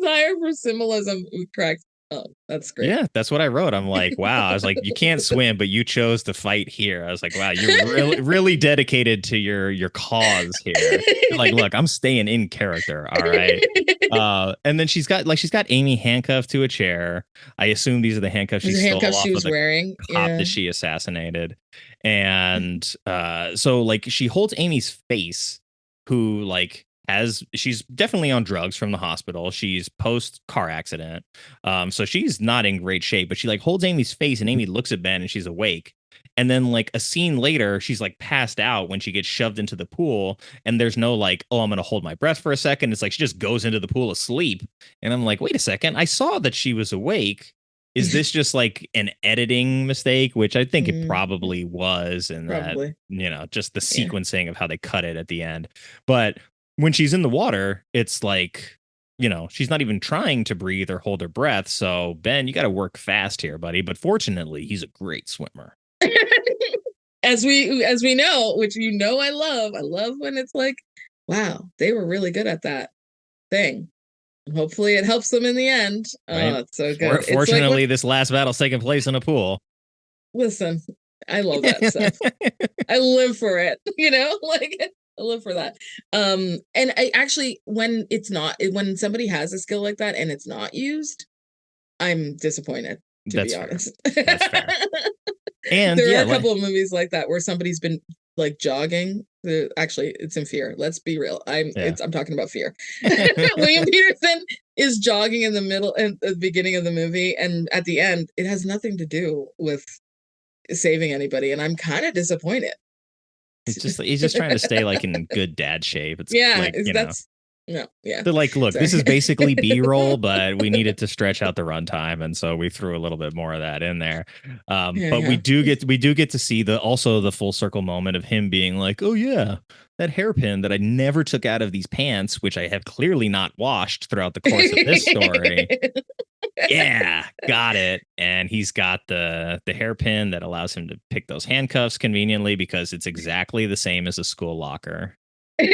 Desire for symbolism, correct. Oh, that's great. Yeah, that's what I wrote. I'm like, wow. I was like, you can't swim, but you chose to fight here. I was like, wow, you're really, really dedicated to your cause here. You're like, look, I'm staying in character. All right. And then she's got Amy handcuffed to a chair. I assume these are the handcuffs she stole off of the wearing. cop that she assassinated. And so like she holds Amy's face, who like she's definitely on drugs from the hospital. She's post car accident. So she's not in great shape, but she like holds Amy's face and Amy looks at Ben and she's awake. And then like a scene later, she's like passed out when she gets shoved into the pool. And there's no like, oh, I'm going to hold my breath for a second. It's like she just goes into the pool asleep. And I'm like, wait a second. I saw that she was awake. Is this just like an editing mistake, which I think it probably was. And that, you know, just the sequencing of how they cut it at the end. But when she's in the water, it's like, you know, she's not even trying to breathe or hold her breath. So, Ben, you got to work fast here, buddy. But fortunately, he's a great swimmer. As we know, which you know I love when it's like, wow, they were really good at that thing. And hopefully it helps them in the end. Right? Oh, it's so good. Fortunately, this last battle's taking place in a pool. Listen, I love that stuff. I live for it, you know, like I live for that. And I actually, when somebody has a skill like that and it's not used, I'm disappointed, to be honest. That's fair. And there are a couple of movies like that where somebody's been like jogging. Actually, it's in Fear. Let's be real. I'm talking about Fear. William Peterson is jogging in the middle and the beginning of the movie, and at the end, it has nothing to do with saving anybody, and I'm kind of disappointed. He's just trying to stay like in good dad shape. It's They're like, look, this is basically B-roll, but we needed to stretch out the runtime, and so we threw a little bit more of that in there. We do get to see the full circle moment of him being like, oh yeah, that hairpin that I never took out of these pants, which I have clearly not washed throughout the course of this story. Yeah, got it. And he's got the hairpin that allows him to pick those handcuffs conveniently because it's exactly the same as a school locker. And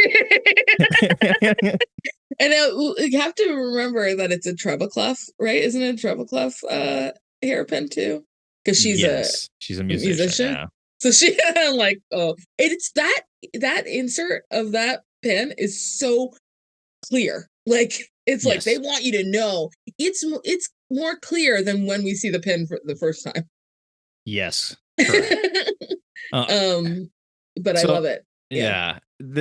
you have to remember that it's a treble clef, right? Isn't it a treble clef hairpin too? Because she's a musician. Yeah. So she like, oh, it's that insert of that pin is so clear. Like it's like Yes. they want you to know. It's more clear than when we see the pin for the first time. Yes. Correct. But I So, love it. yeah.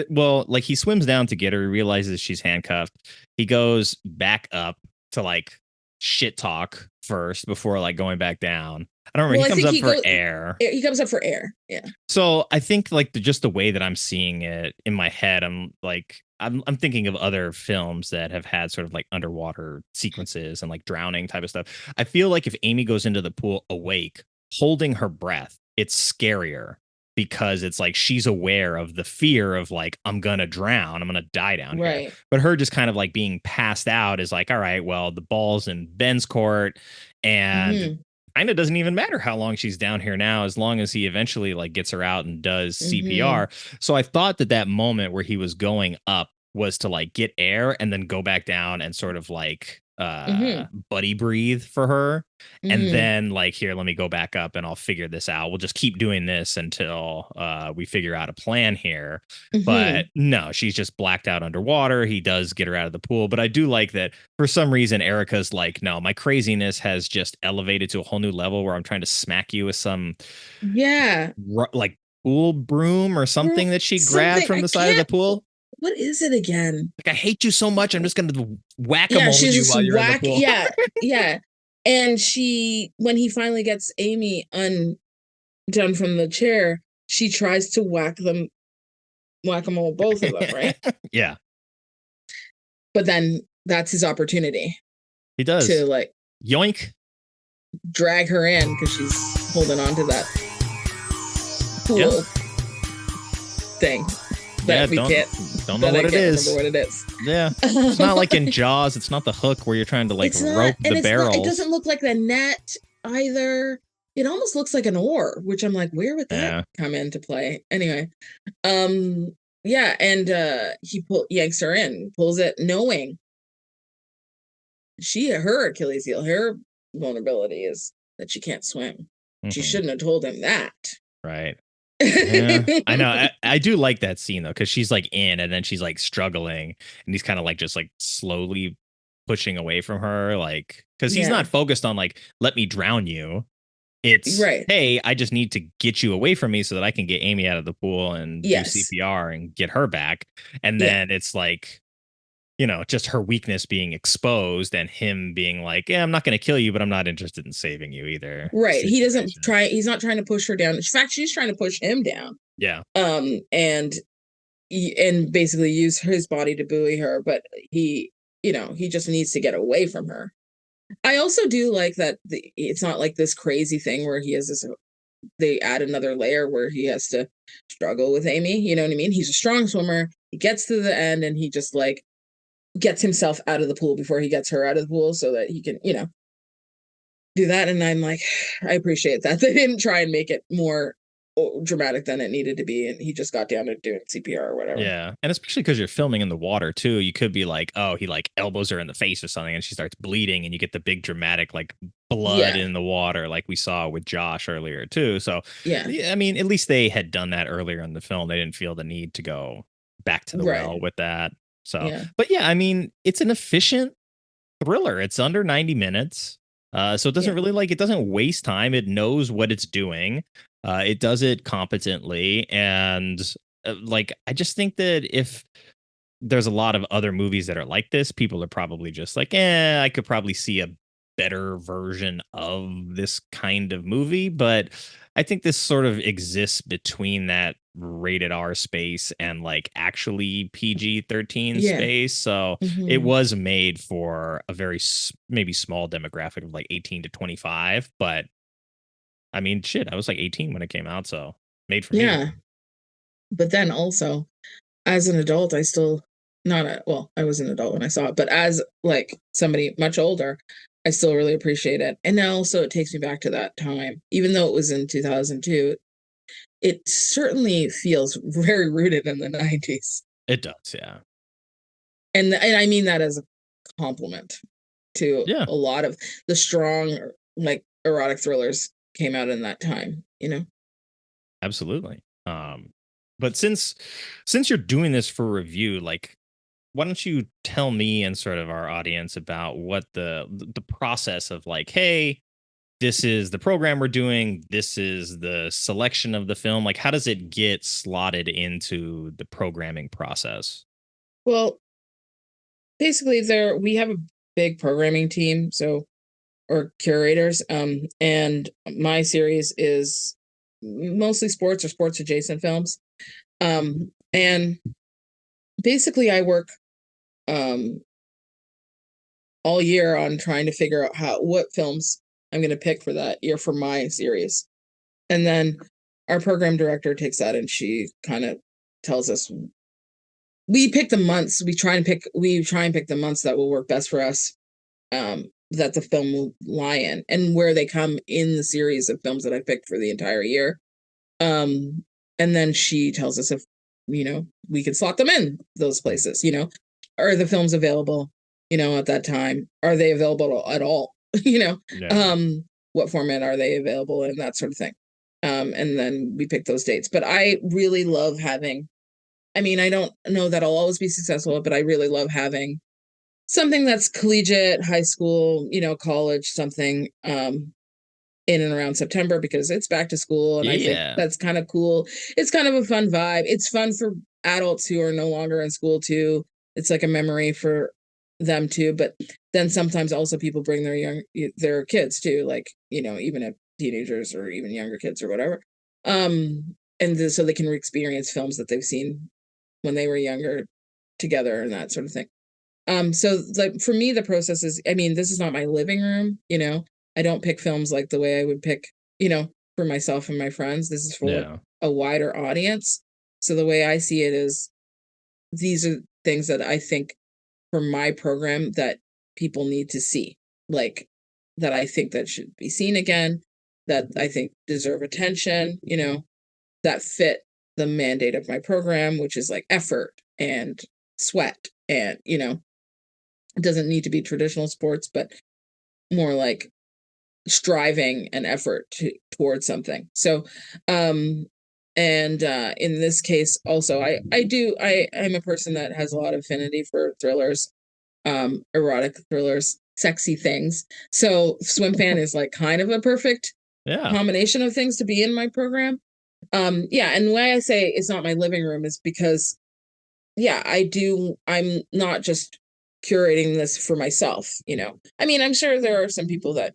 Well, like he swims down to get her, he realizes she's handcuffed. He goes back up to like shit talk first before like going back down. I don't remember. Well, He I comes think up for air. He comes up for air. Yeah. So I think like just the way that I'm seeing it in my head, I'm like I'm thinking of other films that have had sort of like underwater sequences and like drowning type of stuff. I feel like if Amy goes into the pool awake, holding her breath, it's scarier because it's like she's aware of the fear of like I'm gonna drown, I'm gonna die down here. Right. But her just kind of like being passed out is like, all right, well, the ball's in Ben's court, and kind of doesn't even matter how long she's down here now, as long as he eventually like gets her out and does CPR. So I thought that moment where he was going up was to like get air and then go back down and sort of like buddy breathe for her. And then like, here, let me go back up and I'll figure this out. We'll just keep doing this until we figure out a plan here. But no, she's just blacked out underwater. He does get her out of the pool. But I do like that for some reason, Erika's like, no, my craziness has just elevated to a whole new level where I'm trying to smack you with some like pool broom or something that she grabbed from the side of the pool. What is it again? Like, I hate you so much, I'm just going to whack-a-mole you while you're in the pool. Yeah. And when he finally gets Amy undone from the chair, she tries to whack-a-mole both of them, right? Yeah. But then that's his opportunity. He does. To like yoink, drag her in because she's holding on to that pool thing. That we don't know what it is. Remember what it is. Yeah, it's not like in Jaws. It's not the hook where you're trying to like rope the barrels. It doesn't look like the net either. It almost looks like an oar, which I'm like, where would that come into play? Anyway, yeah, and he yanks her in, pulls it, knowing her Achilles heel, her vulnerability is that she can't swim. She shouldn't have told him that. Right. Yeah, I know. I do like that scene though, because she's like in, and then she's like struggling, and he's kind of like just like slowly pushing away from her, like because he's not focused on like let me drown you. It's hey, I just need to get you away from me so that I can get Amy out of the pool and do CPR and get her back. And then it's like, you know, just her weakness being exposed and him being like, yeah, I'm not going to kill you, but I'm not interested in saving you either. Right. He's not trying to push her down. In fact, she's trying to push him down. Yeah. And basically use his body to buoy her. But he just needs to get away from her. I also do like that it's not like this crazy thing where he has this, they add another layer where he has to struggle with Amy. You know what I mean? He's a strong swimmer. He gets to the end and he just like gets himself out of the pool before he gets her out of the pool so that he can, do that. And I'm like, I appreciate that. They didn't try and make it more dramatic than it needed to be. And he just got down to doing CPR or whatever. Yeah. And especially because you're filming in the water too. You could be like, oh, he like elbows her in the face or something and she starts bleeding and you get the big dramatic like blood in the water like we saw with Josh earlier too. So yeah, I mean, at least they had done that earlier in the film. They didn't feel the need to go back to the well with that. So, but yeah, I mean, it's an efficient thriller. It's under 90 minutes. So it doesn't really it doesn't waste time. It knows what it's doing. It does it competently. And I just think that if there's a lot of other movies that are like this, people are probably just like, I could probably see a better version of this kind of movie. But I think this sort of exists between that rated R space and like actually PG-13 space. So it was made for a very maybe small demographic of like 18 to 25. But I mean, shit, I was like 18 when it came out. So made for me. Yeah. But then also as an adult, I was an adult when I saw it, but as like somebody much older, I still really appreciate it. And now also it takes me back to that time, even though it was in 2002, it certainly feels very rooted in the 90s. It does. Yeah. And I mean that as a compliment to a lot of the strong, like erotic thrillers came out in that time, Absolutely. But since you're doing this for review, like why don't you tell me and sort of our audience about what the process of like, hey, this is the program we're doing, this is the selection of the film. Like, how does it get slotted into the programming process? Well, basically, we have a big programming team, or curators, and my series is mostly sports or sports adjacent films, and basically, I work um all year on trying to figure out what films I'm going to pick for that year for my series. And then our program director takes that and she kind of tells us we pick the months. We try and pick the months that will work best for us, that the film will lie in and where they come in the series of films that I picked for the entire year. Um and then she tells us if we can slot them in those places. Are the films available at that time? Are they available at all? you know Yeah. what format are they available in, that sort of thing. And then we pick those dates, but I really love having, I mean, I don't know that I'll always be successful, but I really love having something that's collegiate, high school, college, something, in and around September, because it's back to school. And I think Yeah. that's kind of cool. It's kind of a fun vibe. It's fun for adults who are no longer in school too. It's like a memory for them too. But then sometimes also people bring their kids too, like, even if teenagers or even younger kids or whatever. So they can experience films that they've seen when they were younger together and that sort of thing. So like for me, the process is, I mean, this is not my living room, I don't pick films like the way I would pick, for myself and my friends. This is for like Yeah. a wider audience. So the way I see it is these are things that I think for my program that people need to see, like that I think that should be seen again, that I think deserve attention, that fit the mandate of my program, which is like effort and sweat and, it doesn't need to be traditional sports, but more like striving and effort towards something. So, and in this case, also, I'm a person that has a lot of affinity for thrillers, erotic thrillers, sexy things. So, Swimfan is like kind of a perfect Yeah. combination of things to be in my program. Yeah, and why I say it's not my living room is because yeah, I'm not just curating this for myself. I mean, I'm sure there are some people that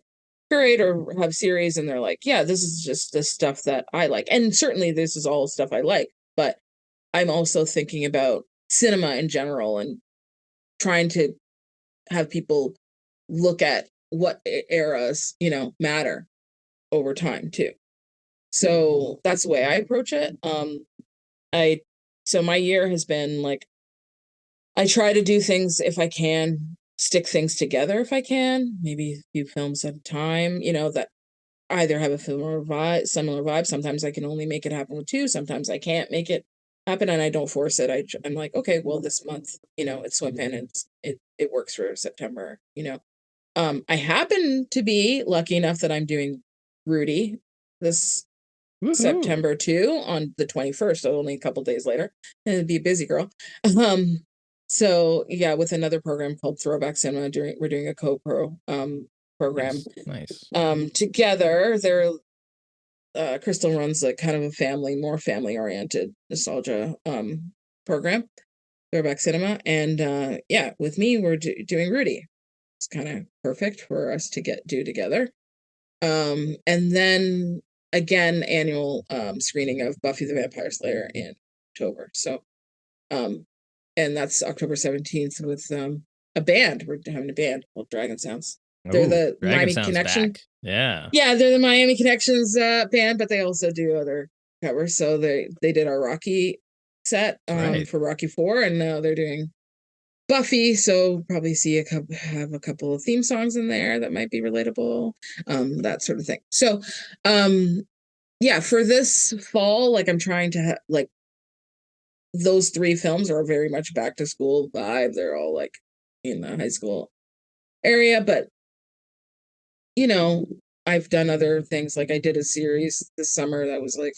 curate or have series and they're like, yeah, this is just the stuff that I like. And certainly this is all stuff I like, but I'm also thinking about cinema in general and trying to have people look at what eras, matter over time too. So that's the way I approach it. I so my year has been like I try to do things if I can, stick things together if I can, maybe a few films at a time, that either have a similar vibe. Sometimes I can only make it happen with two. Sometimes I can't make it happen and I don't force it. I'm like, okay, well, this month, it's Swim In and it works for September. I happen to be lucky enough that I'm doing Rudy this Woohoo. September too on the 21st, so only a couple days later. And it'd be a busy girl. Um, so yeah, with another program called Throwback Cinema, we're doing a co-pro program Nice. Nice. together. Crystal runs a kind of more family oriented nostalgia program, Throwback Cinema, and yeah, with me we're doing Rudy. It's kind of perfect for us to do together. And then again, annual screening of Buffy the Vampire Slayer in October. So, um, and that's October 17th with a band. We're having a band called Dragon Sounds. They're Oh, the Dragon Miami sounds Connection. back. Yeah. Yeah, they're the Miami Connections band, but they also do other covers. So they did our Rocky set That's right. for Rocky 4, and now they're doing Buffy, so probably have a couple of theme songs in there that might be relatable, that sort of thing. So, um, yeah, for this fall, like I'm trying to like those three films are very much back to school vibe. They're all like in the high school area, but you know, I've done other things. Like I did a series this summer that was like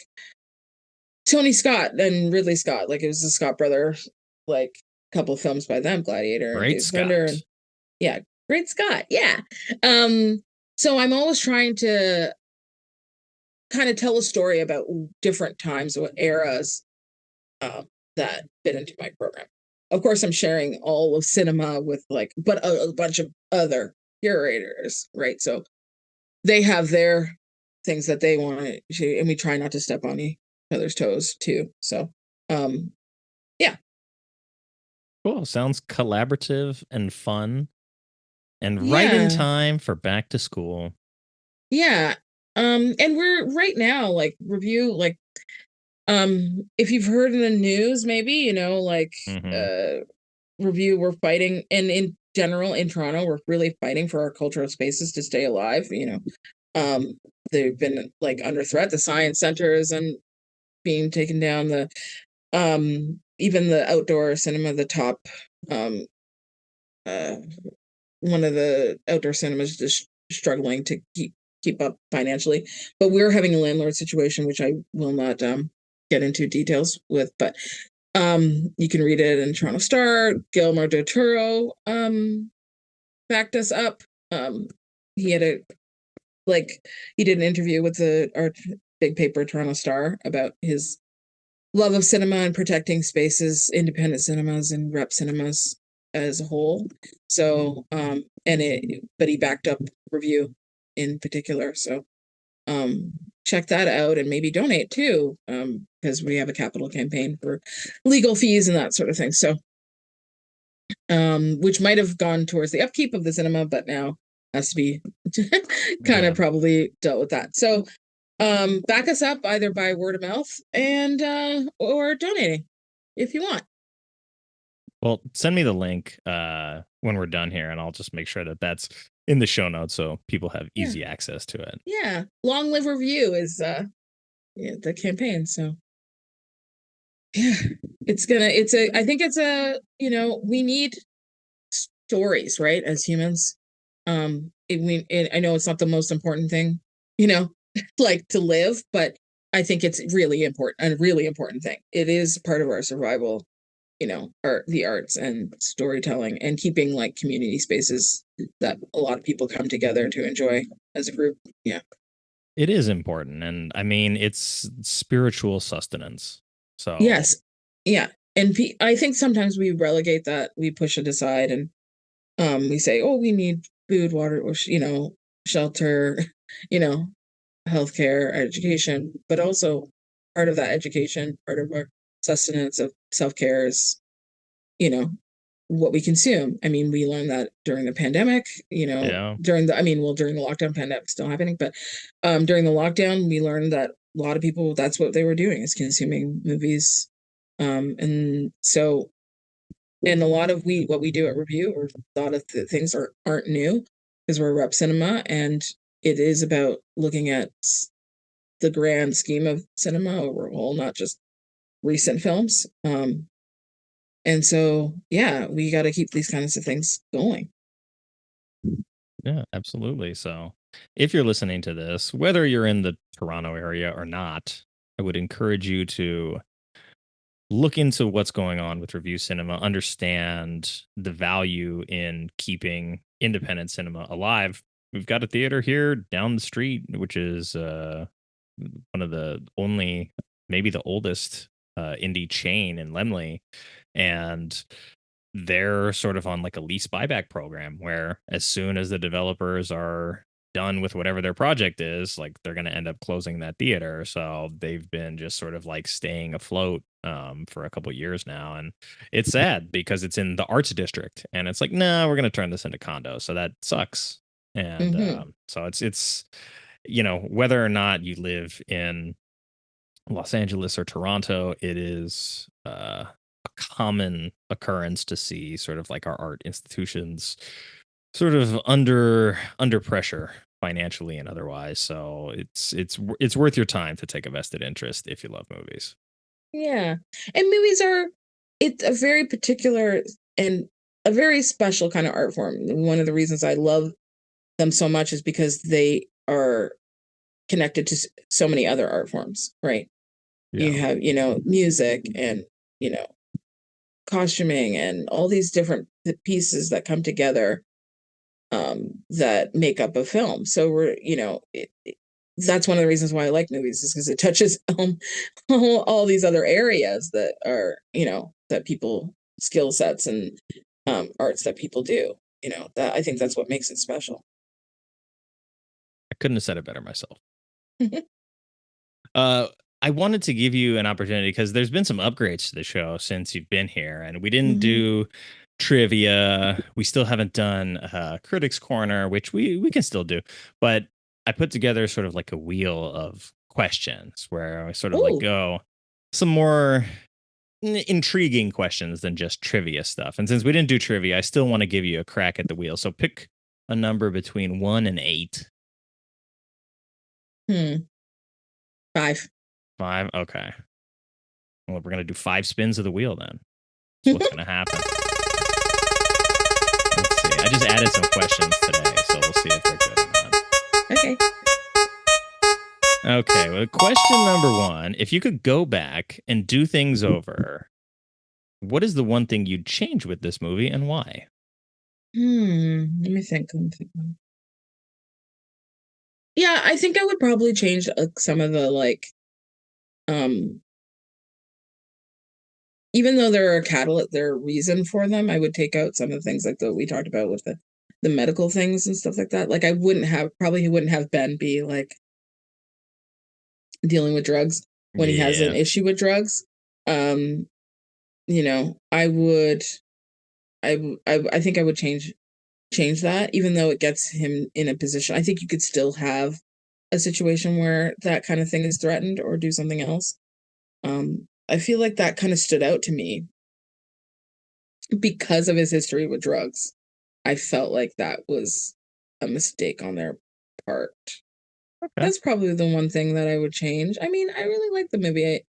Tony Scott and Ridley Scott. Like it was the Scott brother, like couple films by them, Gladiator and Great Days of Thunder, Scott. and yeah, Great Scott, yeah. So I'm always trying to kind of tell a story about different times, what eras that fit into my program. Of course, I'm sharing all of cinema with but a bunch of other curators, right? So they have their things that they want to, and we try not to step on each other's toes too. So, yeah. Cool. Sounds collaborative and fun, and right in Yeah. time for back to school. Yeah. And we're right now, Revue, if you've heard in the news, maybe, Mhm. Revue, we're fighting, and in general in Toronto, we're really fighting for our cultural spaces to stay alive. They've been under threat. The science centers and being taken down. The even the outdoor cinema, the top uh one of the outdoor cinemas just struggling to keep up financially. But we're having a landlord situation, which I will not get into details with, but you can read it in Toronto Star. Guillermo del Toro backed us up. He had he did an interview with our big paper Toronto Star about his love of cinema and protecting spaces, independent cinemas and rep cinemas as a whole. So but he backed up Revue in particular. So check that out and maybe donate too, because we have a capital campaign for legal fees and that sort of thing. So which might have gone towards the upkeep of the cinema, but now has to be kind of probably dealt with that. So back us up either by word of mouth and or donating if you want. Well, send me the link when we're done here, and I'll just make sure that that's in the show notes so people have easy access to it. Yeah, long live Revue is the campaign. So yeah, I think it's we need stories, right, as humans. I know it's not the most important thing, to live, but I think it's really important, a really important thing. It is part of our survival, the arts and storytelling, and keeping community spaces that a lot of people come together to enjoy as a group. Yeah. It is important, and I mean, it's spiritual sustenance. So Yes. Yeah. And I think sometimes we relegate that, we push it aside, and we say, oh, we need food, water, or shelter, you know, healthcare, education, but also part of that education, part of our sustenance of self-care is, what we consume. I mean, we learned that during the pandemic, yeah, during the lockdown, pandemic still happening, but during the lockdown, we learned that a lot of people, that's what they were doing, is consuming movies. And so, and a lot of what we do at Revue, or a lot of the things aren't new, because we're rep cinema, and it is about looking at the grand scheme of cinema overall, not just recent films. And so, yeah, we got to keep these kinds of things going. yeah, absolutely. So if you're listening to this, whether you're in the Toronto area or not, I would encourage you to look into what's going on with Revue Cinema, understand the value in keeping independent cinema alive. We've got a theater here down the street, which is one of the only, maybe the oldest indie chain in Lemley. And they're sort of on a lease buyback program where as soon as the developers are done with whatever their project is, they're going to end up closing that theater. So they've been just sort of staying afloat for a couple years now. And it's sad because it's in the arts district and it's no, we're going to turn this into condos. So that sucks. And so it's, whether or not you live in Los Angeles or Toronto, it is a common occurrence to see sort of our art institutions sort of under pressure financially and otherwise. So it's worth your time to take a vested interest if you love movies. Yeah. And movies it's a very particular and a very special kind of art form. One of the reasons I love them so much is because they are connected to so many other art forms, right? Yeah. You have, music and, costuming and all these different pieces that come together that make up a film. So that's one of the reasons why I like movies, is because it touches all these other areas that are, that people skill sets and arts that people do. That I think that's what makes it special. I couldn't have said it better myself. I wanted to give you an opportunity because there's been some upgrades to the show since you've been here, and we didn't do trivia. We still haven't done Critics Corner, which we can still do. But I put together sort of like a wheel of questions where I sort of like go some more intriguing questions than just trivia stuff. And since we didn't do trivia, I still want to give you a crack at the wheel. So pick a number between 1 and 8. 5. 5? Okay. Well, we're going to do 5 spins of the wheel then. That's what's going to happen. Let's see. I just added some questions today, so we'll see if they're good or not. Okay. Okay. Well, question number 1. If you could go back and do things over, what is the one thing you'd change with this movie and why? Let me think. Yeah, I think I would probably change some of the even though there are reason for them, I would take out some of the things like we talked about with the medical things and stuff like that. Like I wouldn't have Ben be like dealing with drugs when he has an issue with drugs. I think I would change that, even though it gets him in a position. I think you could still have a situation where that kind of thing is threatened or do something else. I feel like that kind of stood out to me because of his history with drugs. I felt like that was a mistake on their part. Okay. That's probably the one thing that I would change. I mean, I really like the movie.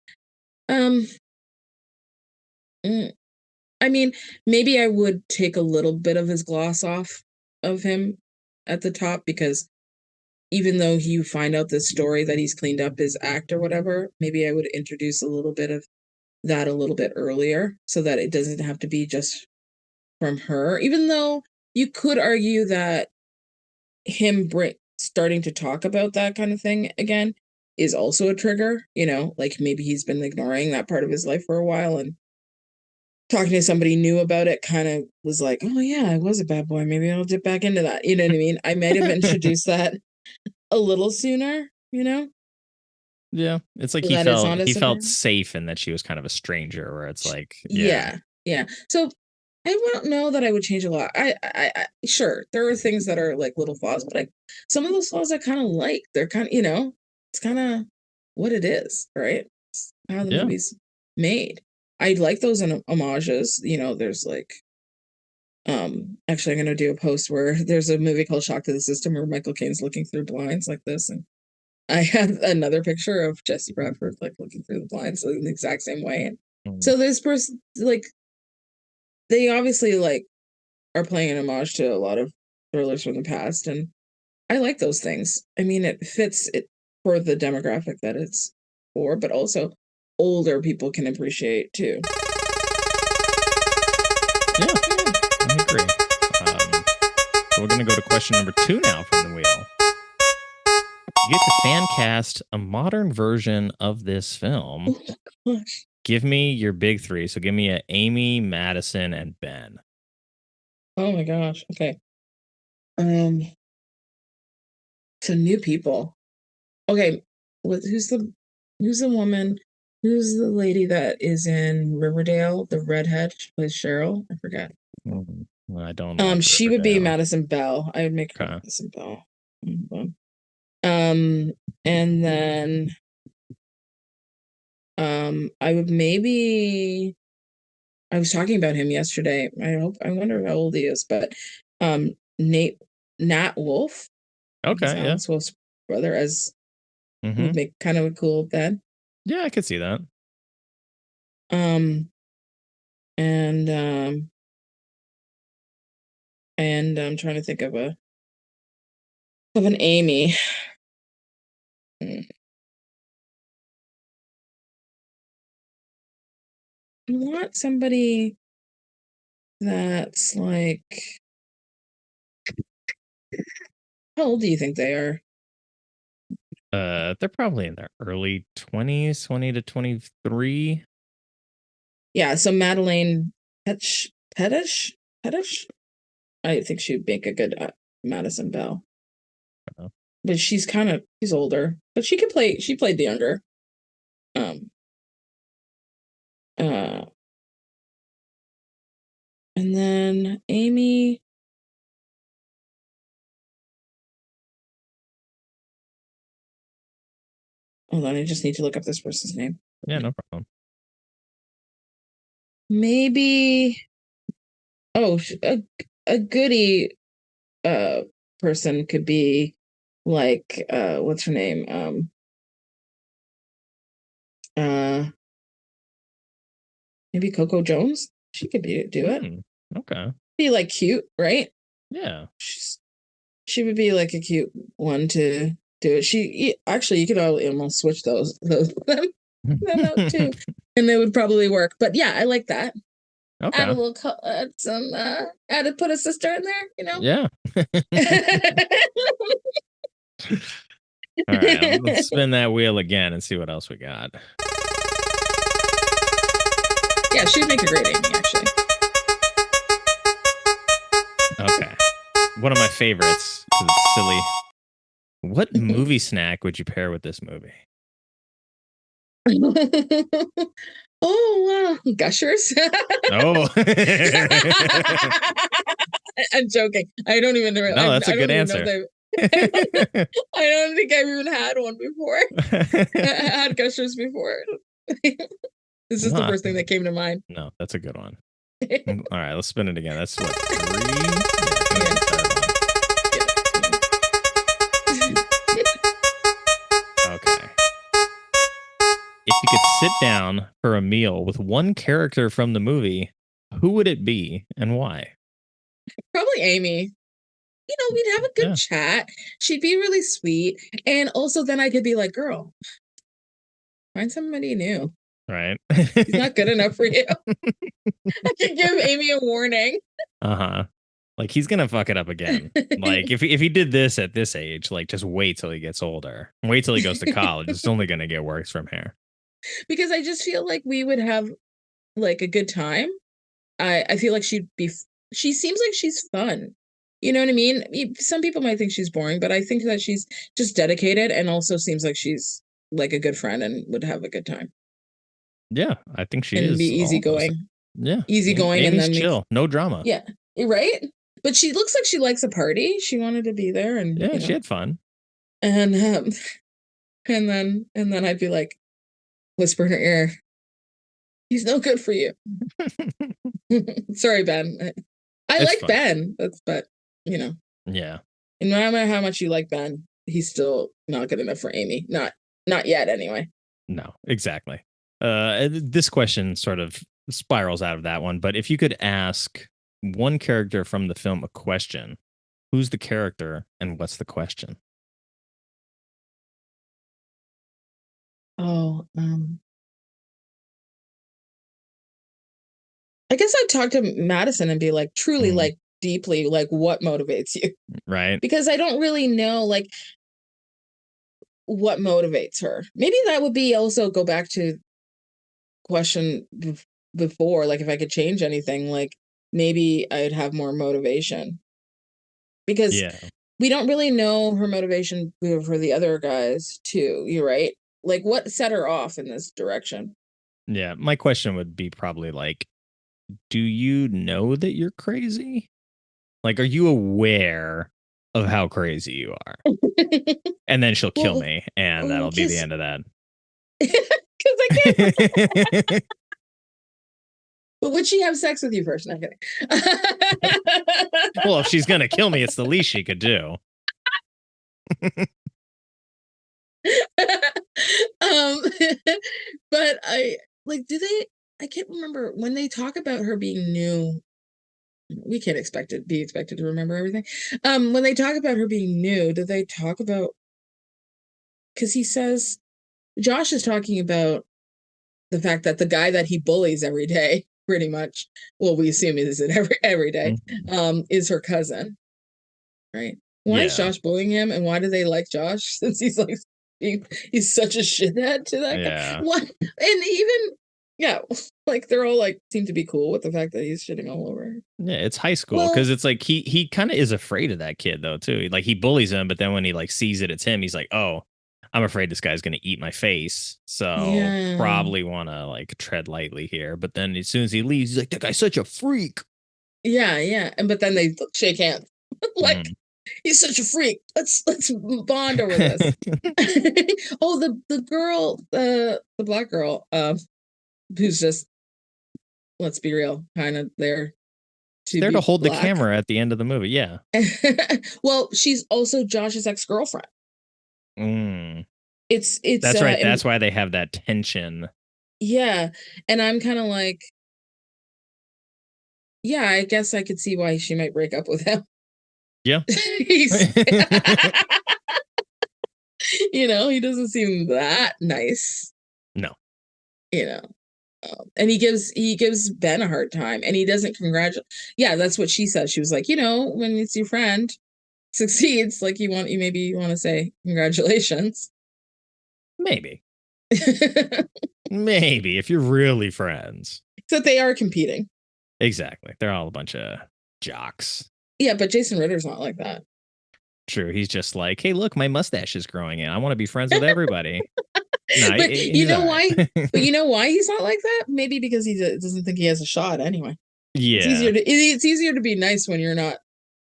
I mean, maybe I would take a little bit of his gloss off of him at the top, because even though you find out this story that he's cleaned up his act or whatever, maybe I would introduce a little bit of that a little bit earlier so that it doesn't have to be just from her. Even though you could argue that him starting to talk about that kind of thing again is also a trigger, like maybe he's been ignoring that part of his life for a while, and talking to somebody new about it kind of was like, oh yeah, I was a bad boy. Maybe I'll dip back into that. You know what I mean? I might have introduced that a little sooner, Yeah. It's like he felt safe in that she was kind of a stranger, where it's like, yeah. So I don't know that I would change a lot. I sure, there are things that are like little flaws, but some of those flaws I kind of like. They're kind of, it's kind of what it is, right? It's how the movie's made. I like those homages. There's like, actually, I'm going to do a post where there's a movie called Shock to the System where Michael Caine's looking through blinds like this. And I have another picture of Jesse Bradford, like looking through the blinds in the exact same way. And so this person, like, they obviously like are playing an homage to a lot of thrillers from the past. And I like those things. I mean, it fits it for the demographic that it's for, but also older people can appreciate too. Yeah, I agree. So we're going to go to question number 2 now from the wheel. You get to fan cast a modern version of this film. Oh my gosh. Give me your big 3. So give me a Amy, Madison, and Ben. Oh my gosh. Okay. So new people. Okay. Who's the woman? Who's the lady that is in Riverdale? The redhead, she plays Cheryl. I forgot. Well, I don't know. She would be Madison Bell. I would make her Madison Bell. And then I would maybe, I was talking about him yesterday. I wonder how old he is, but Nat Wolff. Okay, yeah. Alex Wolff's brother, as would make kind of a cool Ben. Yeah, I could see that. And I'm trying to think of an Amy. I want somebody. that's like, how old do you think they are? They're probably in their early 20s, 20 to 23. Yeah, so Madeleine Pettish? I think she'd make a good Madison Bell. Oh. But she's older. But she played the younger. And then Amy. Hold on, I just need to look up this person's name. Yeah, no problem. Maybe. Oh, a goody person could be like what's her name? Maybe Coco Jones. She could do it. Okay. Be like cute, right? Yeah. She would be like a cute one to do it. You could almost switch those them out too, and it would probably work. But yeah, I like that. Okay. Add a little, put a sister in there, you know. Yeah. All right, let's spin that wheel again and see what else we got. Yeah, she'd make a great Amy, actually. Okay. One of my favorites, 'cause it's silly. What movie snack would you pair with this movie? Oh, wow. Gushers? Oh. I'm joking. I don't even know. No, that's a good answer. I don't think I've even had one before. I had Gushers before. This is the first thing that came to mind. No, that's a good one. All right, let's spin it again. That's what, 3? Yeah. Okay. If you could sit down for a meal with one character from the movie, who would it be and why? Probably Amy. You know, we'd have a good chat. She'd be really sweet. And also then I could be like, girl, find somebody new. Right. He's not good enough for you. I could give Amy a warning. Uh-huh. Like, he's gonna fuck it up again. Like, if he did this at this age, like, just wait till he gets older. Wait till he goes to college. It's only gonna get worse from here. Because I just feel like we would have like a good time. I feel like she seems like she's fun. You know what I mean? Some people might think she's boring, but I think that she's just dedicated and also seems like she's like a good friend and would have a good time. Yeah, I think she and is. Be easygoing. Yeah. Easygoing. Amy's and then chill. No drama. Yeah. Right? But she looks like she likes a party. She wanted to be there and yeah, she had fun. And then I'd be like, whisper in her ear, he's no good for you. Sorry, Ben. I like fun. Ben. But you know. Yeah. And no matter how much you like Ben, he's still not good enough for Amy. Not yet, anyway. No, exactly. This question sort of spirals out of that one, but if you could ask one character from the film a question, who's the character and what's the question? Oh, I guess I'd talk to Madison and be like, truly, like, deeply, like, what motivates you? Right. Because I don't really know, like, what motivates her. Maybe that would be also go back to question before, like, if I could change anything, like, maybe I'd have more motivation. Because we don't really know her motivation for the other guys, too. You're right. Like, what set her off in this direction? Yeah, my question would be probably like, do you know that you're crazy? Like, are you aware of how crazy you are? And then she'll kill me, and that'll be the end of that. Because I can't. But would she have sex with you first? Not kidding. Well, if she's gonna kill me, it's the least she could do. But I can't remember when they talk about her being new. We can't be expected to remember everything. When they talk about her being new, do they talk about, because he says Josh is talking about the fact that the guy that he bullies every day pretty much, well, we assume is it every day, is her cousin, right? Why is Josh bullying him, and why do they like Josh since he's like he's such a shithead to that guy? What? And even like they're all like seem to be cool with the fact that he's shitting all over. Yeah, it's high school because it's like he kind of is afraid of that kid though too. Like he bullies him, but then when he like sees it's him, he's like, oh, I'm afraid this guy's gonna eat my face, so probably want to like tread lightly here. But then as soon as he leaves, he's like, that guy's such a freak. Yeah, but then they shake hands like. He's such a freak. Let's bond over this. Oh, the girl, the black girl, who's just, let's be real, kind of there to hold the camera at the end of the movie. Yeah. Well, she's also Josh's ex-girlfriend. It's that's right. That's why they have that tension. Yeah, and I'm kind of like, yeah, I guess I could see why she might break up with him. Yeah. He doesn't seem that nice. No. And he gives Ben a hard time, and he doesn't congratulate. Yeah, that's what she said. She was like, when it's your friend succeeds, like you maybe want to say congratulations. Maybe. Maybe if you're really friends. Except they are competing. Exactly. They're all a bunch of jocks. Yeah, but Jason Ritter's not like that. True. He's just like, hey, look, my mustache is growing in. I want to be friends with everybody. But you know why? But you know why he's not like that? Maybe because he doesn't think he has a shot anyway. Yeah. It's easier to be nice when you're not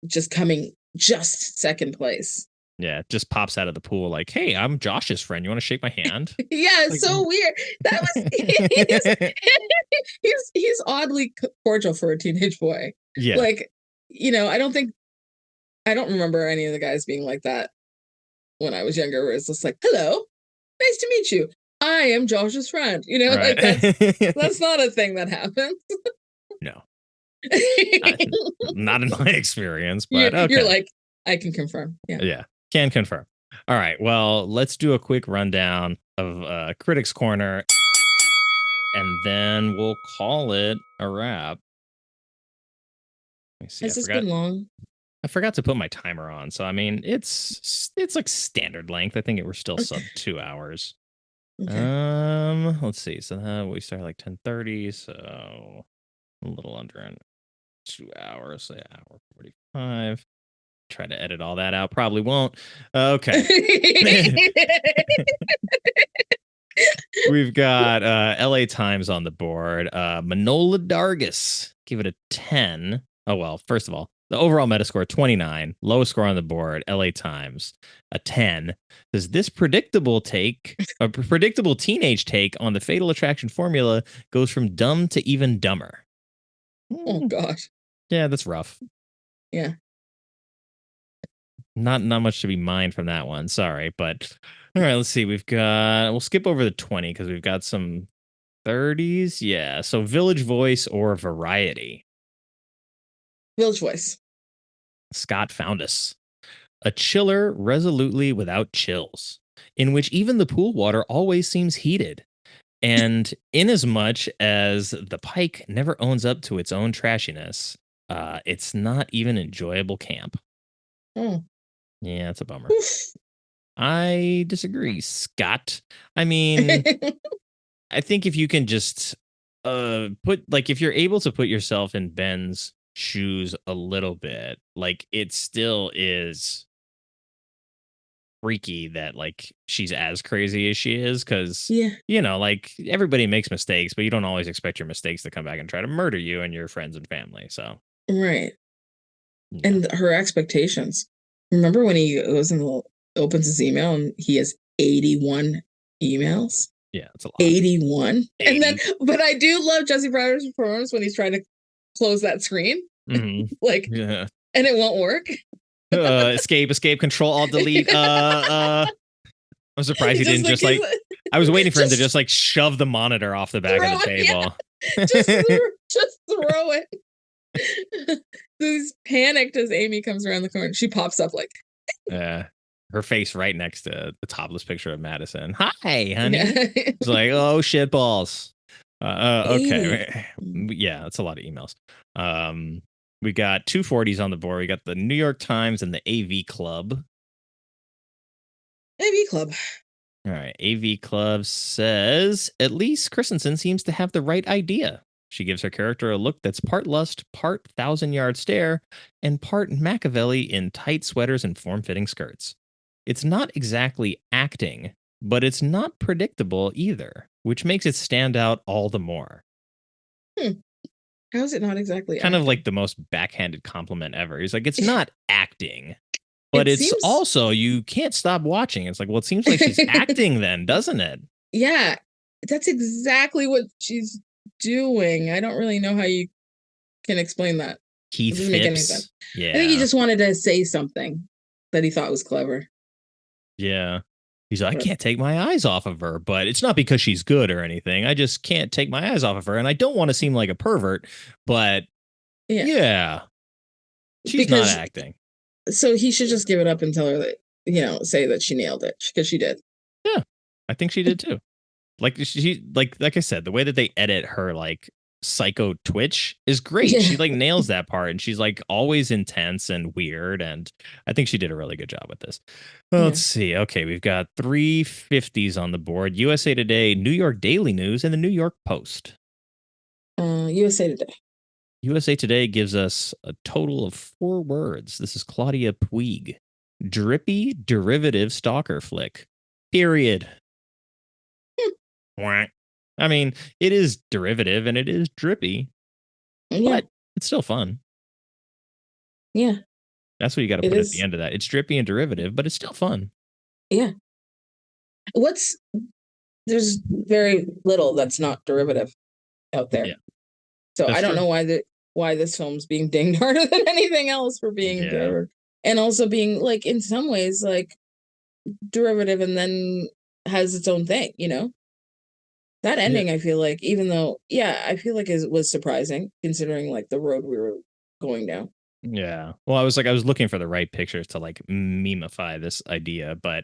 just coming second place. Yeah, just pops out of the pool like, hey, I'm Josh's friend. You want to shake my hand? Yeah, it's so weird. That was he's oddly cordial for a teenage boy. Yeah. Like, I don't remember any of the guys being like that when I was younger, where it's just like, hello, nice to meet you. I am Josh's friend. Right. Like that's not a thing that happens. No. Not in my experience, but you're like, I can confirm. Yeah, can confirm. All right, well, let's do a quick rundown of Critics Corner, and then we'll call it a wrap. Let me see. Has this been long? I forgot to put my timer on, so I mean, it's like standard length. I think we're still sub 2 hours. Okay. Let's see. So we start like 10:30, so a little under 2 hours. So hour 45. Try to edit all that out. Probably won't. Okay. We've got LA Times on the board. Manola Dargis, give it a 10. Oh, well, first of all, the overall Metascore 29, lowest score on the board. LA Times a 10. Does this predictable teenage take on the Fatal Attraction formula goes from dumb to even dumber? Oh gosh. Yeah, that's rough. Yeah. Not much to be mined from that one. Sorry, but all right. Let's see. We'll skip over the 20 because we've got some 30s. Yeah. So Village Voice or Variety. Village Voice. Scott found us. A chiller resolutely without chills, in which even the pool water always seems heated. And inasmuch as the Pike never owns up to its own trashiness, it's not even enjoyable camp. Oh. Yeah, it's a bummer. I disagree, Scott. I mean, I think if you can just if you're able to put yourself in Ben's shoes a little bit, like it still is freaky that like she's as crazy as she is, because like everybody makes mistakes, but you don't always expect your mistakes to come back and try to murder you and your friends and family. So right. And her expectations. Remember when he goes and opens his email and he has 81 emails? Yeah, it's a lot. 81. And then, but I do love Jesse Pryder's performance when he's trying to close that screen. Mm-hmm. And it won't work. Escape, control, alt delete. I'm surprised he didn't just like I was waiting for him to just like shove the monitor off the back of the table. Yeah. Just throw it. He's panicked as Amy comes around the corner. She pops up like her face right next to the topless picture of Madison. Hi, honey. It's like, oh shit balls. 80. Okay. Yeah, that's a lot of emails. We got 240s on the board. We got the New York Times and the AV Club. AV Club. All right. AV Club says at least Christensen seems to have the right idea. She gives her character a look that's part lust, part thousand-yard stare, and part Machiavelli in tight sweaters and form-fitting skirts. It's not exactly acting, but it's not predictable either, which makes it stand out all the more. How is it not exactly Kind of acting? like the most backhanded compliment ever. He's like, it's not acting, but It it's seems also, you can't stop watching. It's like, well, it seems like she's acting then, doesn't it? Yeah, that's exactly what she's doing. I don't really know how you can explain that. It Keith doesn't make any sense. Phipps. I think he Yeah. just wanted to say something that he thought was clever. Yeah. He's like, I But can't take my eyes off of her, but it's not because she's good or anything. I just can't take my eyes off of her. And I don't want to seem like a pervert, but yeah, yeah, she's not because acting. so he should just give it up and tell her that, say that she nailed it because she did. Yeah. I think she did too. Like she like I said, the way that they edit her like psycho twitch is great. Yeah. She like nails that part and she's like always intense and weird. And I think she did a really good job with this. Well, let's see. Okay, we've got 350s on the board. USA Today, New York Daily News, and the New York Post. USA Today. USA Today gives us a total of 4 words. This is Claudia Puig. Drippy derivative stalker flick. Period. Wah. I mean, it is derivative and it is drippy, Yeah, but it's still fun. yeah, That's what you got to it put at the is. end of that. It's drippy and derivative, but it's still fun. Yeah. There's very little that's not derivative out there. Yeah, So that's I don't true. know why this film's being dinged harder than anything else for being Yeah. derivative. And also being like in some ways like derivative and then has its own thing, That Yeah. ending I feel like even though I feel like it was surprising considering like the road we were going down. Yeah. Well, I was looking for the right pictures to like memify this idea, but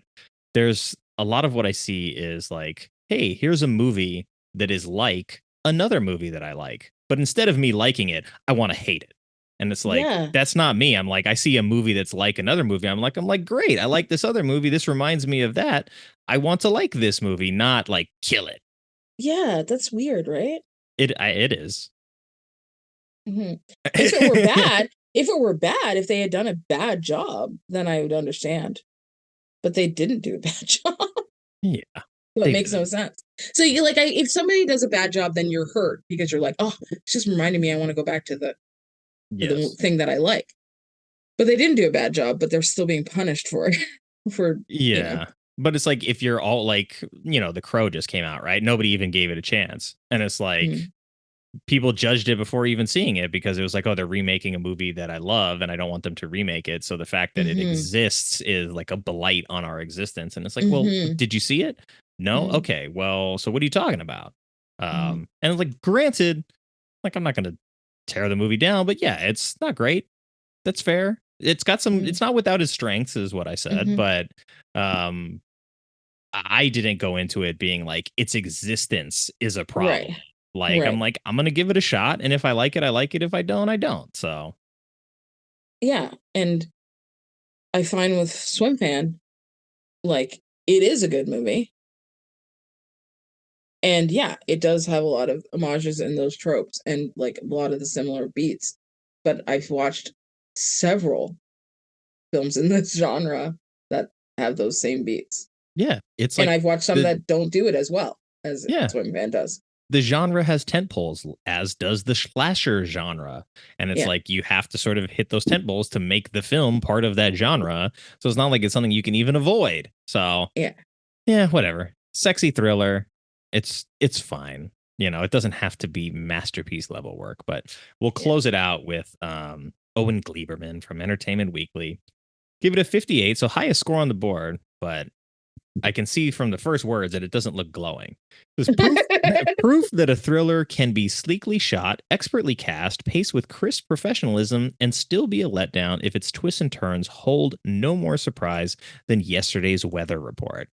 there's a lot of what I see is like, hey, here's a movie that is like another movie that I like. But instead of me liking it, I want to hate it. And it's like, Yeah. that's not me. I'm like, I see a movie that's like another movie. I'm like, great. I like this other movie. This reminds me of that. I want to like this movie, not like kill it. Yeah, that's weird, right? It is. Mhm. If it were bad, if they had done a bad job, then I would understand. But they didn't do a bad job. Yeah. So it They makes no didn't. sense. So you like if somebody does a bad job, then you're hurt because you're like, oh, it's just reminding me I want to go back to the Yes. thing that I like. But they didn't do a bad job, but they're still being punished for it. for Yeah. But it's like if you're all like, The Crow just came out, right? Nobody even gave it a chance. And it's like people judged it before even seeing it because it was like, oh, they're remaking a movie that I love and I don't want them to remake it. So the fact that it exists is like a blight on our existence. And it's like, well, did you see it? No? Okay. Well, so what are you talking about? And it's like, granted, like I'm not gonna tear the movie down, but yeah, it's not great. That's fair. It's got some it's not without its strengths, is what I said, but um I didn't go into it being like its existence is a problem. Right. Like I'm Right. like, I'm gonna give it a shot, and if I like it, I like it. If I don't, I don't. So Yeah. And I find with Swimfan, like it is a good movie. And yeah, it does have a lot of homages in those tropes and like a lot of the similar beats. But I've watched several films in this genre that have those same beats. yeah, it's And like I've watched some the that don't do it as well as yeah, Swimfan does. the genre has tentpoles, as does the slasher genre, and it's Yeah. like you have to sort of hit those tentpoles to make the film part of that genre. So it's not like it's something you can even avoid. So Yeah. yeah, whatever. Sexy thriller. It's fine. It doesn't have to be masterpiece level work, but we'll close it out with Owen Gleiberman from Entertainment Weekly. Give it a 58, so highest score on the board, but I can see from the first words that it doesn't look glowing. There's proof that a thriller can be sleekly shot, expertly cast, paced with crisp professionalism, and still be a letdown if its twists and turns hold no more surprise than yesterday's weather report.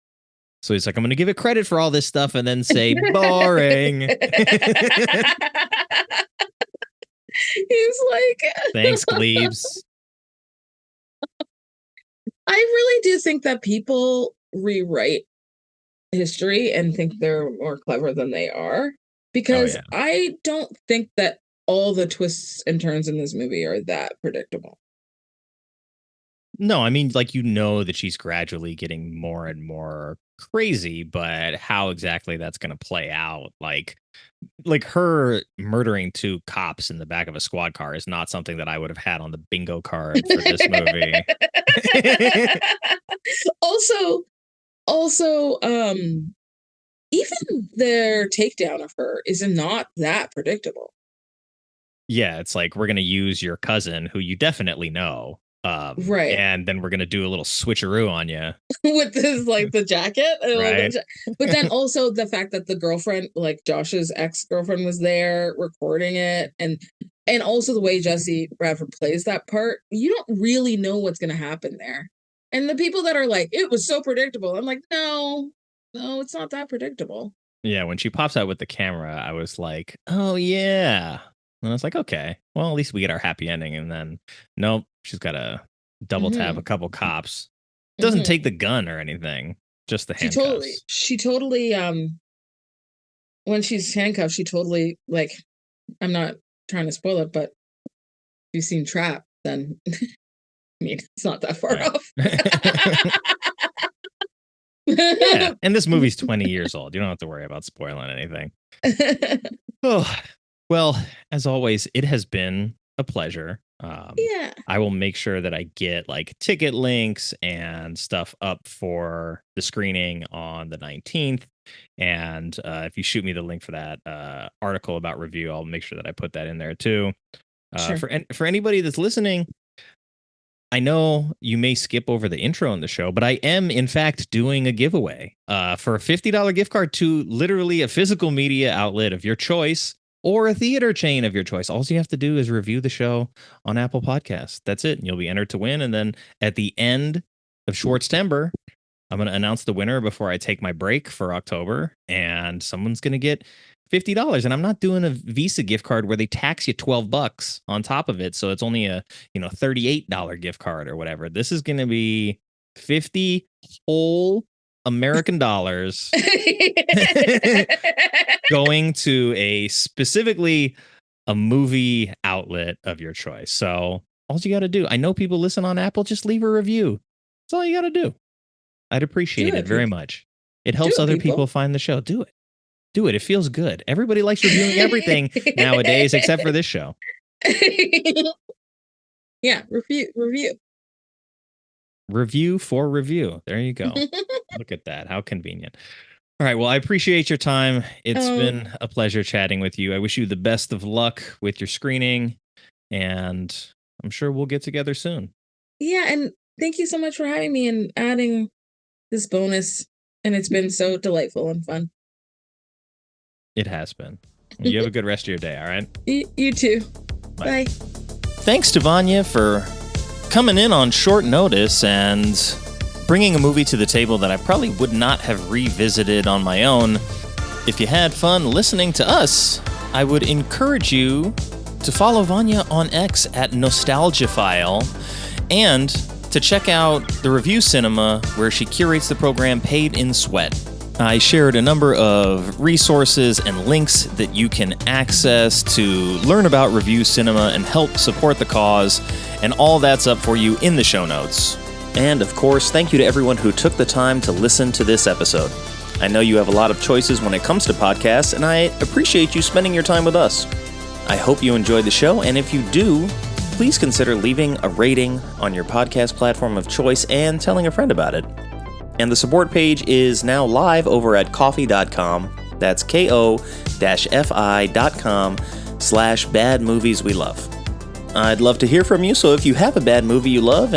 So he's like, I'm going to give it credit for all this stuff and then say boring. He's like, thanks, Glebes. I really do think that people rewrite history and think they're more clever than they are, because I don't think that all the twists and turns in this movie are that predictable. No, I mean, like, that she's gradually getting more and more crazy, but how exactly that's going to play out, like her murdering 2 cops in the back of a squad car is not something that I would have had on the bingo card for this movie. also, even their takedown of her is not that predictable. Yeah, it's like, we're going to use your cousin who you definitely know. Right. And then we're going to do a little switcheroo on you. With this, like, the jacket. Right. But then also the fact that the girlfriend, like Josh's ex-girlfriend, was there recording it. And also the way Jesse Bradford plays that part, you don't really know what's going to happen there. And the people that are like, it was so predictable. I'm like, no, it's not that predictable. Yeah, when she pops out with the camera, I was like, oh, yeah. And I was like, okay, well, at least we get our happy ending. And then, nope, she's got to double tap a couple cops. Doesn't take the gun or anything, just the handcuffs. She totally, when she's handcuffed, she totally, like, I'm not trying to spoil it, but if you've seen Trap, then, I mean, it's not that far off. Yeah, and this movie's 20 years old. You don't have to worry about spoiling anything. Oh, well, as always, it has been a pleasure. Yeah. I will make sure that I get like ticket links and stuff up for the screening on the 19th. And if you shoot me the link for that article about Revue, I'll make sure that I put that in there too. Sure. For anybody that's listening, I know you may skip over the intro in the show, but I am, in fact, doing a giveaway for a $50 gift card to literally a physical media outlet of your choice or a theater chain of your choice. All you have to do is review the show on Apple Podcasts. That's it. And you'll be entered to win. And then at the end of Schwartztember, I'm going to announce the winner before I take my break for October. And someone's going to get $50. And I'm not doing a Visa gift card where they tax you $12 on top of it. So it's only a, $38 gift card or whatever. This is going to be 50 whole American dollars going to specifically a movie outlet of your choice. So all you got to do, I know people listen on Apple, just leave a review. That's all you got to do. I'd appreciate it very much. It helps other people find the show. Do it. Do it. It feels good. Everybody likes reviewing everything nowadays, except for this show. Yeah, review. Review for review. There you go. Look at that. How convenient. All right. Well, I appreciate your time. It's been a pleasure chatting with you. I wish you the best of luck with your screening, and I'm sure we'll get together soon. Yeah, and thank you so much for having me and adding this bonus. And it's been so delightful and fun. It has been. You have a good rest of your day, all right? You too. Bye. Thanks to Vanya for coming in on short notice and bringing a movie to the table that I probably would not have revisited on my own. If you had fun listening to us, I would encourage you to follow Vanya on X at Nostalgiafile and to check out the Revue Cinema, where she curates the program Paid in Sweat. I shared a number of resources and links that you can access to learn about Revue Cinema and help support the cause, and all that's up for you in the show notes. And of course, thank you to everyone who took the time to listen to this episode. I know you have a lot of choices when it comes to podcasts, and I appreciate you spending your time with us. I hope you enjoyed the show, and if you do, please consider leaving a rating on your podcast platform of choice and telling a friend about it. And the support page is now live over at ko-fi.com. That's ko-fi.com/badmovieswelove. I'd love to hear from you, so if you have a bad movie you love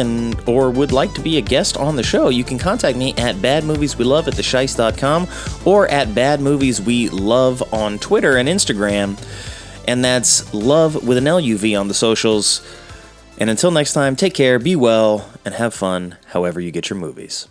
or would like to be a guest on the show, you can contact me at badmovieswelove@theshice.com or at badmovieswelove on Twitter and Instagram. And that's love with an LUV on the socials. And until next time, take care, be well, and have fun however you get your movies.